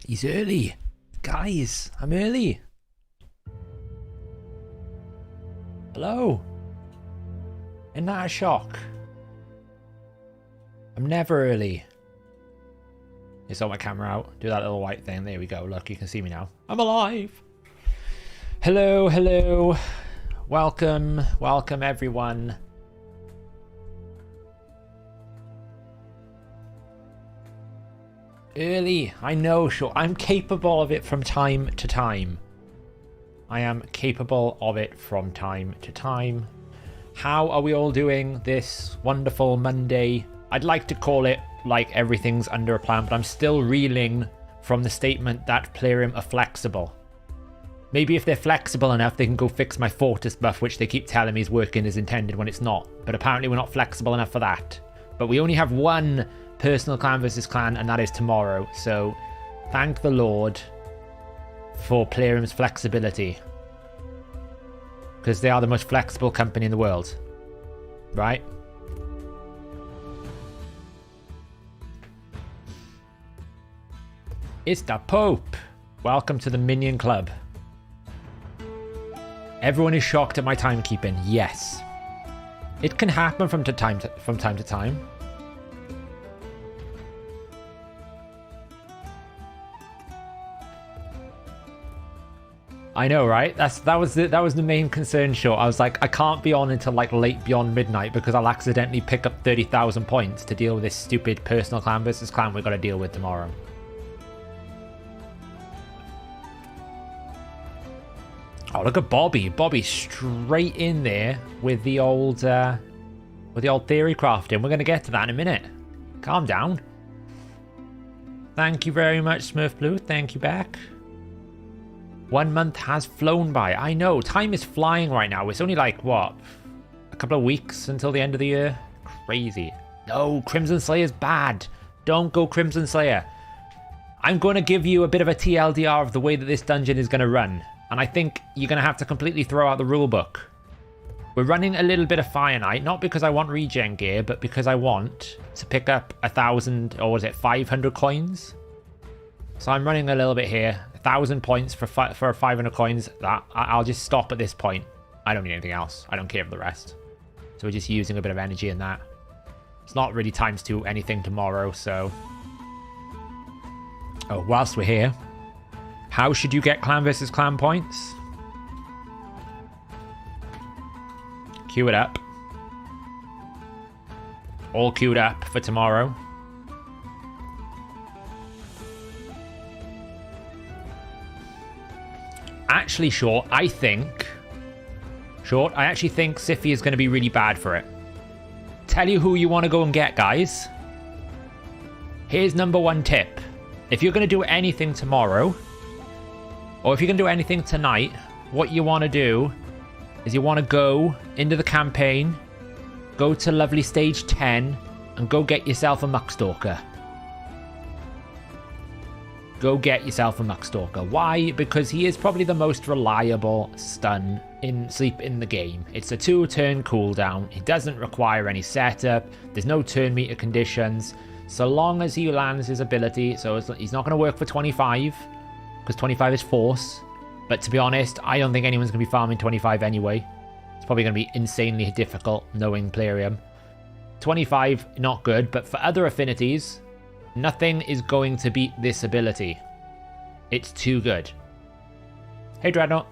He's early. Guys, I'm early. Hello. Isn't that a shock? I'm never early. You saw my camera out. Do that little white thing. There we go. Look, you can see me now. I'm alive. Hello, hello. Welcome, welcome everyone. Early. I know, sure. I'm capable of it from time to time. I am capable of it from time to time. How are we all doing this wonderful Monday? I'd like to call it like everything's under a plan, but I'm still reeling from the statement that Plarium are flexible. Maybe if they're flexible enough, they can go fix my Fortis buff, which they keep telling me is working as intended when it's not. But apparently we're not flexible enough for that. But we only have one personal clan versus clan, and that is tomorrow. So thank the Lord for Plarium's flexibility. Because they are the most flexible company in the world. Right? It's the Pope. Welcome to the Minion Club. Everyone is shocked at my timekeeping. Yes. It can happen from time to time. I know, right? That was the main concern, sure. I was like, I can't be on until like late beyond midnight because I'll accidentally pick up 30,000 points to deal with this stupid personal clan versus clan we've got to deal with tomorrow. Oh, look at Bobby. Bobby straight in there with the old Theorycrafting. We're going to get to that in a minute. Calm down. Thank you very much, Smurf Blue. Thank you back. 1 month has flown by. I know. Time is flying right now. It's only like, what? A couple of weeks until the end of the year? Crazy. No, Crimson Slayer's bad. Don't go Crimson Slayer. I'm going to give you a bit of a TLDR of the way that this dungeon is going to run. And I think you're going to have to completely throw out the rulebook. We're running a little bit of Fire Knight, not because I want regen gear, but because I want to pick up 1,000, or was it 500 coins? So I'm running a little bit here. 1,000 points for 500 coins. I'll just stop at this point. I don't need anything else. I don't care for the rest. So we're just using a bit of energy in that. It's not really times 2 anything tomorrow, so... Oh, whilst we're here... How should you get clan versus clan points? Queue it up. All queued up for tomorrow. Actually, Short, I actually think Sify is going to be really bad for it. Tell you who you want to go and get, guys. Here's number 1 tip. If you're going to do anything tomorrow... Or if you can do anything tonight, what you want to do is you want to go into the campaign, go to lovely stage 10, and go get yourself a Muckstalker. Go get yourself a Muckstalker. Why? Because he is probably the most reliable stun in sleep in the game. It's a 2-turn cooldown. It doesn't require any setup. There's no turn meter conditions. So long as he lands his ability, so he's not going to work for 25. Because 25 is force. But to be honest, I don't think anyone's going to be farming 25 anyway. It's probably going to be insanely difficult knowing Plarium. 25, not good. But for other affinities, nothing is going to beat this ability. It's too good. Hey, Dreadnought.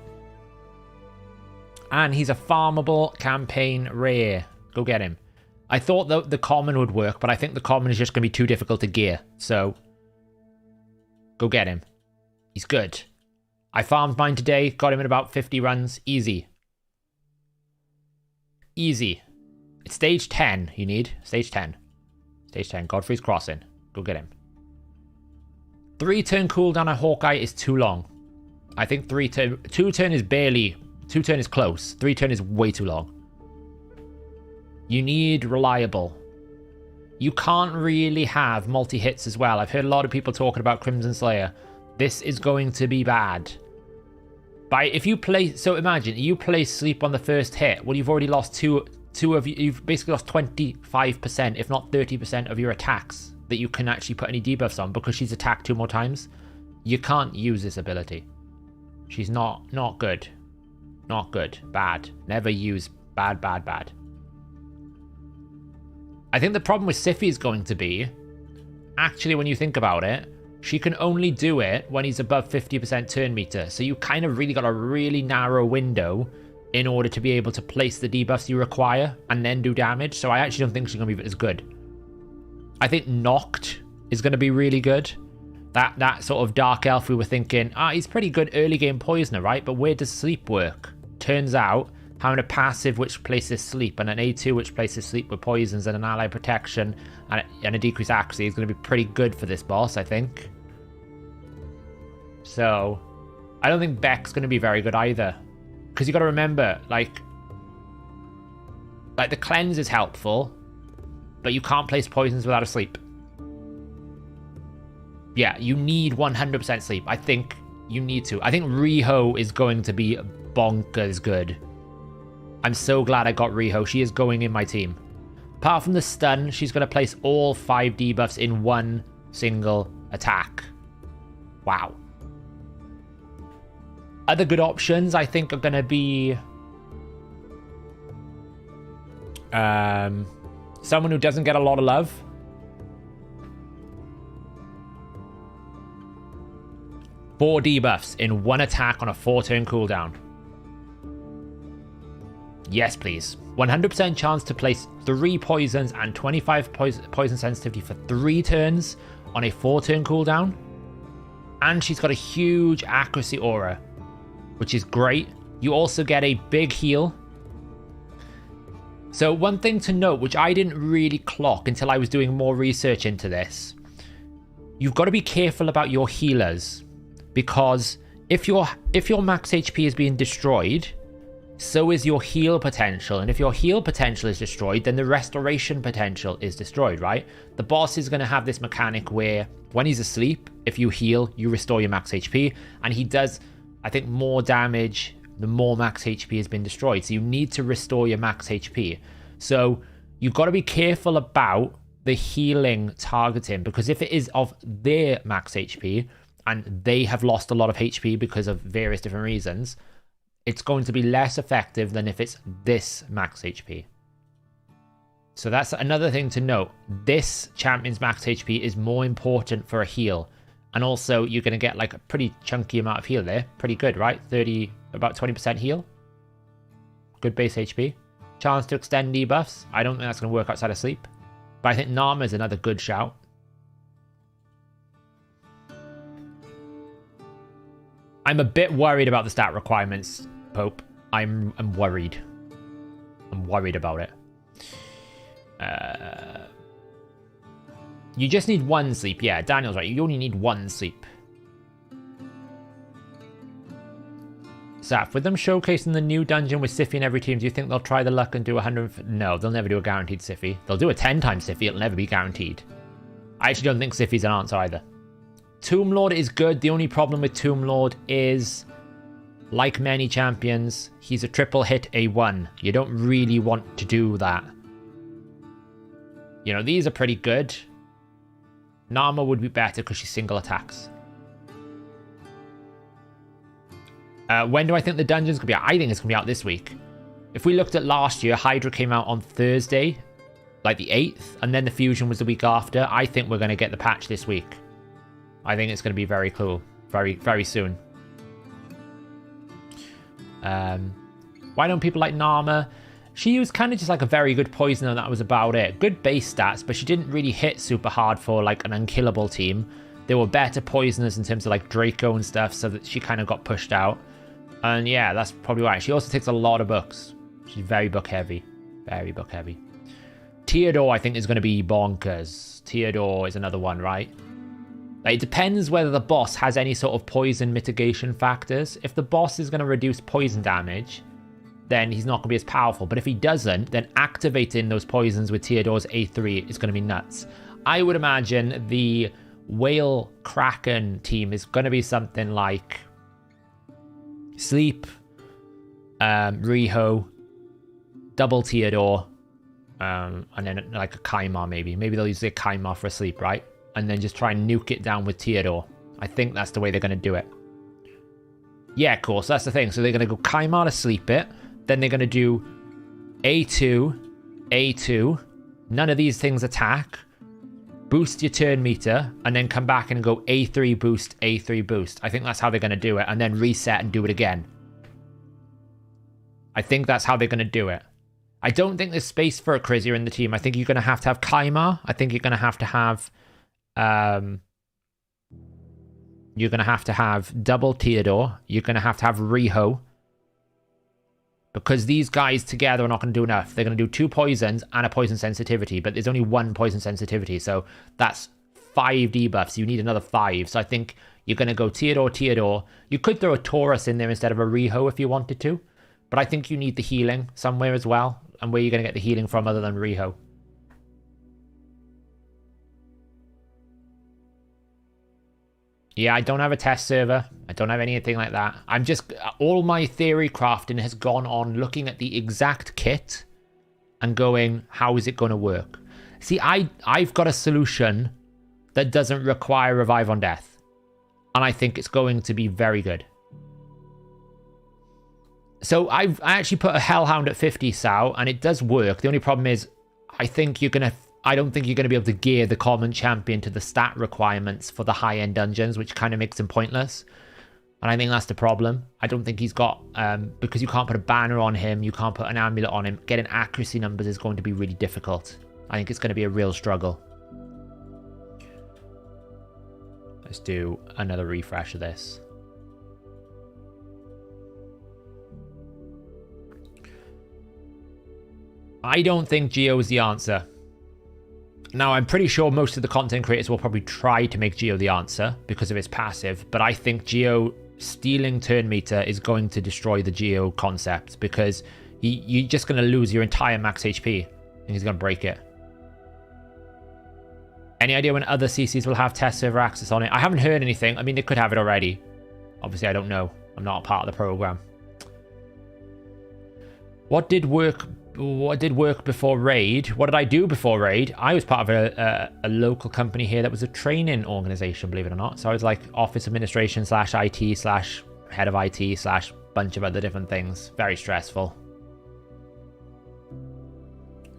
And he's a farmable campaign rare. Go get him. I thought the common would work, but I think the common is just going to be too difficult to gear. So, go get him. He's good. I farmed mine today. Got him in about 50 runs. Easy. Easy. It's stage 10 you need. Stage 10. Stage 10. Godfrey's Crossing. Go get him. 3-turn cooldown on Hawkeye is too long. I think 2-turn is barely... 2-turn is close. 3-turn is way too long. You need reliable. You can't really have multi-hits as well. I've heard a lot of people talking about Crimson Slayer. This is going to be bad. If you play... So imagine, you play Sleep on the first hit. Well, you've already lost two of you. You've basically lost 25%, if not 30% of your attacks that you can actually put any debuffs on because she's attacked 2 more times. You can't use this ability. She's not good. Not good. Bad. Never use bad. I think the problem with Sify is going to be, actually, when you think about it, she can only do it when he's above 50% turn meter. So you kind of really got a really narrow window in order to be able to place the debuffs you require and then do damage. So I actually don't think she's going to be as good. I think Noct is going to be really good. That sort of Dark Elf we were thinking, he's pretty good early game poisoner, right? But where does sleep work? Turns out, having a passive which places sleep and an A2 which places sleep with poisons and an ally protection and a decreased accuracy is going to be pretty good for this boss, I think. So, I don't think Beck's going to be very good either. Because you got to remember, like the cleanse is helpful, but you can't place poisons without a sleep. Yeah, you need 100% sleep. I think you need to. I think Riho is going to be bonkers good. I'm so glad I got Riho. She is going in my team. Apart from the stun, she's going to place all 5 debuffs in one single attack. Wow. Other good options, I think, are going to be someone who doesn't get a lot of love. Four debuffs in one attack on a 4-turn cooldown. Yes, please. 100% chance to place 3 poisons and 25 poison sensitivity for 3 turns on a 4-turn cooldown. And she's got a huge accuracy aura, which is great. You also get a big heal. So one thing to note, which I didn't really clock until I was doing more research into this, you've got to be careful about your healers, because if your max HP is being destroyed, so is your heal potential. And if your heal potential is destroyed, then the restoration potential is destroyed, right? The boss is going to have this mechanic where when he's asleep, if you heal, you restore your max HP. And he does, I think, more damage the more max HP has been destroyed. So you need to restore your max HP. So you've got to be careful about the healing targeting, because if it is of their max HP and they have lost a lot of HP because of various different reasons, it's going to be less effective than if it's this max HP. So that's another thing to note. This champion's max HP is more important for a heal. And also, you're going to get like a pretty chunky amount of heal there. Pretty good, right? About 20% heal. Good base HP. Chance to extend debuffs. I don't think that's going to work outside of sleep. But I think Naemah is another good shout. I'm a bit worried about the stat requirements, Pope. I'm worried. I'm worried about it. You just need 1 sleep. Yeah, Daniel's right. You only need 1 sleep. Zaf, with them showcasing the new dungeon with Sify in every team, do you think they'll try the luck and do 100? No, they'll never do a guaranteed Sify. They'll do a 10-time Sify. It'll never be guaranteed. I actually don't think Sify's an answer either. Tomb Lord is good. The only problem with Tomb Lord is, like many champions, he's a triple hit A1. You don't really want to do that. You know, these are pretty good. Naemah would be better because she's single attacks. When do I think the dungeon's going to be out? I think it's going to be out this week. If we looked at last year, Hydra came out on Thursday, like the 8th, and then the Fusion was the week after. I think we're going to get the patch this week. I think it's going to be very cool. Very, very soon. Why don't people like Naemah? She was kind of just like a very good poisoner, and that was about it. Good base stats, but she didn't really hit super hard for like an unkillable team. There were better poisoners in terms of like Draco and stuff, so that she kind of got pushed out. And yeah, that's probably why. She also takes a lot of books. She's very book heavy. Very book heavy. Theodore, I think, is going to be bonkers. Theodore is another one, right? Like, it depends whether the boss has any sort of poison mitigation factors. If the boss is going to reduce poison damage, then he's not going to be as powerful. But if he doesn't, then activating those poisons with Theodore's A3 is going to be nuts. I would imagine the Whale Kraken team is going to be something like Sleep, Riho, double Theodore, and then like a Kaimar maybe. Maybe they'll use a Kaimar for a Sleep, right? And then just try and nuke it down with Theodore. I think that's the way they're going to do it. Yeah, of course, that's the thing. So they're going to go Kaimar to sleep it. Then they're going to do A2, A2. None of these things attack. Boost your turn meter, and then come back and go A3 boost, A3 boost. I think that's how they're going to do it, and then reset and do it again. I think that's how they're going to do it. I don't think there's space for a Krizia in the team. I think you're going to have Kaimar. I think you're going to have you're going to have double Theodore. You're going to have Riho. Because these guys together are not going to do enough. They're going to do 2 poisons and a poison sensitivity, but there's only 1 poison sensitivity, so that's 5 debuffs. You need another 5, so I think you're going to go Theodore. You could throw a Taurus in there instead of a Riho if you wanted to, but I think you need the healing somewhere as well, and where you're going to get the healing from other than Riho. Yeah, I don't have a test server. I don't have anything like that. I'm just... all my theory crafting has gone on looking at the exact kit and going, how is it going to work? See, I've got a solution that doesn't require Revive on Death. And I think it's going to be very good. So I actually put a Hellhound at 50 Sao, and it does work. The only problem is, I don't think you're going to be able to gear the common champion to the stat requirements for the high-end dungeons, which kind of makes him pointless. And I think that's the problem. I don't think he's got... because you can't put a banner on him, you can't put an amulet on him, getting accuracy numbers is going to be really difficult. I think it's going to be a real struggle. Let's do another refresh of this. I don't think Geo is the answer. Now, I'm pretty sure most of the content creators will probably try to make Geo the answer because of its passive, but I think Geo stealing turn meter is going to destroy the Geo concept because you're just going to lose your entire max HP and he's going to break it. Any idea when other CCs will have test server access on it? I haven't heard anything. I mean, they could have it already. Obviously, I don't know. I'm not a part of the program. What did work before Raid? What did I do before Raid? I was part of a local company here that was a training organization, believe it or not. So I was like office administration / IT / head of IT / bunch of other different things. Very stressful.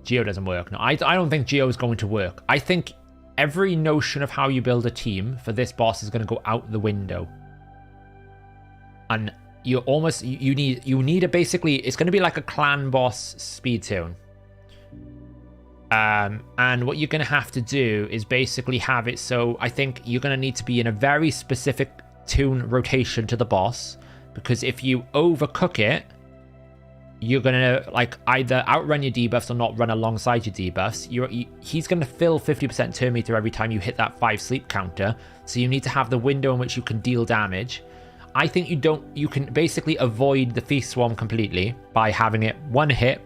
Geo doesn't work. No, I don't think Geo is going to work. I think every notion of how you build a team for this boss is going to go out the window. And you need a basically, it's going to be like a clan boss speed tune. And what you're going to have to do is basically have it so I think you're going to need to be in a very specific tune rotation to the boss, because if you overcook it, you're going to like either outrun your debuffs or not run alongside your debuffs. He's going to fill 50% turn meter every time you hit that 5 sleep counter, so you need to have the window in which you can deal damage. I think you can basically avoid the Feast Swarm completely by having it 1 hit,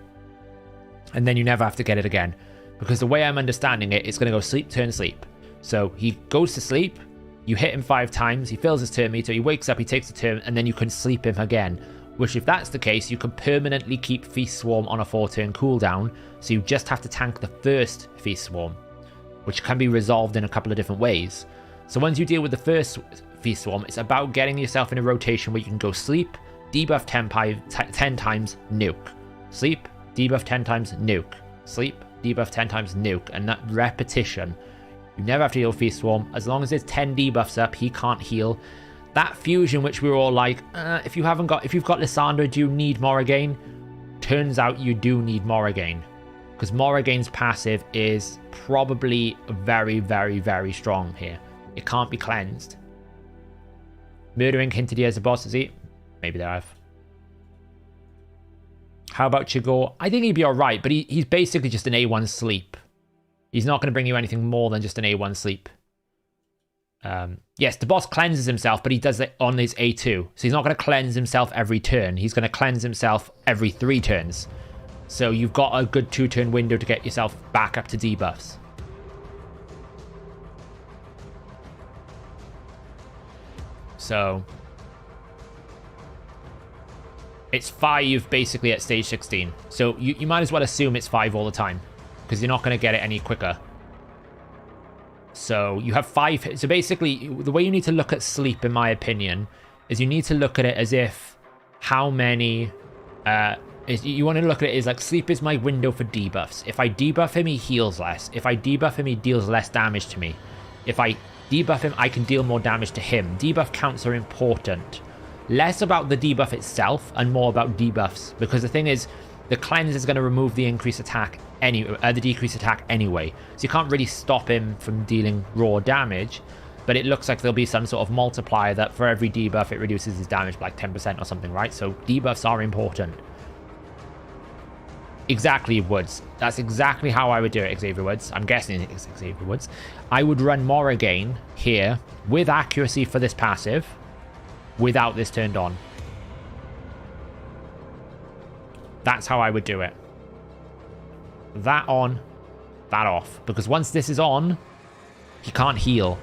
and then you never have to get it again. Because the way I'm understanding it, it's going to go sleep, turn, sleep. So he goes to sleep, you hit him 5 times, he fills his turn meter, he wakes up, he takes a turn, and then you can sleep him again. Which, if that's the case, you can permanently keep Feast Swarm on a 4-turn cooldown, so you just have to tank the first Feast Swarm, which can be resolved in a couple of different ways. So once you deal with the first Feast Swarm, it's about getting yourself in a rotation where you can go sleep, debuff 10 times, nuke. Sleep, debuff 10 times, nuke. Sleep, debuff 10 times, nuke. And that repetition, you never have to heal Feast Swarm. As long as there's 10 debuffs up, he can't heal. That fusion, which we were all like, if you've got Lissandra, do you need Morrigaine? Turns out you do need Morrigaine, because Morrigaine's passive is probably very, very, very strong here. It can't be cleansed. Murdering hinted he as a boss, is he? Maybe they have. How about Chigor? I think he'd be alright, but he's basically just an A1 sleep. He's not going to bring you anything more than just an A1 sleep. Yes, the boss cleanses himself, but he does it on his A2. So he's not going to cleanse himself every turn. He's going to cleanse himself every 3 turns. So you've got a good 2-turn window to get yourself back up to debuffs. So it's 5 basically at stage 16. So you might as well assume it's 5 all the time, because you're not going to get it any quicker. So you have 5 hits. So basically, the way you need to look at sleep, in my opinion, is you need to look at it as if how many... you want to look at it as like sleep is my window for debuffs. If I debuff him, he heals less. If I debuff him, he deals less damage to me. If I debuff him, I can deal more damage to him. Debuff counts are important. Less about the debuff itself and more about debuffs. Because the thing is, the cleanse is going to remove the increased attack the decreased attack anyway. So you can't really stop him from dealing raw damage. But it looks like there'll be some sort of multiplier that for every debuff, it reduces his damage by like 10% or something, right? So debuffs are important. Exactly, Woods. That's exactly how I would do it, Xavier Woods. I'm guessing it's Xavier Woods. I would run Morrigan here with accuracy for this passive without this turned on. That's how I would do it. That on, that off. Because once this is on, he can't heal.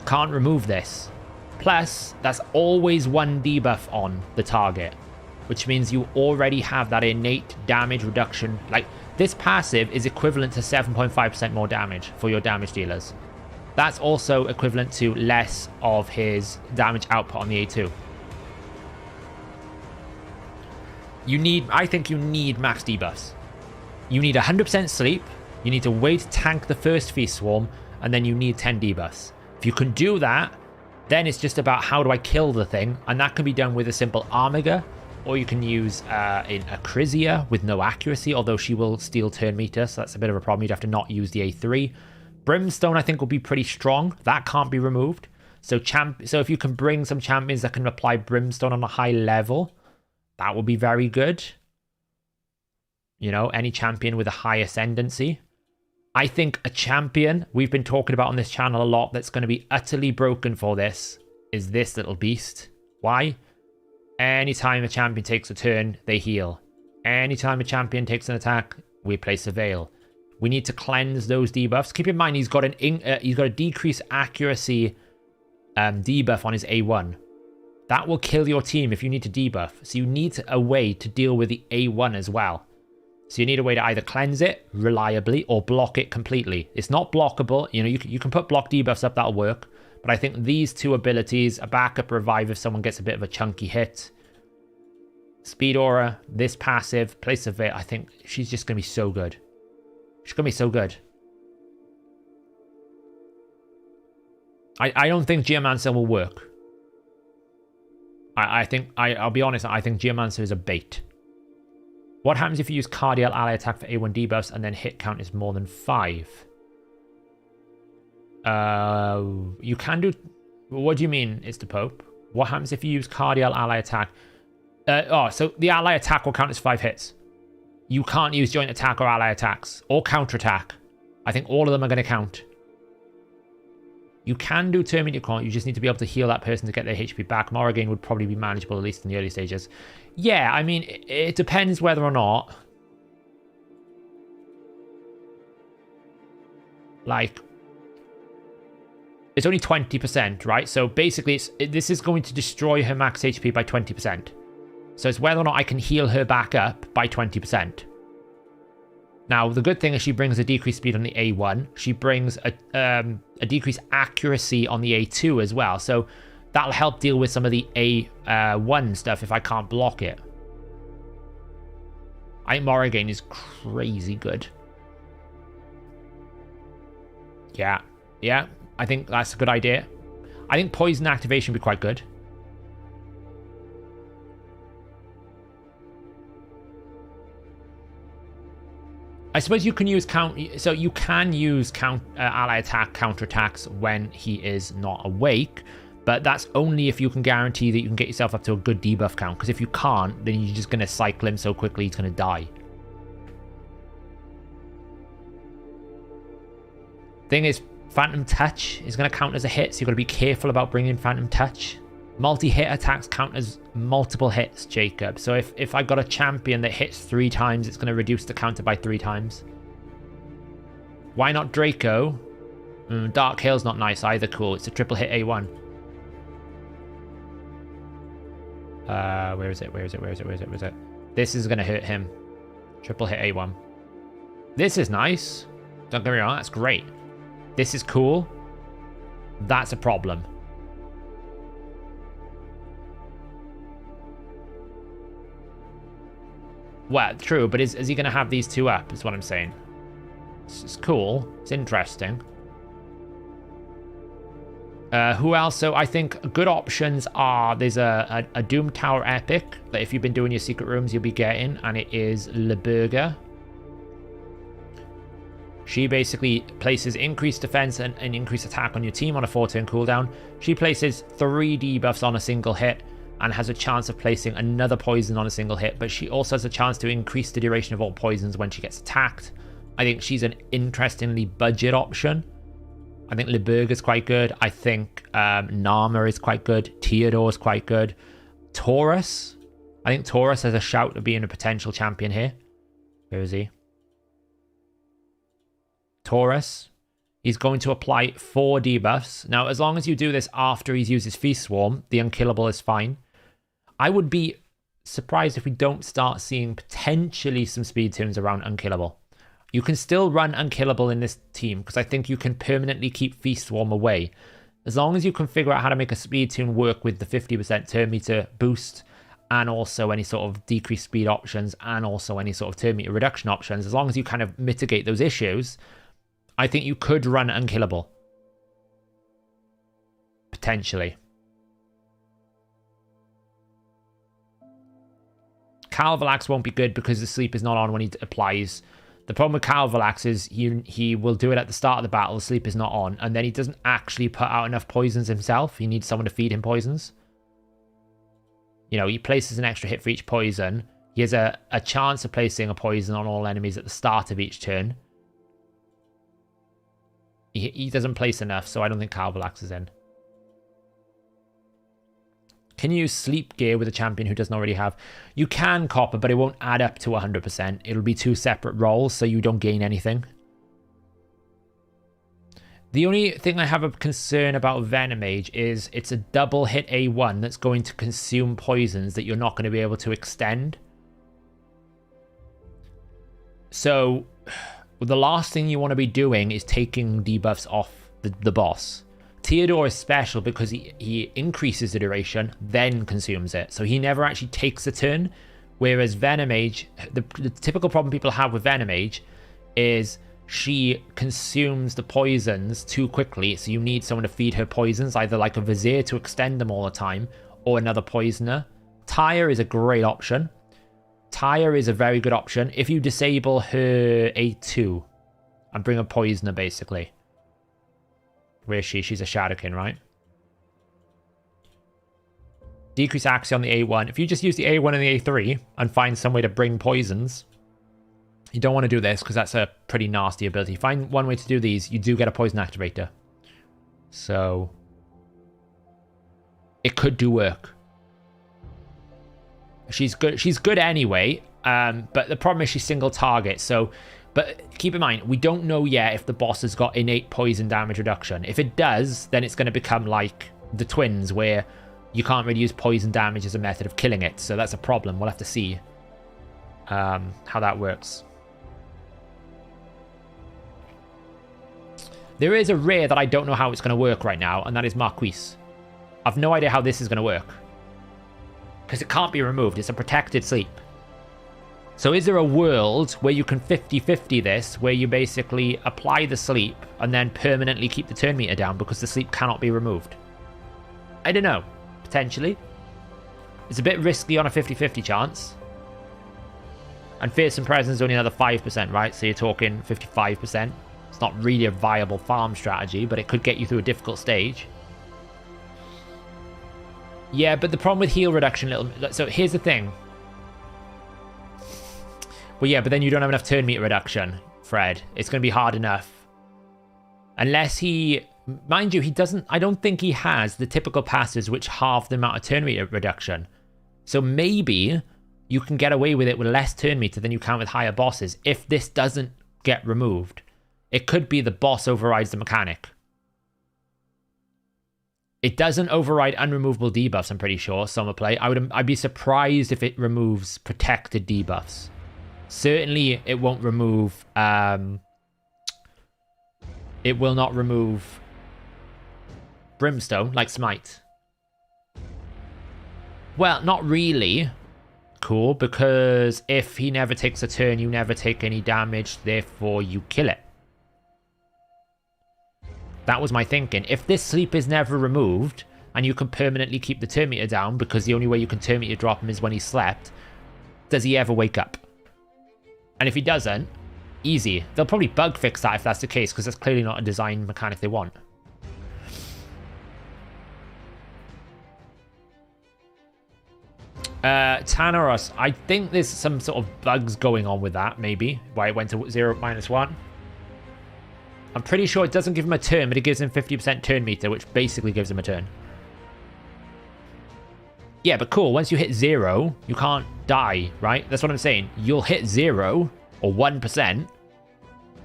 Can't remove this. Plus, that's always one debuff on the target, which means you already have that innate damage reduction. Like, this passive is equivalent to 7.5% more damage for your damage dealers. That's also equivalent to less of his damage output on the A2. I think you need max debuffs. You need 100% sleep, you need to wait to tank the first Feast Swarm, and then you need 10 debuffs. If you can do that, then it's just about how do I kill the thing, and that can be done with a simple Armiger, or you can use in Acrisia with no accuracy, although she will steal turn meter, so that's a bit of a problem. You'd have to not use the A3. Brimstone, I think, will be pretty strong. That can't be removed. So if you can bring some champions that can apply Brimstone on a high level, that will be very good. You know, any champion with a high ascendancy. I think a champion we've been talking about on this channel a lot that's going to be utterly broken for this is this little beast. Why? Anytime a champion takes a turn, they heal. Anytime a champion takes an attack, we place a veil. We need to cleanse those debuffs. Keep in mind, he's got a decreased accuracy debuff on his A1. That will kill your team if you need to debuff. So you need a way to deal with the A1 as well. So you need a way to either cleanse it reliably or block it completely. It's not blockable. You know, you can put block debuffs up, that'll work. But I think these two abilities, a backup revive if someone gets a bit of a chunky hit. Speed Aura, this passive, place of veil. I think she's just going to be so good. She's going to be so good. I don't think Geomancer will work. I'll be honest, I think Geomancer is a bait. What happens if you use Cardial ally attack for A1 debuffs and then hit count is more than 5? You can do... What do you mean, it's the Pope? What happens if you use Cardial ally attack? So the ally attack will count as 5 hits. You can't use joint attack or ally attacks. Or counter attack. I think all of them are going to count. You can do turn meter count, you just need to be able to heal that person to get their HP back. Morrigan would probably be manageable, at least in the early stages. Yeah, I mean, it depends whether or not... Like... It's only 20%, right? So basically, this is going to destroy her max HP by 20%. So it's whether or not I can heal her back up by 20%. Now, the good thing is she brings a decreased speed on the A1. She brings a decreased accuracy on the A2 as well. So that'll help deal with some of the A1 stuff if I can't block it. I think Morrigan is crazy good. Yeah. I think that's a good idea. I think poison activation would be quite good. I suppose you can use so you can use ally attack counterattacks when he is not awake, but that's only if you can guarantee that you can get yourself up to a good debuff count, because if you can't, then you're just going to cycle him so quickly he's going to die. Thing is, Phantom Touch is going to count as a hit, so you've got to be careful about bringing Phantom Touch. Multi-hit attacks count as multiple hits, Jacob. So if I got a champion that hits 3 times, it's going to reduce the counter by 3 times. Why not Draco? Dark Hill's not nice either. Cool. It's a triple hit A1. Where is it? This is going to hurt him. Triple hit A1. This is nice. Don't get me wrong, that's great. This is cool. That's a problem. Well, true, but is he going to have these two up, is what I'm saying. It's cool. It's interesting. Who else? So I think good options are, there's a Doom Tower Epic that if you've been doing your secret rooms, you'll be getting, and it is Leberga. She basically places increased defense and increased attack on your team on a 4-turn cooldown. She places 3 debuffs on a single hit and has a chance of placing another poison on a single hit, but she also has a chance to increase the duration of all poisons when she gets attacked. I think she's an interestingly budget option. I think Leberga is quite good. I think Al-Naemah is quite good. Theodore is quite good. Taurus. I think Taurus has a shout of being a potential champion here. Where is he? Taurus. He's going to apply 4 debuffs. Now, as long as you do this after he's used his Feast Swarm, the Unkillable is fine. I would be surprised if we don't start seeing potentially some speed turns around Unkillable. You can still run Unkillable in this team because I think you can permanently keep Feast Swarm away. As long as you can figure out how to make a speed tune work with the 50% turn meter boost and also any sort of decreased speed options and also any sort of turn meter reduction options, as long as you kind of mitigate those issues, I think you could run Unkillable. Potentially. Calvalax won't be good because the sleep is not on when he applies. The problem with Calvalax is he will do it at the start of the battle, the sleep is not on, and then he doesn't actually put out enough poisons himself. He needs someone to feed him poisons. You know, he places an extra hit for each poison. He has a chance of placing a poison on all enemies at the start of each turn. He doesn't place enough, so I don't think Calvalax is in. Can you use sleep gear with a champion who doesn't already have? You can, Copper, but it won't add up to 100%. It'll be 2 separate rolls, so you don't gain anything. The only thing I have a concern about Venomage is it's a double hit A1 that's going to consume poisons that you're not going to be able to extend. So the last thing you want to be doing is taking debuffs off the boss. Theodore is special because he increases the duration, then consumes it. So he never actually takes a turn. Whereas Venomage, the typical problem people have with Venomage is she consumes the poisons too quickly. So you need someone to feed her poisons, either like a Vizier to extend them all the time, or another poisoner. Tyre is a great option. Tyre is a very good option. If you disable her A2 and bring a poisoner, basically. Where is she? She's a Shadowkin, right? Decrease accuracy on the A1. If you just use the A1 and the A3 and find some way to bring poisons, you don't want to do this because that's a pretty nasty ability. Find one way to do these, you do get a poison activator. So it could do work. She's good anyway, but the problem is she's single target, so... But keep in mind, we don't know yet if the boss has got innate poison damage reduction. If it does, then it's going to become like the twins, where you can't really use poison damage as a method of killing it. So that's a problem. We'll have to see how that works. There is a rare that I don't know how it's going to work right now, and that is Marquise. I've no idea how this is going to work. Because it can't be removed. It's a protected sleep. So is there a world where you can 50-50 this, where you basically apply the sleep and then permanently keep the turn meter down because the sleep cannot be removed? I don't know. Potentially. It's a bit risky on a 50-50 chance. And Fearsome Presence is only another 5%, right? So you're talking 55%. It's not really a viable farm strategy, but it could get you through a difficult stage. Yeah, but the problem with heal reduction... So here's the thing. Well, yeah, but then you don't have enough turn meter reduction, Fred. It's going to be hard enough. Unless he... Mind you, he doesn't... I don't think he has the typical passes which halve the amount of turn meter reduction. So maybe you can get away with it with less turn meter than you can with higher bosses if this doesn't get removed. It could be the boss overrides the mechanic. It doesn't override unremovable debuffs, I'm pretty sure, Summer Play. I'd be surprised if it removes protected debuffs. Certainly, it won't remove it will not remove Brimstone, like Smite. Well, not really. Cool, because if he never takes a turn, you never take any damage, therefore you kill it. That was my thinking. If this sleep is never removed, and you can permanently keep the turn meter down, because the only way you can turn meter drop him is when he slept, does he ever wake up? And if he doesn't, easy. They'll probably bug fix that if that's the case, because that's clearly not a design mechanic they want. Tanaros, I think there's some sort of bugs going on with that, maybe, why it went to 0-1. I'm pretty sure it doesn't give him a turn, but it gives him 50% turn meter, which basically gives him a turn. Yeah, but cool, once you hit 0, you can't die, right? That's what I'm saying. You'll hit 0, or 1%,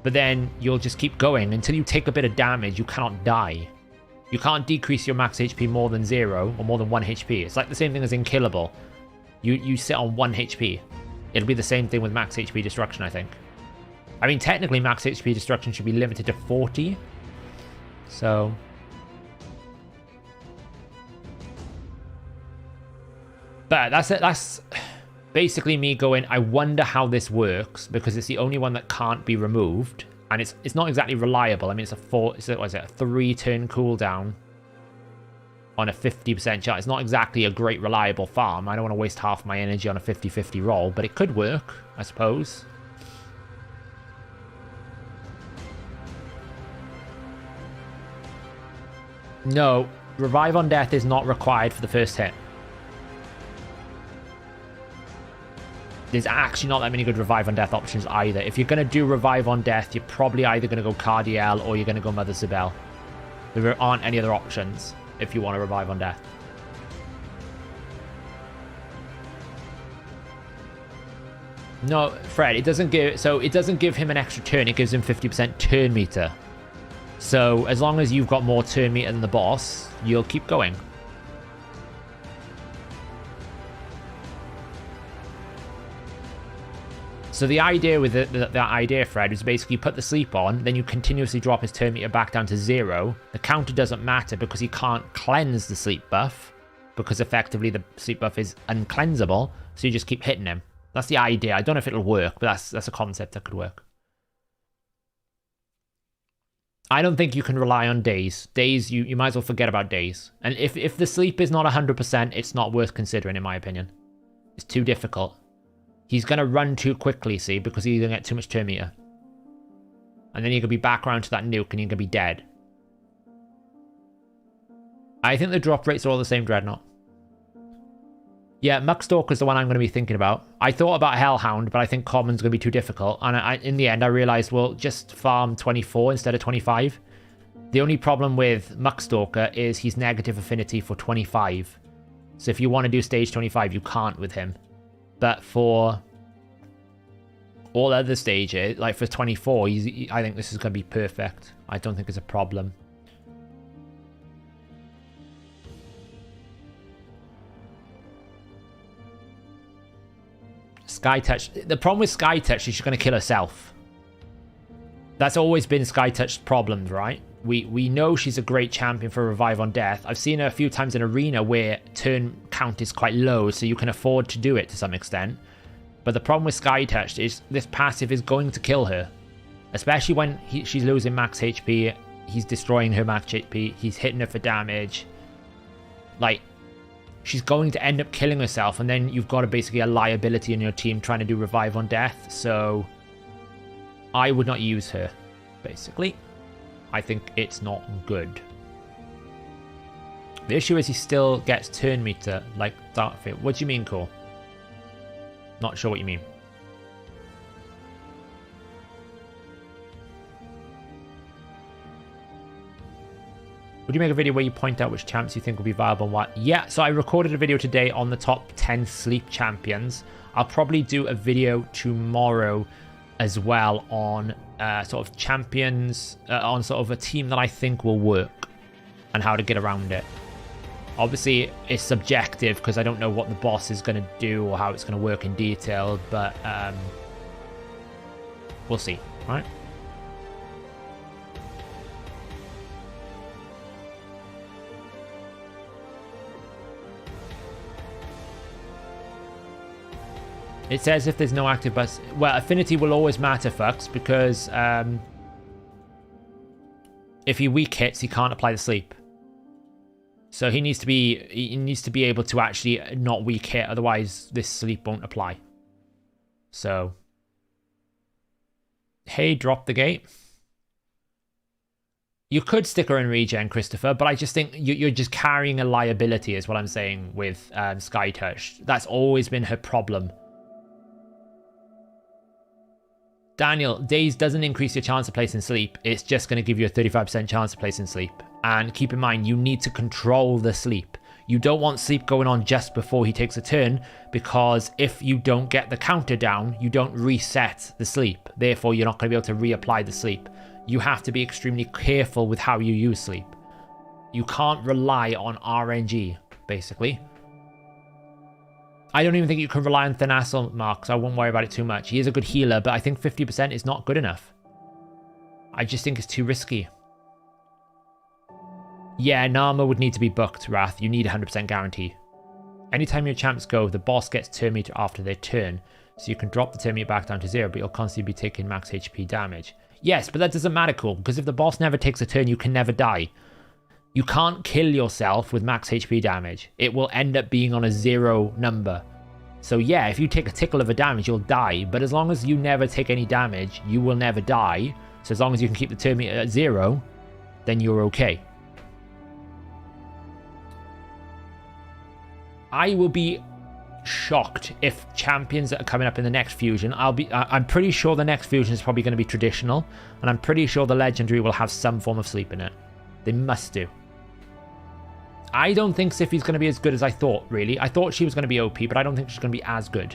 but then you'll just keep going until you take a bit of damage. You cannot die. You can't decrease your max HP more than 0, or more than 1 HP. It's like the same thing as Inkillable. You sit on 1 HP. It'll be the same thing with max HP destruction, I think. I mean, technically, max HP destruction should be limited to 40. So... But that's basically me going, I wonder how this works, because it's the only one that can't be removed. And it's not exactly reliable. I mean, it's a 3-turn cooldown on a 50% chance. It's not exactly a great reliable farm. I don't want to waste half my energy on a 50-50 roll, but it could work, I suppose. No, Revive on Death is not required for the first hit. There's actually not that many good Revive on Death options either. If you're going to do Revive on Death, you're probably either going to go Cardiel or you're going to go Mother Sibel. There aren't any other options if you want to Revive on Death. No, Fred, it doesn't give him an extra turn, it gives him 50% turn meter. So as long as you've got more turn meter than the boss, you'll keep going. So the idea with that idea, Fred, is basically put the sleep on, then you continuously drop his turn meter back down to 0. The counter doesn't matter because he can't cleanse the sleep buff, because effectively the sleep buff is uncleansable, so you just keep hitting him. That's the idea. I don't know if it'll work, but that's a concept that could work. I don't think you can rely on days. Days, you might as well forget about days. And if the sleep is not 100%, it's not worth considering, in my opinion. It's too difficult. He's going to run too quickly, see, because he's going to get too much turn meter. And then you're going to be back around to that nuke and you're going to be dead. I think the drop rates are all the same, Dreadnought. Yeah, Muckstalker's the one I'm going to be thinking about. I thought about Hellhound, but I think Common's going to be too difficult. And in the end, I realized, well, just farm 24 instead of 25. The only problem with Muckstalker is he's negative affinity for 25. So if you want to do stage 25, you can't with him. But for all other stages, like for 24, I think this is going to be perfect. I don't think it's a problem. Skytouch. The problem with Skytouch is she's going to kill herself. That's always been Skytouch's problem, right? We know she's a great champion for Revive on Death. I've seen her a few times in Arena where turn count is quite low, so you can afford to do it to some extent. But the problem with Skytouch is this passive is going to kill her. Especially when she's losing max HP, he's destroying her max HP, he's hitting her for damage. Like, she's going to end up killing herself, and then you've got basically a liability in your team trying to do Revive on Death, so I would not use her, basically. I think it's not good. The issue is he still gets turn meter, like Darkfit. What do you mean, Cole? Not sure what you mean. Would you make a video where you point out which champs you think will be viable and what? Yeah, so I recorded a video today on the top 10 sleep champions. I'll probably do a video tomorrow as well on sort of champions, on sort of a team that I think will work and how to get around it. Obviously, it's subjective because I don't know what the boss is going to do or how it's going to work in detail, but we'll see, right? It says if there's no active bus... Well, affinity will always matter, fucks, because if he weak hits, he can't apply the sleep. So he needs to be able to actually not weak hit, otherwise this sleep won't apply. So, hey, drop the gate. You could stick her in regen, Christopher, but I just think you're just carrying a liability, is what I'm saying with Sky Touch. That's always been her problem. Daniel, Daze doesn't increase your chance of placing sleep. It's just going to give you a 35% chance of placing sleep. And keep in mind, you need to control the sleep. You don't want sleep going on just before he takes a turn, because if you don't get the counter down, you don't reset the sleep. Therefore, you're not going to be able to reapply the sleep. You have to be extremely careful with how you use sleep. You can't rely on RNG, basically. I don't even think you can rely on Thanasil, Mark, so I won't worry about it too much. He is a good healer, but I think 50% is not good enough. I just think it's too risky. Yeah, Nama would need to be booked, Wrath. You need 100% guarantee. Anytime your champs go, the boss gets turn meter after their turn, so you can drop the turn meter back down to 0, but you'll constantly be taking max HP damage. Yes, but that doesn't matter, cool, because if the boss never takes a turn, you can never die. You can't kill yourself with max HP damage. It will end up being on a 0 number. So yeah, if you take a tickle of a damage, you'll die, but as long as you never take any damage, you will never die. So as long as you can keep the turn meter at 0, then you're okay. I will be shocked if champions that are coming up in the next fusion, I'm pretty sure the next fusion is probably going to be traditional, and I'm pretty sure the legendary will have some form of sleep in it. They must do. I don't think Siphi's going to be as good as I thought, really. I thought she was going to be OP, but I don't think she's going to be as good.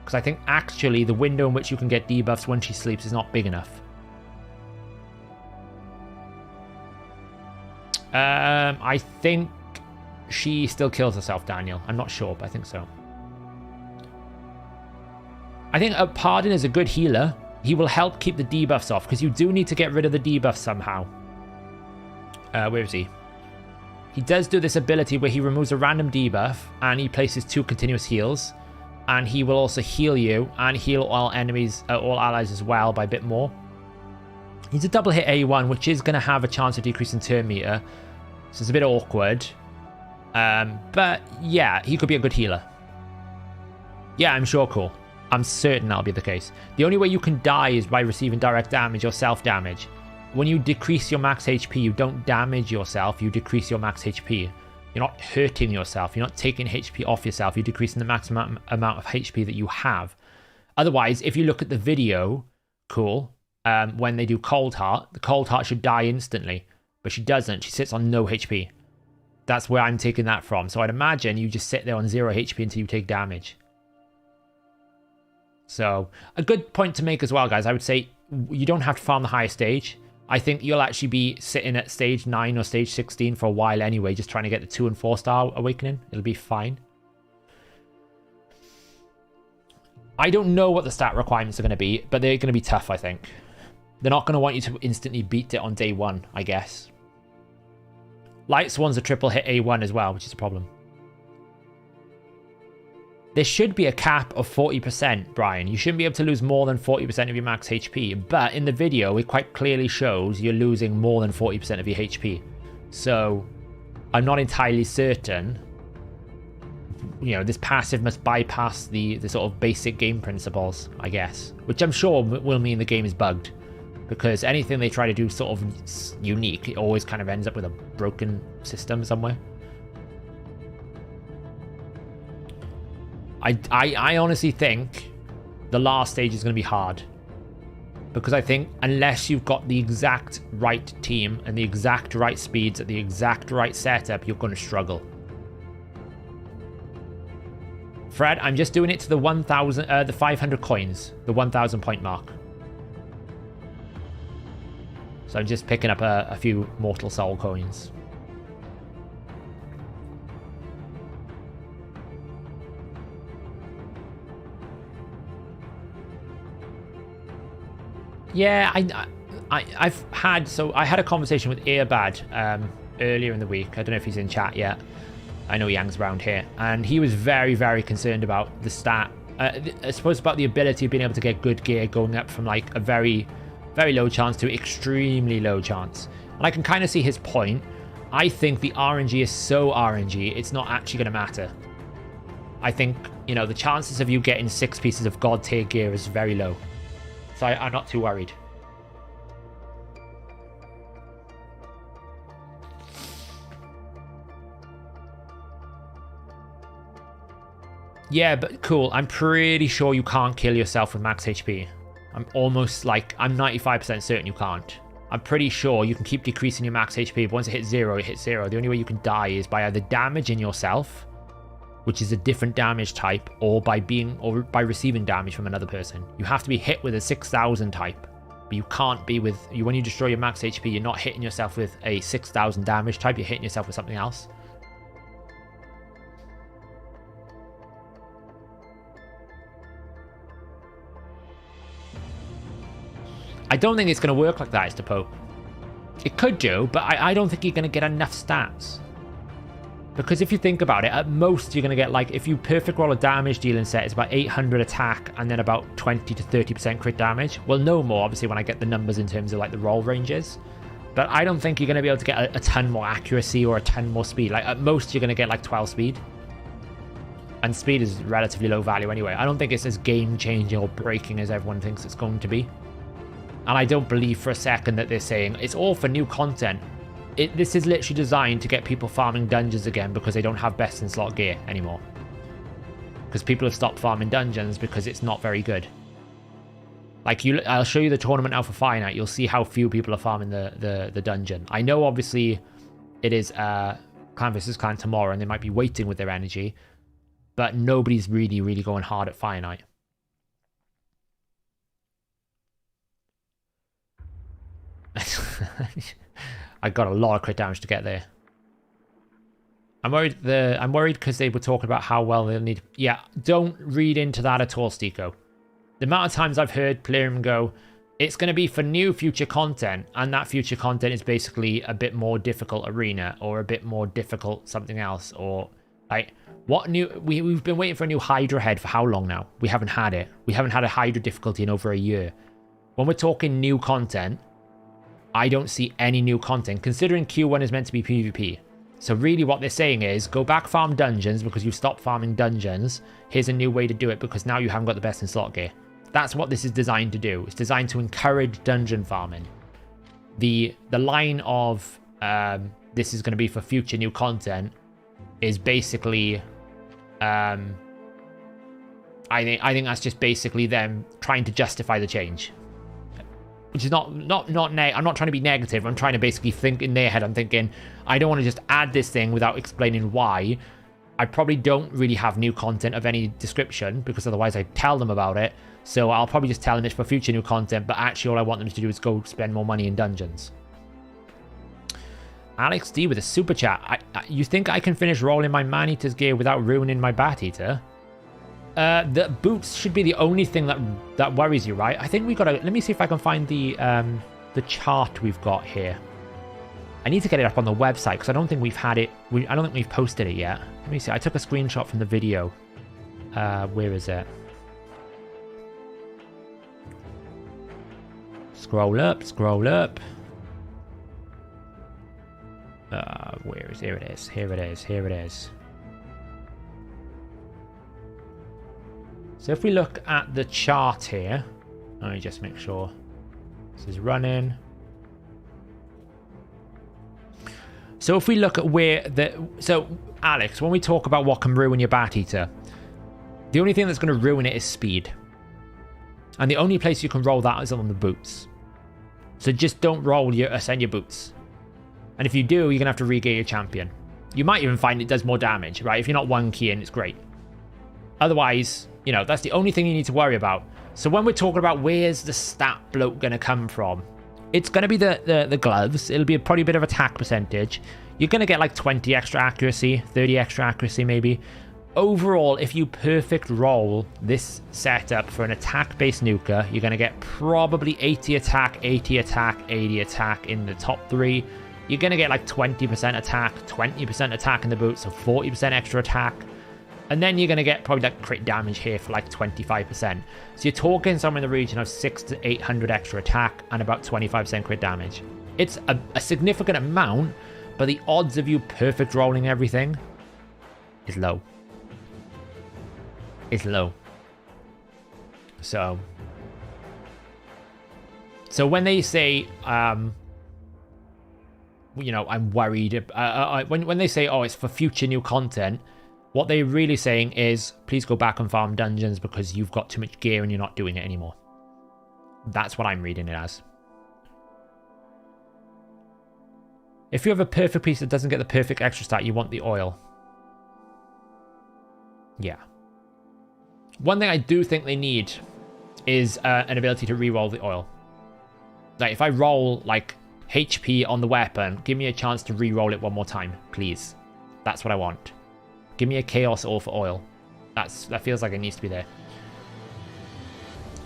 Because I think actually the window in which you can get debuffs when she sleeps is not big enough. I think she still kills herself, Daniel. I'm not sure, but I think so. I think Pardon is a good healer. He will help keep the debuffs off, because you do need to get rid of the debuffs somehow. Where is he? He does do this ability where he removes a random debuff, and he places 2 continuous heals. And he will also heal you, and heal all enemies, all allies as well by a bit more. He's a double hit A1, which is going to have a chance of decreasing turn meter. So it's a bit awkward. But yeah, he could be a good healer. Yeah, I'm sure, cool. I'm certain that'll be the case. The only way you can die is by receiving direct damage or self-damage. When you decrease your max HP, you don't damage yourself, you decrease your max HP. You're not hurting yourself, you're not taking HP off yourself, you're decreasing the maximum amount of HP that you have. Otherwise, if you look at the video, cool, when they do Cold Heart, the Cold Heart should die instantly. But she doesn't, she sits on no HP. That's where I'm taking that from. So I'd imagine you just sit there on 0 HP until you take damage. So, a good point to make as well, guys. I would say you don't have to farm the highest stage. I think you'll actually be sitting at stage 9 or stage 16 for a while anyway, just trying to get the 2 and 4 star awakening. It'll be fine. I don't know what the stat requirements are going to be, but they're going to be tough, I think. They're not going to want you to instantly beat it on day 1, I guess. Light Swan's a triple hit A1 as well, which is a problem. There should be a cap of 40%, Brian. You shouldn't be able to lose more than 40% of your max HP. But in the video, it quite clearly shows you're losing more than 40% of your HP. So, I'm not entirely certain. You know, this passive must bypass the sort of basic game principles, I guess. Which I'm sure will mean the game is bugged. Because anything they try to do sort of unique, it always kind of ends up with a broken system somewhere. I honestly think the last stage is going to be hard. Because I think unless you've got the exact right team and the exact right speeds at the exact right setup, you're going to struggle. Fred, I'm just doing it to the 1,000, the 500 coins, the 1,000 point mark. So I'm just picking up a few Mortal Soul coins. Yeah, I've had, so I had a conversation with Earbad earlier in the week. I don't know if he's in chat yet. I know he hangs around here. And he was very, very concerned about the stat I suppose about the ability of being able to get good gear going up from like a very, very low chance to extremely low chance. And I can kind of see his point. I think the RNG is so RNG, it's not actually going to matter. I think, you know, the chances of you getting 6 pieces of God tier gear is very low. So I'm not too worried. Yeah, but cool. I'm pretty sure you can't kill yourself with max HP. I'm 95% certain you can't. I'm pretty sure you can keep decreasing your max HP, but once it hits 0, it hits 0. The only way you can die is by either damaging yourself, which is a different damage type, or by receiving damage from another person. You have to be hit with a 6000 type, but you can't be with when you destroy your max HP, you're not hitting yourself with a 6000 damage type, you're hitting yourself with something else. I don't think it's going to work like that, Pope. It could do, but I don't think you're going to get enough stats. Because if you think about it, at most you're going to get, like, if you perfect roll a damage dealing set, it's about 800 attack and then about 20 to 30% crit damage. Well, no more, obviously, when I get the numbers in terms of, like, the roll ranges. But I don't think you're going to be able to get a ton more accuracy or a ton more speed. Like, at most you're going to get, like, 12 speed. And speed is relatively low value anyway. I don't think it's as game-changing or breaking as everyone thinks it's going to be. And I don't believe for a second that they're saying it's all for new content. This is literally designed to get people farming dungeons again because they don't have best in slot gear anymore. Because people have stopped farming dungeons because it's not very good. Like, I'll show you the tournament now for Fire Night. You'll see how few people are farming the dungeon. I know, obviously, it is Clan vs Clan tomorrow, and they might be waiting with their energy. But nobody's really, really going hard at Fire Night. I got a lot of crit damage to get there. I'm worried because they were talking about how well they'll need. Yeah, don't read into that at all, Stiko. The amount of times I've heard Plarium go, it's going to be for new future content, and that future content is basically a bit more difficult arena or a bit more difficult something else, or like what new? We've been waiting for a new Hydra head for how long now? We haven't had it. We haven't had a Hydra difficulty in over a year. When we're talking new content, I don't see any new content, considering Q1 is meant to be PvP. So really what they're saying is, go back farm dungeons because you've stopped farming dungeons. Here's a new way to do it because now you haven't got the best in slot gear. That's what this is designed to do. It's designed to encourage dungeon farming. The line of this is going to be for future new content is basically... I think that's just basically them trying to justify the change. Which is I'm not trying to be negative. I'm trying to basically think in their head. I'm thinking, I don't want to just add this thing without explaining why. I probably don't really have new content of any description because otherwise I'd tell them about it. So I'll probably just tell them it's for future new content, but actually all I want them to do is go spend more money in dungeons. Alex D with a super chat. You think I can finish rolling my man-eater's gear without ruining my bat-eater? The boots should be the only thing that worries you, right? I think we gotta... Let me see if I can find the chart we've got here. I need to get it up on the website because I don't think we've had it... I don't think we've posted it yet. Let me see. I took a screenshot from the video. Where is it? Scroll up, scroll up. Where is... Here it is, here it is, here it is. So if we look at the chart here, let me just make sure this is running. So if we look at where so Alex, when we talk about what can ruin your bat-eater, the only thing that's going to ruin it is speed. And the only place you can roll that is on the boots. So just don't roll ascend your boots. And if you do, you're going to have to re-gear your champion. You might even find it does more damage, right? If you're not one key in, it's great. Otherwise, you know, that's the only thing you need to worry about. So when we're talking about where's the stat bloat going to come from, it's going to be the gloves. It'll be probably a bit of attack percentage. You're going to get like 20 extra accuracy, 30 extra accuracy maybe. Overall, if you perfect roll this setup for an attack-based nuker, you're going to get probably 80 attack, 80 attack, 80 attack in the top 3. You're going to get like 20% attack, 20% attack in the boots, so 40% extra attack. And then you're going to get probably like crit damage here for like 25%. So you're talking somewhere in the region of 600 to 800 extra attack and about 25% crit damage. It's a significant amount, but the odds of you perfect rolling everything is low. It's low. So when they say, you know, I'm worried, when they say, oh, it's for future new content, what they're really saying is, please go back and farm dungeons because you've got too much gear and you're not doing it anymore. That's what I'm reading it as. If you have a perfect piece that doesn't get the perfect extra stat, you want the oil. Yeah. One thing I do think they need is an ability to reroll the oil. Like, if I roll, like, HP on the weapon, give me a chance to reroll it one more time, please. That's what I want. Give me a Chaos Ore for oil. That feels like it needs to be there.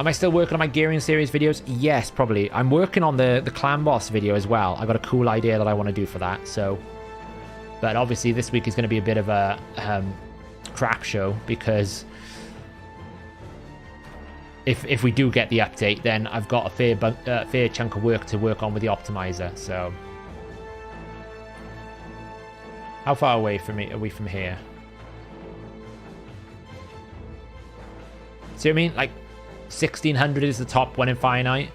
Am I still working on my Gearing series videos? Yes, probably. I'm working on the clan boss video as well. I got a cool idea that I want to do for that, so... But obviously this week is going to be a bit of a crap show, because... If we do get the update, then I've got a fair chunk of work to work on with the optimizer, so... How far away are we from here? See what I mean? Like, 1600 is the top one in Finite.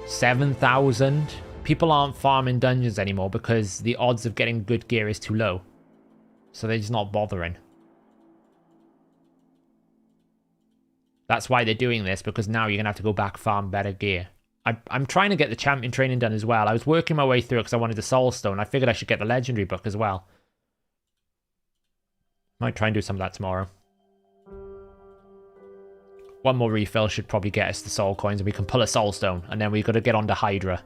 7,000. People aren't farming dungeons anymore because the odds of getting good gear is too low. So they're just not bothering. That's why they're doing this, because now you're going to have to go back farm better gear. I'm trying to get the champion training done as well. I was working my way through it because I wanted the soul stone. I figured I should get the legendary book as well. Might try and do some of that tomorrow. One more refill should probably get us the soul coins and we can pull a soul stone. And then we've got to get on to Hydra.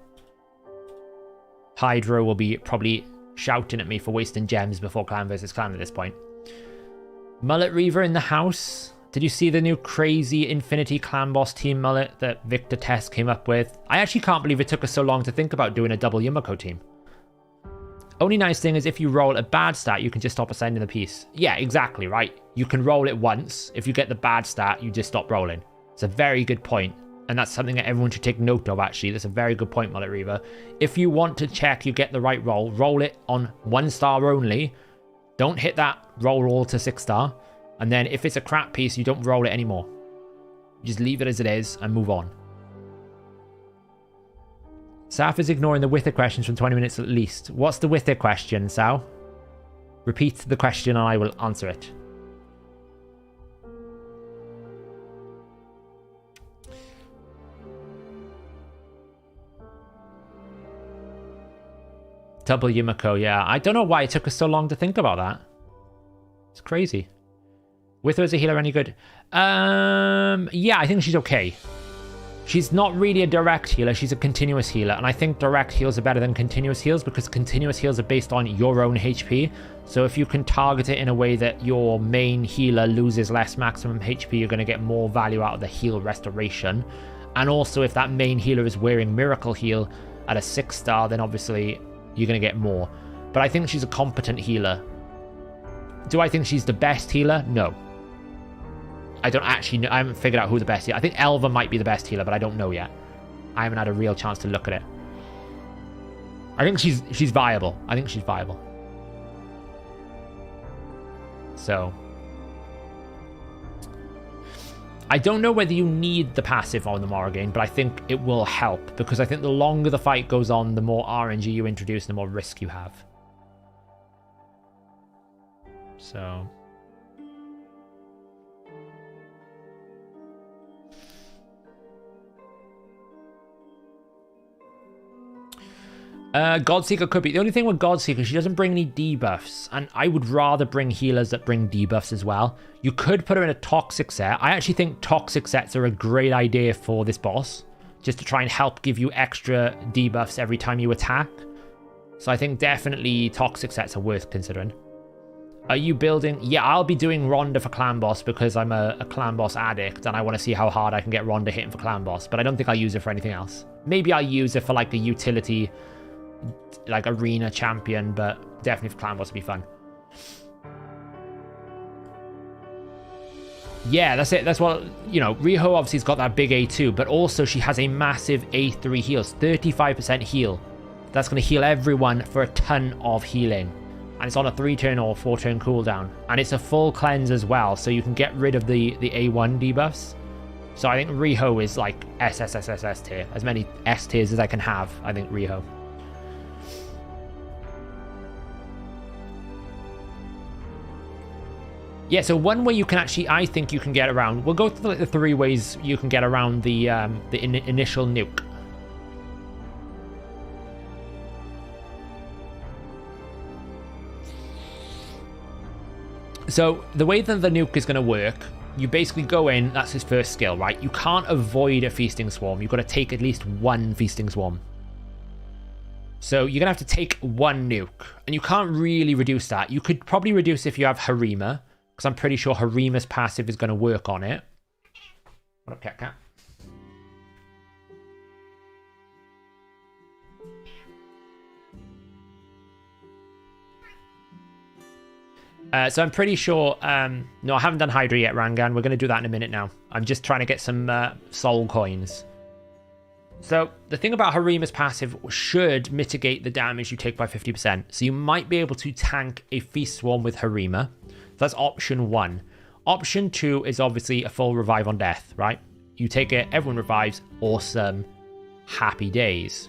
Hydra will be probably shouting at me for wasting gems before clan versus clan at this point. Mullet Reaver in the house. Did you see the new crazy Infinity Clan Boss team mullet that Victor Test came up with? I actually can't believe it took us so long to think about doing a double Yumiko team. Only nice thing is if you roll a bad stat, you can just stop ascending the piece. Yeah, exactly, right? You can roll it once. If you get the bad stat, you just stop rolling. It's a very good point. And that's something that everyone should take note of, actually. That's a very good point, Mullet Reaver. If you want to check you get the right roll it on 1 star only. Don't hit that roll all to 6 star. And then if it's a crap piece, you don't roll it anymore. Just leave it as it is and move on. Saf is ignoring the Wither questions from 20 minutes at least. What's the Wither question, Sal? Repeat the question and I will answer it. Double Yumiko, yeah. I don't know why it took us so long to think about that. It's crazy. Wither as a healer any good? Yeah, I think she's okay. She's not really a direct healer, she's a continuous healer. And I think direct heals are better than continuous heals because continuous heals are based on your own HP. So if you can target it in a way that your main healer loses less maximum HP, you're going to get more value out of the heal restoration. And also if that main healer is wearing Miracle Heal at a 6 star, then obviously you're going to get more. But I think she's a competent healer. Do I think she's the best healer? No. I don't actually know. I haven't figured out who the best healer. I think Elva might be the best healer, but I don't know yet. I haven't had a real chance to look at it. I think she's viable. I think she's viable. So I don't know whether you need the passive on the Morrigan, but I think it will help because I think the longer the fight goes on, the more RNG you introduce, the more risk you have. So Godseeker could be. The only thing with Godseeker, she doesn't bring any debuffs, and I would rather bring healers that bring debuffs as well. You could put her in a toxic set. I actually think toxic sets are a great idea for this boss, just to try and help give you extra debuffs every time you attack. So I think definitely toxic sets are worth considering. Are you building? Yeah, I'll be doing Rhonda for Clan Boss because I'm a Clan Boss addict and I want to see how hard I can get Rhonda hitting for Clan Boss, but I don't think I'll use it for anything else. Maybe I'll use it for like a utility, like arena champion, but definitely for Clan Boss would be fun. Yeah, that's it. That's what, you know, Riho obviously has got that big A2, but also she has a massive A3 heals, 35% heal. That's going to heal everyone for a ton of healing. And it's on a 3-turn or 4-turn cooldown. And it's a full cleanse as well, so you can get rid of the A1 debuffs. So I think Riho is like S tier. As many S tiers as I can have, I think Riho. Yeah, so one way you can actually, I think you can get around, we'll go through the 3 ways you can get around the initial nuke. So the way that the nuke is going to work, you basically go in, that's his first skill, right? You can't avoid a feasting swarm. You've got to take at least 1 feasting swarm. So you're going to have to take 1 nuke, and you can't really reduce that. You could probably reduce if you have Harima, because I'm pretty sure Harima's passive is going to work on it. What up, Cat? So I'm pretty sure... no, I haven't done Hydra yet, Rangan. We're going to do that in a minute now. I'm just trying to get some soul coins. So the thing about Harima's passive should mitigate the damage you take by 50%. So you might be able to tank a Feast Swarm with Harima. So that's option 1. Option 2 is obviously a full revive on death, right? You take it, everyone revives, awesome, happy days.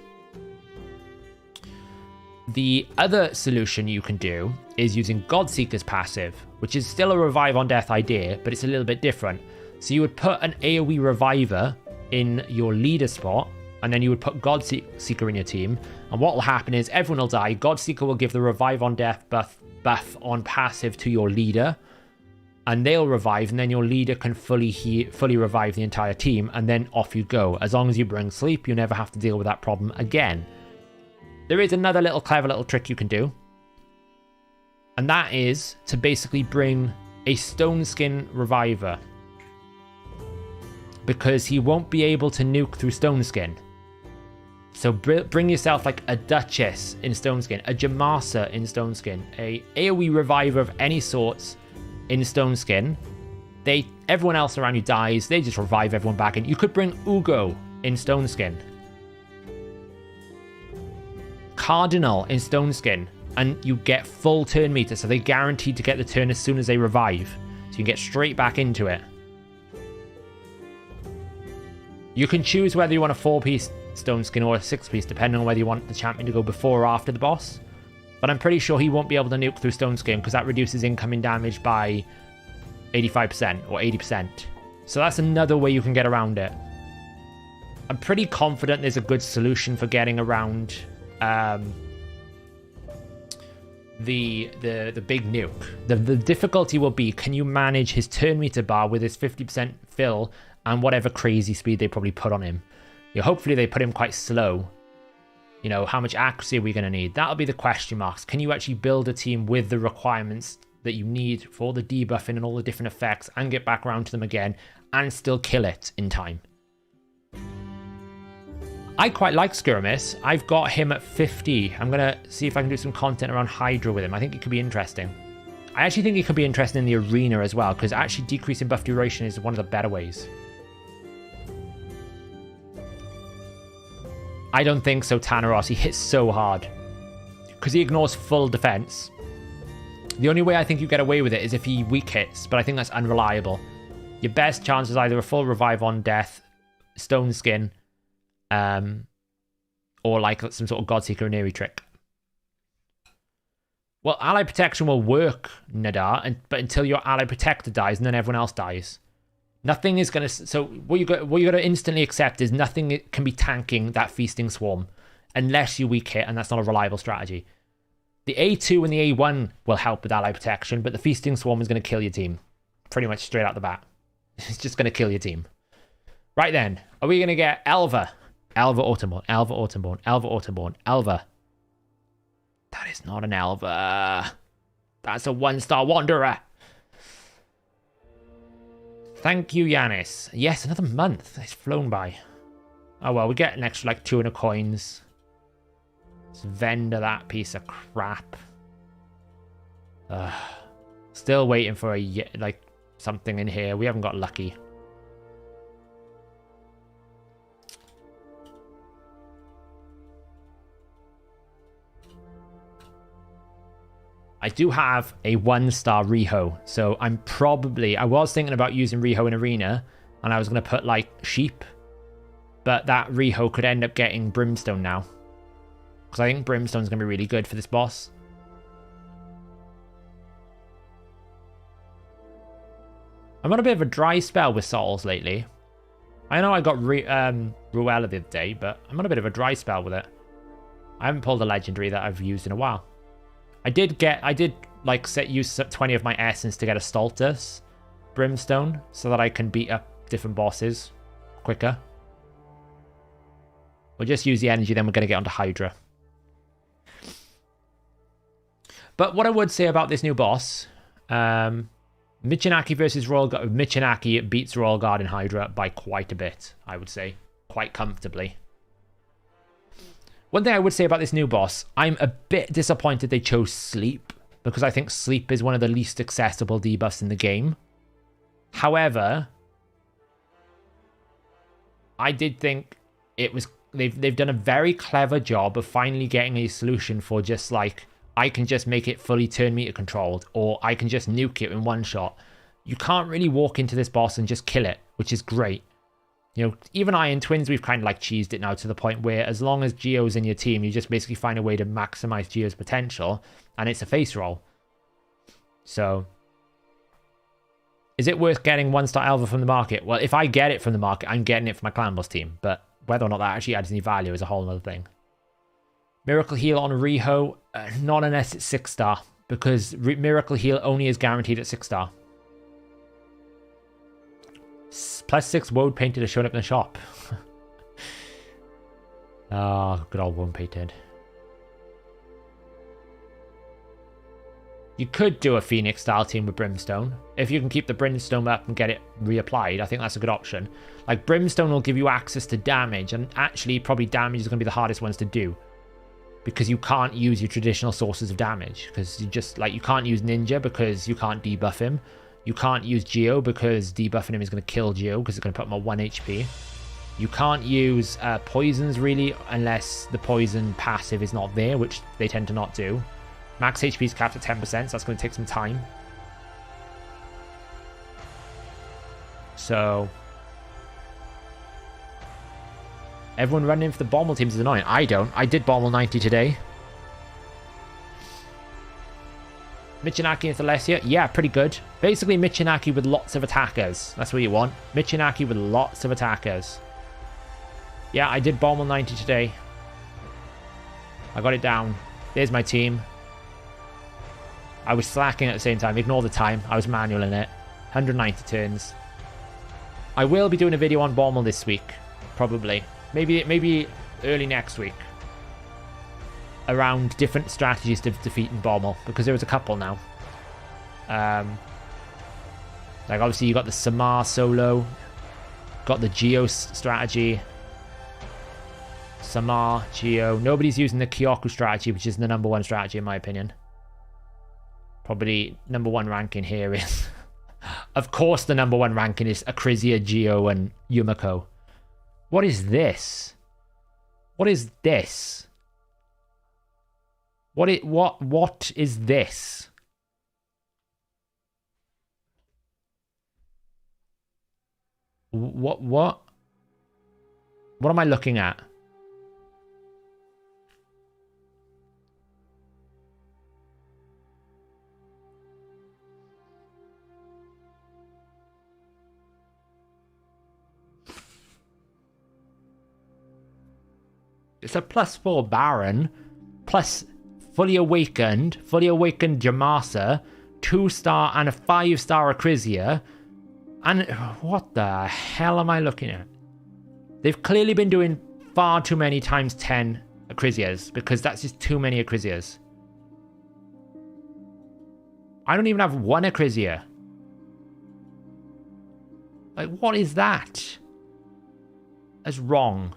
The other solution you can do is using Godseeker's passive, which is still a revive on death idea, but it's a little bit different. So you would put an AoE reviver in your leader spot, and then you would put Godseeker in your team, and what will happen is everyone will die. Godseeker will give the revive on death buff on passive to your leader, and they'll revive, and then your leader can fully revive the entire team, and then off you go. As long as you bring sleep, you never have to deal with that problem again. There is another clever little trick you can do, and that is to basically bring a Stone Skin Reviver, because he won't be able to nuke through Stone Skin. So bring yourself like a Duchess in Stone Skin, a Jamasa in Stone Skin, a AoE Reviver of any sorts in Stone Skin. Everyone else around you dies, they just revive everyone back in. You could bring Ugo in Stone Skin, Cardinal in Stone Skin, and you get full turn meter, so they're guaranteed to get the turn as soon as they revive. So you can get straight back into it. You can choose whether you want a 4-piece Stone Skin or a 6-piece, depending on whether you want the champion to go before or after the boss. But I'm pretty sure he won't be able to nuke through Stone Skin, because that reduces incoming damage by 85% or 80%. So that's another way you can get around it. I'm pretty confident there's a good solution for getting around the big nuke. The difficulty will be, can you manage his turn meter bar with his 50% fill and whatever crazy speed they probably put on him? Hopefully they put him quite slow. How much accuracy are we going to need? That'll be the question marks. Can you actually build a team with the requirements that you need for all the debuffing and all the different effects, and get back around to them again and still kill it in time? I quite like Skirmis. I've got him at 50. I'm going to see if I can do some content around Hydra with him. I think it could be interesting. I actually think it could be interesting in the arena as well, because actually decreasing buff duration is one of the better ways. I don't think so, Tanaros. He hits so hard, because he ignores full defense. The only way I think you get away with it is if he weak hits, but I think that's unreliable. Your best chance is either a full revive on death, Stone Skin, or like some sort of Godseeker or Neri trick. Well, Ally Protection will work, Nadar, but until your Ally Protector dies, and then everyone else dies. Nothing is going to... So what you got to instantly accept is nothing can be tanking that Feasting Swarm unless you weak hit, and that's not a reliable strategy. The A2 and the A1 will help with Ally Protection, but the Feasting Swarm is going to kill your team. Pretty much straight out the bat. It's just going to kill your team. Right then, are we going to get Elva? Elva Autumnborn, Elva Autumnborn, Elva Autumnborn, Elva. That is not an Elva. That's a 1-star Wanderer. Thank you, Yanis. Yes, another month. It's flown by. Oh, well, we get an extra, 200 coins. Let's vendor that piece of crap. Still waiting for something in here. We haven't got lucky. I do have a 1-star Reho, so I was thinking about using Reho in Arena, and I was going to put, like, Sheep, but that Reho could end up getting Brimstone now, because I think Brimstone's going to be really good for this boss. I'm on a bit of a dry spell with Souls lately. I know I got Ruella the other day, but I'm on a bit of a dry spell with it. I haven't pulled a legendary that I've used in a while. I did like use 20 of my essence to get a Stultus Brimstone so that I can beat up different bosses quicker. We'll just use the energy, then we're going to get onto Hydra. But what I would say about this new boss, Michinaki versus Royal Guard. Michinaki beats Royal Guard and Hydra by quite a bit, I would say. Quite comfortably. One thing I would say about this new boss, I'm a bit disappointed they chose Sleep, because I think Sleep is one of the least accessible debuffs in the game. However, I did think it was they've done a very clever job of finally getting a solution for just like, I can just make it fully turn meter controlled, or I can just nuke it in one shot. You can't really walk into this boss and just kill it, which is great. You know, even Iron Twins, we've kind of like cheesed it now to the point where as long as Geo's in your team, you just basically find a way to maximize Geo's potential, and it's a face roll. So, is it worth getting 1-star Elva from the market? Well, if I get it from the market, I'm getting it for my clan boss team, but whether or not that actually adds any value is a whole other thing. Miracle Heal on Riho, not unless it's 6-star, because Miracle Heal only is guaranteed at 6-star. +6 Woad Painted has shown up in the shop. Oh, good old Woad Painted. You could do a Phoenix style team with Brimstone. If you can keep the Brimstone up and get it reapplied, I think that's a good option. Like, Brimstone will give you access to damage, and actually probably damage is going to be the hardest ones to do, because you can't use your traditional sources of damage, because you can't use Ninja because you can't debuff him. You can't use Geo because debuffing him is going to kill Geo because it's going to put him on 1 HP. You can't use poisons really unless the poison passive is not there, which they tend to not do. Max HP is capped at 10%, so that's going to take some time. So, everyone running in for the Bommel teams is annoying. I don't. I did Bommel 90 today. Michinaki and Thalesia, yeah, pretty good. Basically, Michinaki with lots of attackers. That's what you want. Michinaki with lots of attackers. Yeah, I did Bommel 90 today. I got it down. There's my team. I was slacking at the same time. Ignore the time. I was manual in it. 190 turns. I will be doing a video on Bommel this week. Probably. Maybe early next week. Around different strategies to defeating Bommel, because there was a couple now. Like obviously you got the Samar solo, got the Geo strategy, Samar, Geo. Nobody's using the Kyoku strategy, which is the #1 strategy in my opinion. Probably #1 ranking here is, of course, the #1 ranking is Akrisia, Geo, and Yumiko. What is this? What is this? What is this? What am I looking at? It's a +4 Baron, plus fully awakened Jamasa, 2-star and a 5-star Akrisia. And what the hell am I looking at? They've clearly been doing far too many ×10 Akrisias, because that's just too many Akrisias. I don't even have 1 Akrisia. Like, what is that? That's wrong.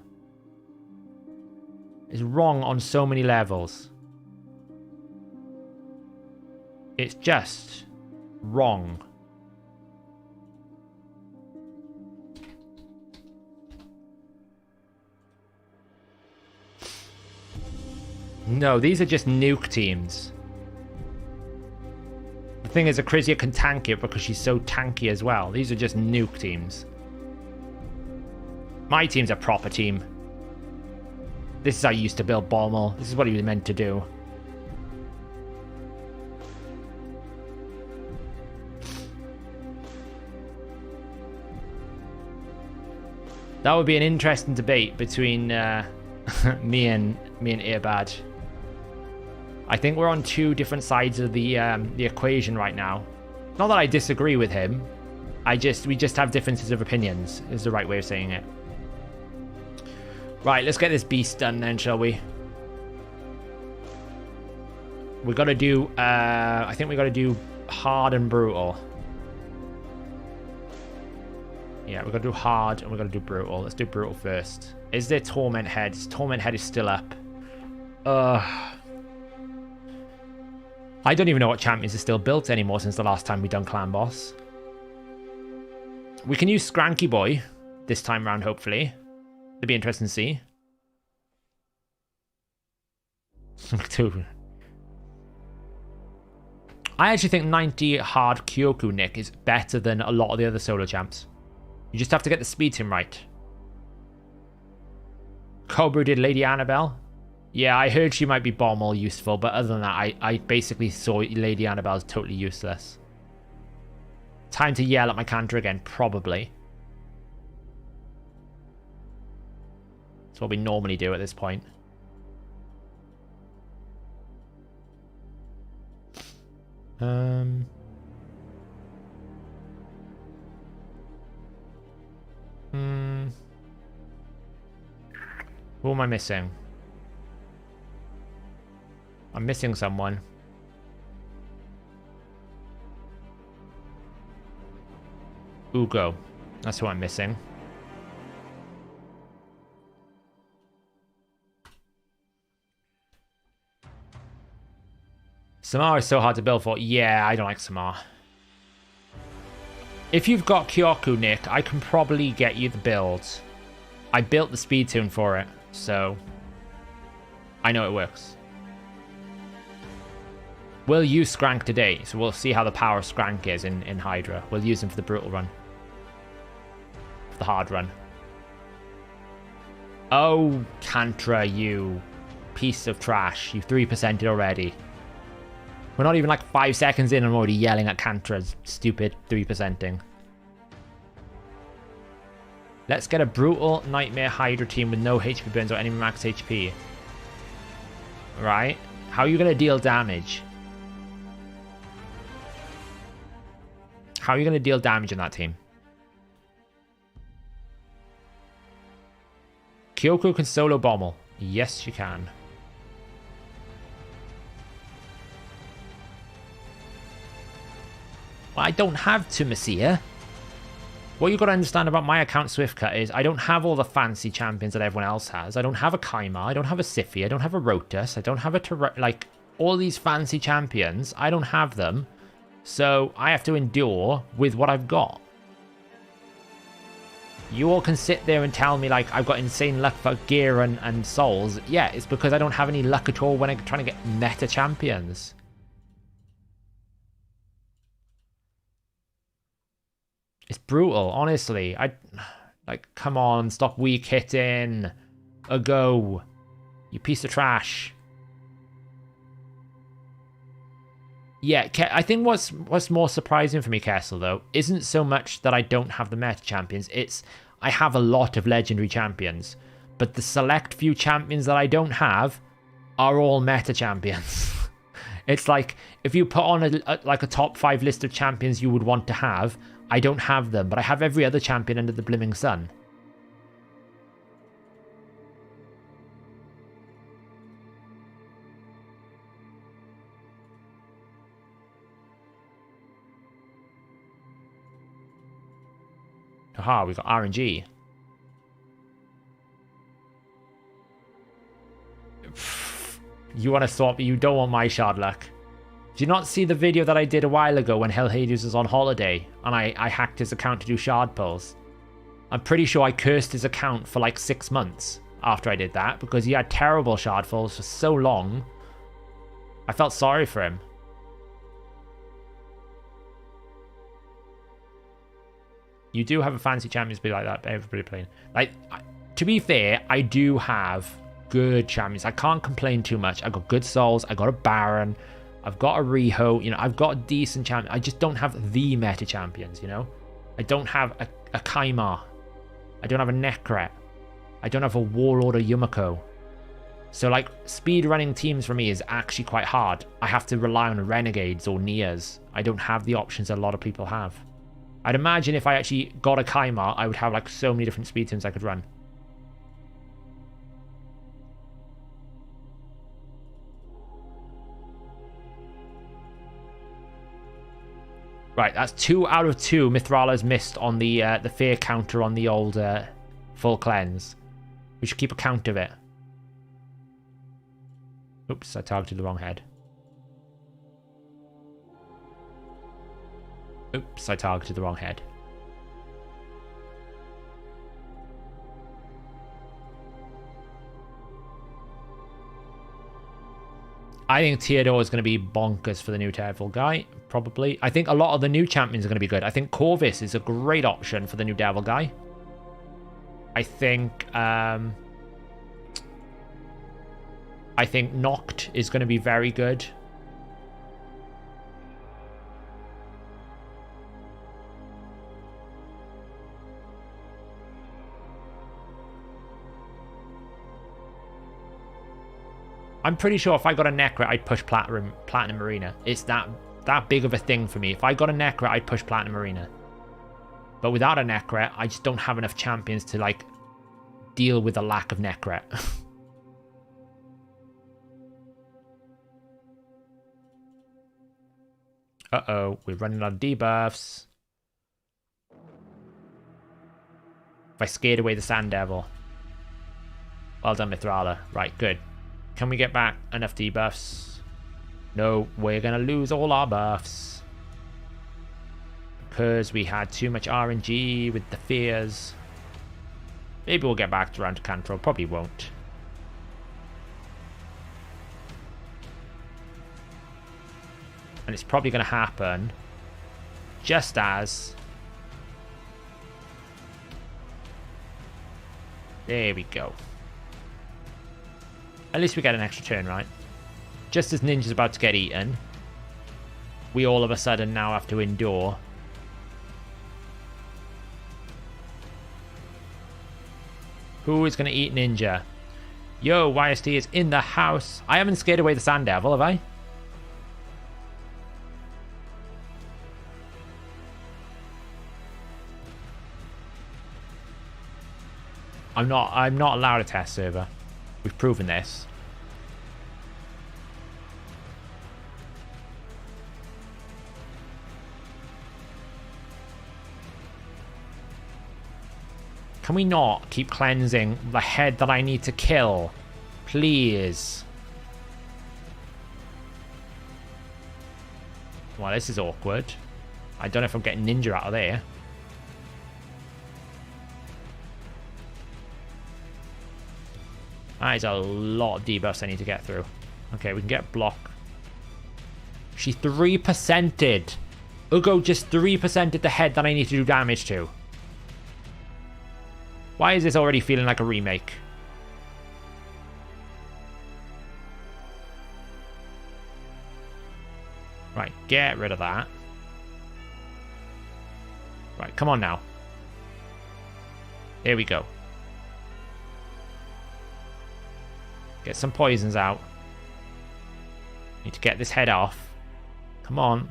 It's wrong on so many levels. It's just wrong. No, these are just nuke teams. The thing is, Acrizia can tank it because she's so tanky as well. These are just nuke teams. My team's a proper team. This is how you used to build Balmol. This is what he was meant to do. That would be an interesting debate between me and Earbad. I think we're on two different sides of the equation right now. Not that I disagree with him. We just have differences of opinions, is the right way of saying it. Right, let's get this beast done then, shall we? We got to do. I think we got to do hard and brutal. Yeah, we've got to do hard and we've got to do brutal. Let's do brutal first. Is there Torment Head? Torment Head is still up. I don't even know what champions are still built anymore since the last time we done Clan Boss. We can use Scranky Boy this time round, hopefully. It'll be interesting to see. I actually think 90 hard Kyoku Nick is better than a lot of the other solo champs. You just have to get the speed team right. Cobra did Lady Annabelle. Yeah, I heard she might be Balmol useful, but other than that, I basically saw Lady Annabelle as totally useless. Time to yell at my counter again, probably. That's what we normally do at this point. Who am I missing? I'm missing someone. Ugo. That's who I'm missing. Samar is so hard to build for. Yeah, I don't like Samar. If you've got Kyoku, Nick, I can probably get you the build. I built the speed tune for it, so I know it works. We'll use Skrank today, so we'll see how the power of Skrank is in Hydra. We'll use him for the brutal run. For the hard run. Oh, Kantra, you piece of trash. You've 3%ed already. We're not even like 5 seconds in and I'm already yelling at Kantra's stupid 3%ing. Let's get a brutal Nightmare Hydra team with no HP burns or any max HP. Right. How are you going to deal damage? How are you going to deal damage in that team? Kyoku can solo Bommel. Yes, you can. Well, I don't have Tumacia. What you've got to understand about my account Swiftcut is I don't have all the fancy champions that everyone else has. I don't have a Kaima, I don't have a Siphi, I don't have a Rotus, I don't have a like all these fancy champions. I don't have them. So I have to endure with what I've got. You all can sit there and tell me like I've got insane luck for gear and souls. Yeah, it's because I don't have any luck at all when I'm trying to get meta champions. It's brutal, honestly. Like, come on, stop weak hitting. A go. You piece of trash. Yeah, I think what's more surprising for me, Kessel, though, isn't so much that I don't have the meta champions. It's I have a lot of legendary champions. But the select few champions that I don't have are all meta champions. It's like, if you put on a top 5 list of champions you would want to have, I don't have them, but I have every other champion under the blimming sun. Aha, we got RNG. You want to swap, you don't want my shard luck. Did you not see the video that I did a while ago when Hellhades was on holiday and I hacked his account to do shard pulls? I'm pretty sure I cursed his account for like 6 months after I did that because he had terrible shard falls for so long. I felt sorry for him. You do have a fancy champions be like that, but everybody playing. Like, to be fair, I do have good champions. I can't complain too much. I got good souls. I got a Baron. I've got a Riho. You know, I've got a decent champion. I just don't have the meta champions, you know? I don't have a Kaimar. I don't have a Nekret. I don't have a Warlord or Yumiko. So, like, speed running teams for me is actually quite hard. I have to rely on Renegades or Nias. I don't have the options that a lot of people have. I'd imagine if I actually got a Kaimar, I would have, like, so many different speed teams I could run. Right, that's 2 out of 2 Mithrala's missed on the fear counter on the old full cleanse. We should keep a count of it. Oops, I targeted the wrong head. Oops, I targeted the wrong head. I think Theodore is going to be bonkers for the new Devil guy, probably. I think a lot of the new champions are going to be good. I think Corvus is a great option for the new Devil guy. I think Noct is going to be very good. I'm pretty sure if I got a Necra, I'd push Platinum Arena. It's that big of a thing for me. If I got a Necra, I'd push Platinum Arena. But without a Necra, I just don't have enough champions to, like, deal with the lack of Necra. Uh-oh, we're running out of debuffs. If I scared away the Sand Devil. Well done, Mithrala. Right, good. Can we get back enough debuffs? No, we're going to lose all our buffs. Because we had too much RNG with the fears. Maybe we'll get back to round control. Probably won't. And it's probably going to happen just as... There we go. At least we get an extra turn, right? Just as Ninja's about to get eaten, we all of a sudden now have to endure. Who is going to eat Ninja? Yo, YST is in the house. I haven't scared away the Sand Devil, have I? I'm not allowed a test server. We've proven this. Can we not keep cleansing the head that I need to kill? Please. Well, this is awkward. I don't know if I'm getting Ninja out of there. That is a lot of debuffs I need to get through. Okay, we can get block. She 3%ed. Ugo just 3%ed the head that I need to do damage to. Why is this already feeling like a remake? Right, get rid of that. Right, come on now. There we go. Get some poisons out. Need to get this head off. Come on.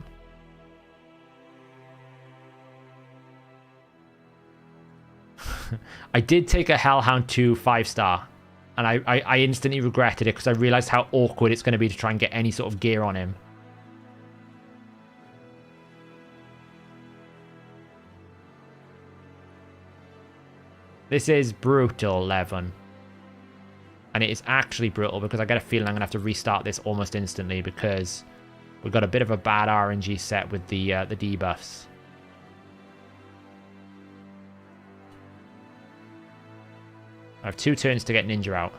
I did take a Hellhound 2 5-star. And I instantly regretted it because I realized how awkward it's going to be to try and get any sort of gear on him. This is brutal, Levin. And it is actually brutal because I get a feeling I'm going to have to restart this almost instantly because we've got a bit of a bad RNG set with the debuffs. I have 2 turns to get Ninja out.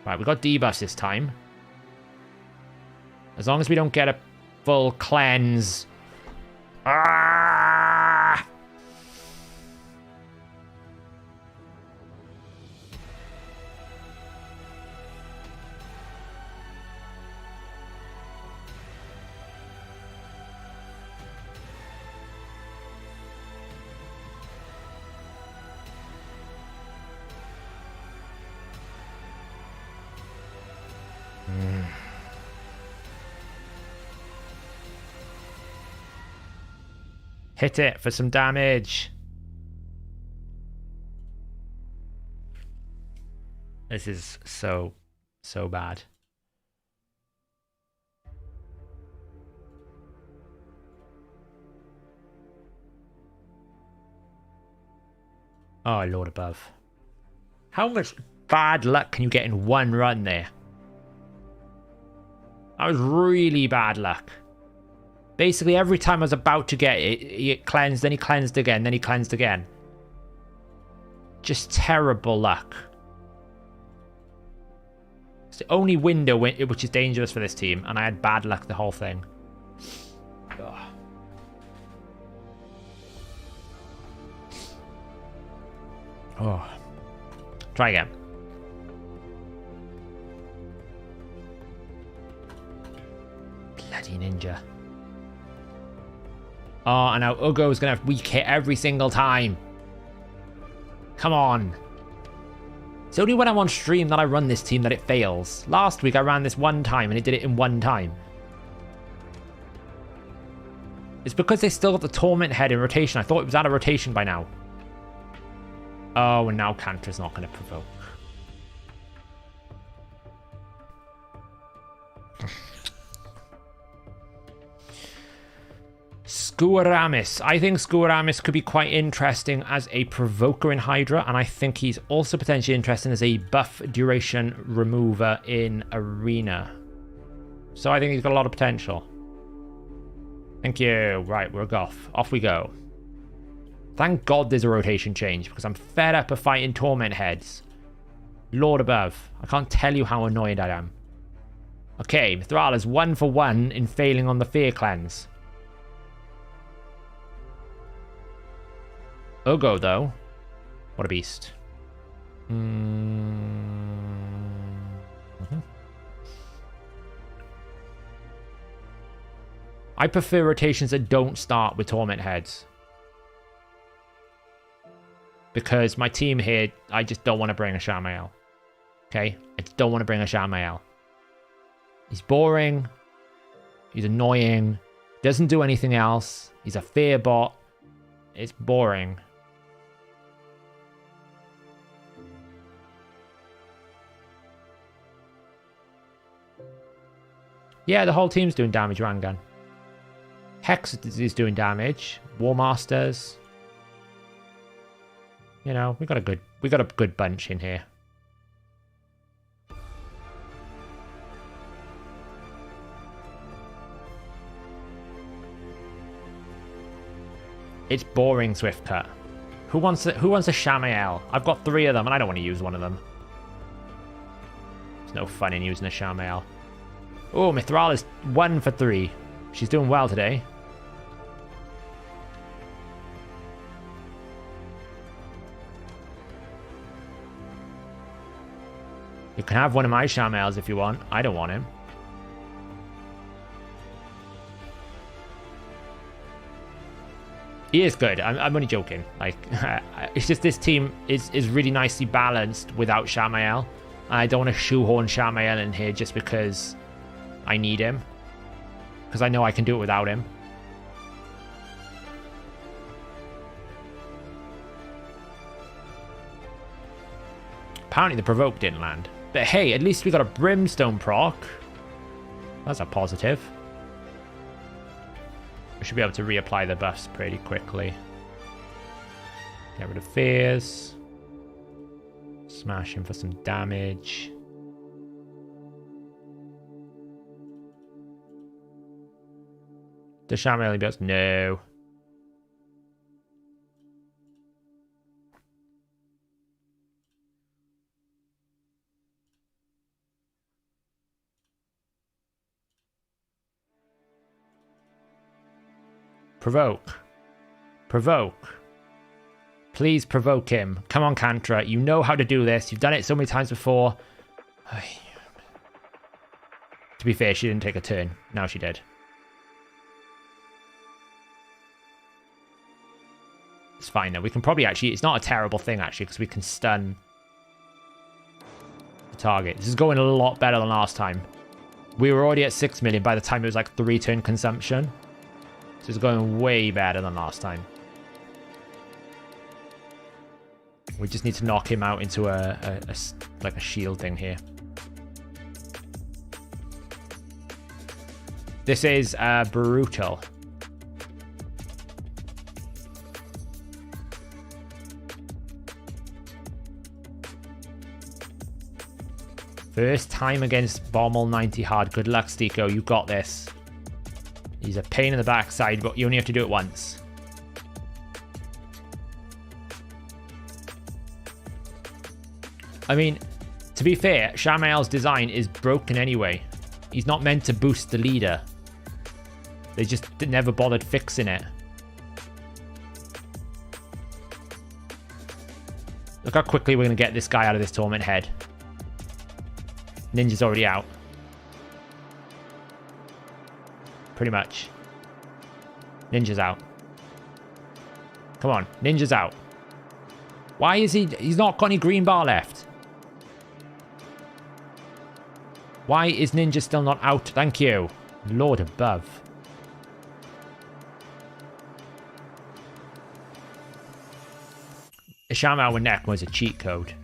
Right, we got debuffs this time. As long as we don't get a full cleanse. Ah! Hit it for some damage. This is so bad. Oh, Lord above. How much bad luck can you get in one run there? That was really bad luck. Basically, every time I was about to get it, he cleansed, then he cleansed again, then he cleansed again. Just terrible luck. It's the only window which is dangerous for this team, and I had bad luck the whole thing. Ugh. Oh. Try again. Bloody ninja. Oh, and now Ugo's going to have weak hit every single time. Come on. It's only when I'm on stream that I run this team that it fails. Last week I ran this one time and it did it in one time. It's because they still got the Torment Head in rotation. I thought it was out of rotation by now. Oh, and now Cantra's not going to provoke. Skuaramis. I think Skuaramis could be quite interesting as a provoker in Hydra, and I think he's also potentially interesting as a buff duration remover in Arena. So I think he's got a lot of potential. Thank you. Right, we're off. Off we go. Thank God there's a rotation change, because I'm fed up of fighting Torment Heads. Lord above. I can't tell you how annoyed I am. Okay, Mithral is 1 for 1 in failing on the Fear Cleanse. Ugo, though. What a beast. I prefer rotations that don't start with Torment Heads. Because my team here, I just don't want to bring a Shamael. Okay? I just don't want to bring a Shamael. He's boring. He's annoying. Doesn't do anything else. He's a fear bot. It's boring. Yeah, the whole team's doing damage, Rangan. Hex is doing damage. War Masters. You know, we got a good bunch in here. It's boring, Swift Cut. Who wants a Shamael? I've got 3 of them and I don't want to use one of them. There's no fun in using a Shamael. Oh, Mithral is 1 for 3. She's doing well today. You can have one of my Shamaels if you want. I don't want him. He is good. I'm only joking. Like, it's just this team is really nicely balanced without Shamael. And I don't want to shoehorn Shamael in here just because I need him. Because I know I can do it without him. Apparently the provoke didn't land. But hey, at least we got a Brimstone proc. That's a positive. We should be able to reapply the buffs pretty quickly. Get rid of fears. Smash him for some damage. Does Shamael be able to? No. Provoke. Provoke. Please provoke him. Come on, Kantra. You know how to do this. You've done it so many times before. To be fair, she didn't take a turn. Now she did. It's fine though. We can probably actually... It's not a terrible thing actually because we can stun the target. This is going a lot better than last time. We were already at 6 million by the time it was like 3-turn consumption. So it's going way better than last time. We just need to knock him out into like a shield thing here. This is brutal. First time against Bommel 90 hard. Good luck, Stiko. You got this. He's a pain in the backside, but you only have to do it once. I mean, to be fair, Shamael's design is broken anyway. He's not meant to boost the leader. They just never bothered fixing it. Look how quickly we're going to get this guy out of this Torment Head. Ninja's already out. Pretty much. Ninja's out. Come on, Ninja's out. Why is he... He's not got any green bar left. Why is Ninja still not out? Thank you. Lord above. A Shamael with Neck was a cheat code.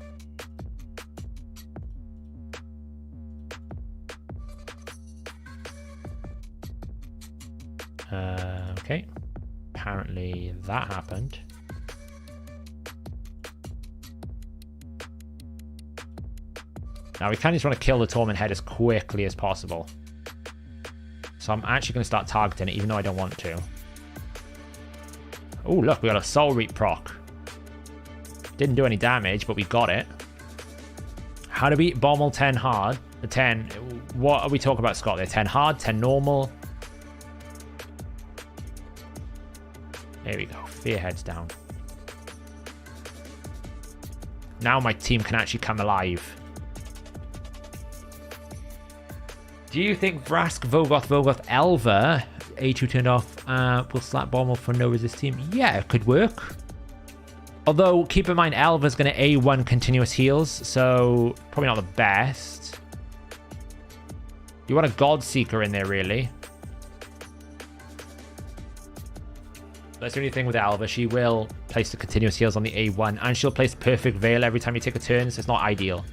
Okay. Apparently that happened. Now we kind of just want to kill the Torment Head as quickly as possible. So I'm actually going to start targeting it even though I don't want to. Oh, look, we got a Soul Reap proc. Didn't do any damage, but we got it. How to beat Bommel 10 hard. The 10. What are we talking about, Scott? They're 10 hard, 10 normal. There we go. Fear heads down. Now my team can actually come alive. Do you think Vrask, Vogoth, Elva, A2 turned off, will slap Bommel for no resist team? Yeah, it could work. Although, keep in mind, Elva's going to A1 continuous heals, so probably not the best. You want a Godseeker in there, really. That's the only thing with Elva. She will place the continuous heals on the A1, and she'll place Perfect Veil every time you take a turn, so it's not ideal.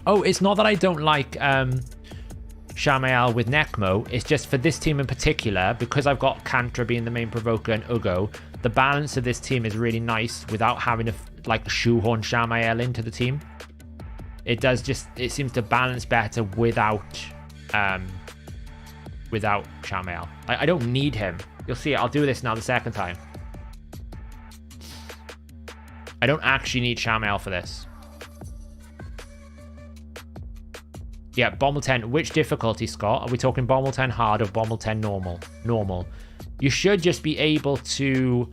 Oh, it's not that I don't like Shamael with Necmo. It's just for this team in particular, because I've got Kantra being the main provoker and Ugo, the balance of this team is really nice without having to like shoehorn Shamael into the team. It does just, it seems to balance better without Shamael. I don't need him. You'll see it. I'll do this now the second time. I don't actually need Shamael for this. Yeah, Bommel 10. Which difficulty, Scott? Are we talking Bommel 10 hard or Bommel 10 normal? Normal. You should just be able to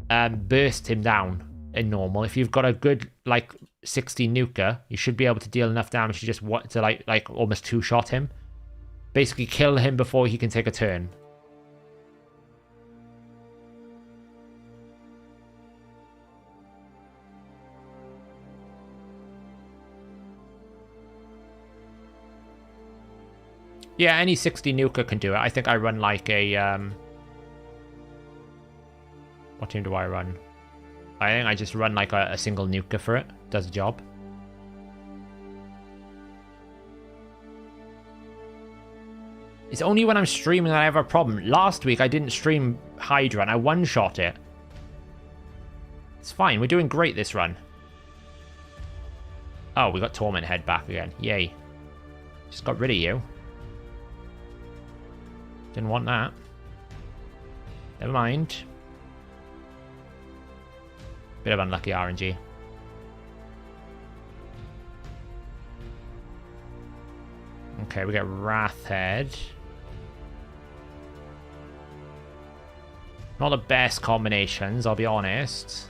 burst him down in normal. If you've got a good, like, 60 nuker, you should be able to deal enough damage to just want to, like almost two-shot him. Basically, kill him before he can take a turn. Yeah, any 60 nuker can do it. I think I run like a... What team do I run? I think I just run like a single nuker for it. Does the job. It's only when I'm streaming that I have a problem. Last week I didn't stream Hydra and I one-shot it. It's fine. We're doing great this run. Oh, we got Torment Head back again. Yay. Just got rid of you. Didn't want that. Never mind. Bit of unlucky RNG. Okay, we get Wrathhead. Not the best combinations, I'll be honest.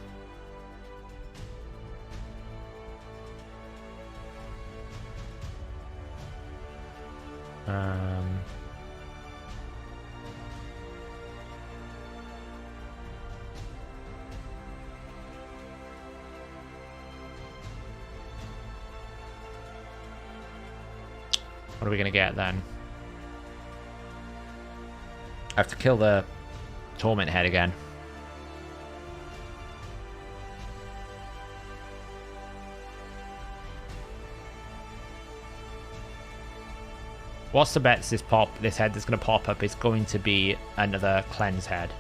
What are we going to get then? I have to kill the Torment Head again. What's the bets this head that's going to pop up is going to be another Cleanse Head.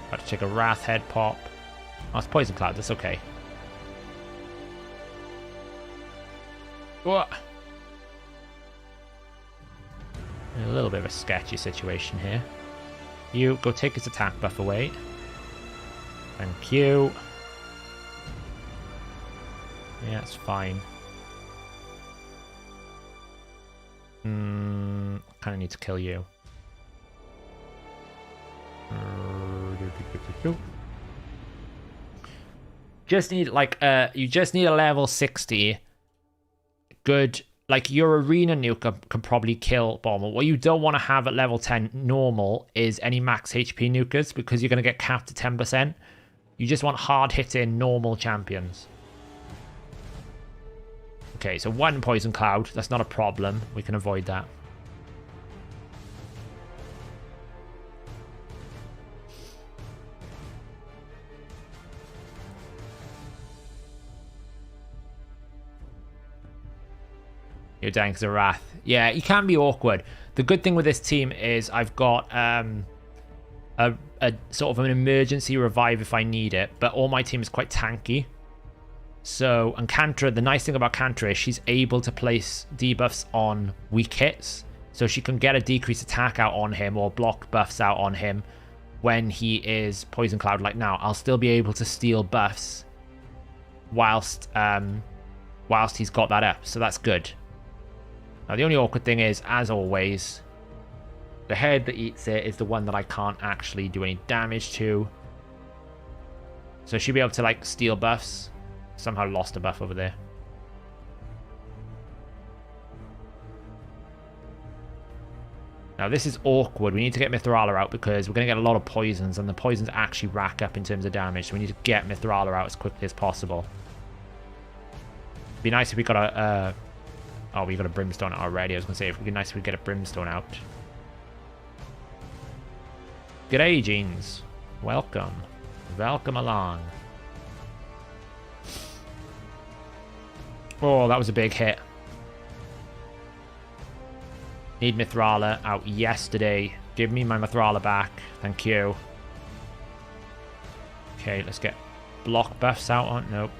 About to take a Wrath Head pop. Oh, it's Poison Cloud, that's okay. What? A little bit of a sketchy situation here. You go take his attack buff away. Thank you. Yeah, it's fine. Kind of need to kill you. Just need like you just need a level 60 good, like your arena nuke can probably kill Bomber. What you don't want to have at level 10 normal is any max HP nukers, because you're going to get capped to 10%. You just want hard hitting normal champions. Okay, so one Poison Cloud, that's not a problem, we can avoid that. You're dying because of Wrath. Yeah, you can be awkward. The good thing with this team is I've got a sort of an emergency revive if I need it, but all my team is quite tanky. So, and Kantra, the nice thing about Kantra is she's able to place debuffs on weak hits. So she can get a decreased attack out on him or block buffs out on him when he is Poison Cloud. Like now, I'll still be able to steal buffs whilst he's got that up. So that's good. Now, the only awkward thing is, as always, the head that eats it is the one that I can't actually do any damage to. So she'll be able to, like, steal buffs. Somehow lost a buff over there. Now, this is awkward. We need to get Mithrala out because we're going to get a lot of poisons, and the poisons actually rack up in terms of damage. So we need to get Mithrala out as quickly as possible. It'd be nice if we got a... oh, we got a Brimstone already. I was going to say, it would be nice if we get a Brimstone out. G'day, Jeans. Welcome. Welcome along. Oh, that was a big hit. Need Mithrala out yesterday. Give me my Mithrala back. Thank you. Okay, let's get block buffs out on... nope.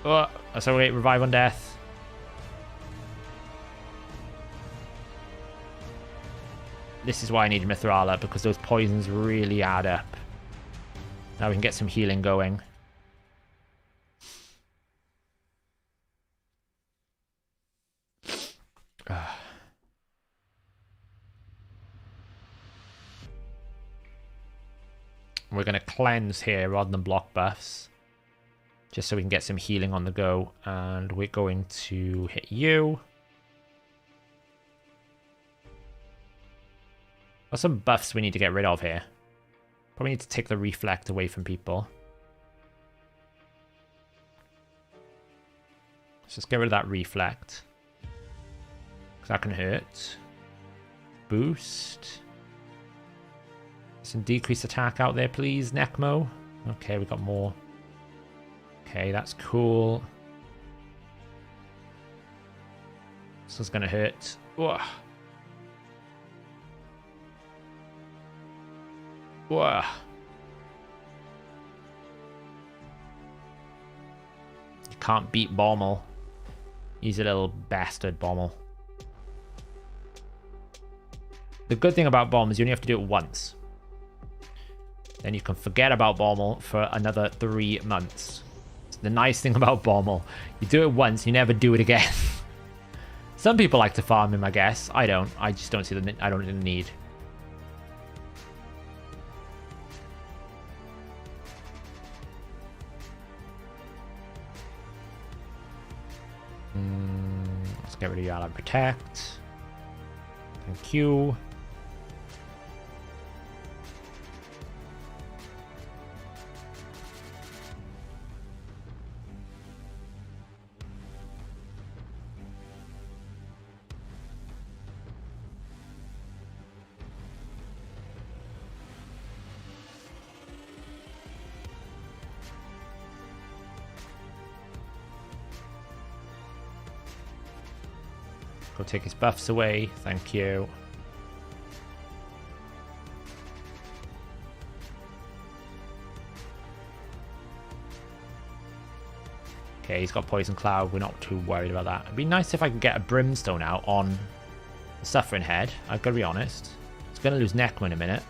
Oh, so wait, revive on death. This is why I need Mithrala, because those poisons really add up. Now we can get some healing going. We're going to cleanse here rather than block buffs, just so we can get some healing on the go. And we're going to hit you. There's some buffs we need to get rid of here. Probably need to take the reflect away from people. Let's just get rid of that reflect, because that can hurt. Boost. Some decreased attack out there, please, Necmo. Okay, we got more. Okay, that's cool. This is going to hurt. Whoa. Whoa. You can't beat Bommel. He's a little bastard, Bommel. The good thing about bomb is you only have to do it once. Then you can forget about Bommel for another 3 months. It's the nice thing about Bommel. You do it once, you never do it again. Some people like to farm him, I guess. I don't. I just don't see the need. Let's get rid of Yala and Protect. Thank you. Go take his buffs away. Thank you. Okay, he's got Poison Cloud. We're not too worried about that. It'd be nice if I could get a Brimstone out on the Suffering Head. I've got to be honest. It's going to lose Necma in a minute.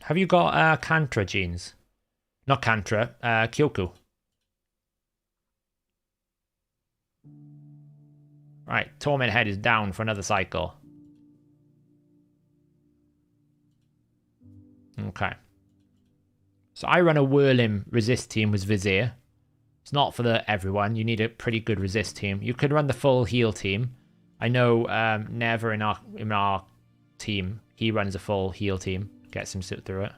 Have you got Kantra genes? Not Kantra, Kyoku. Right, Torment Head is down for another cycle. Okay. So I run a Whirlim resist team with Vizier. It's not for everyone. You need a pretty good resist team. You could run the full heal team. I know Never in our team, he runs a full heal team. Gets him sit through it.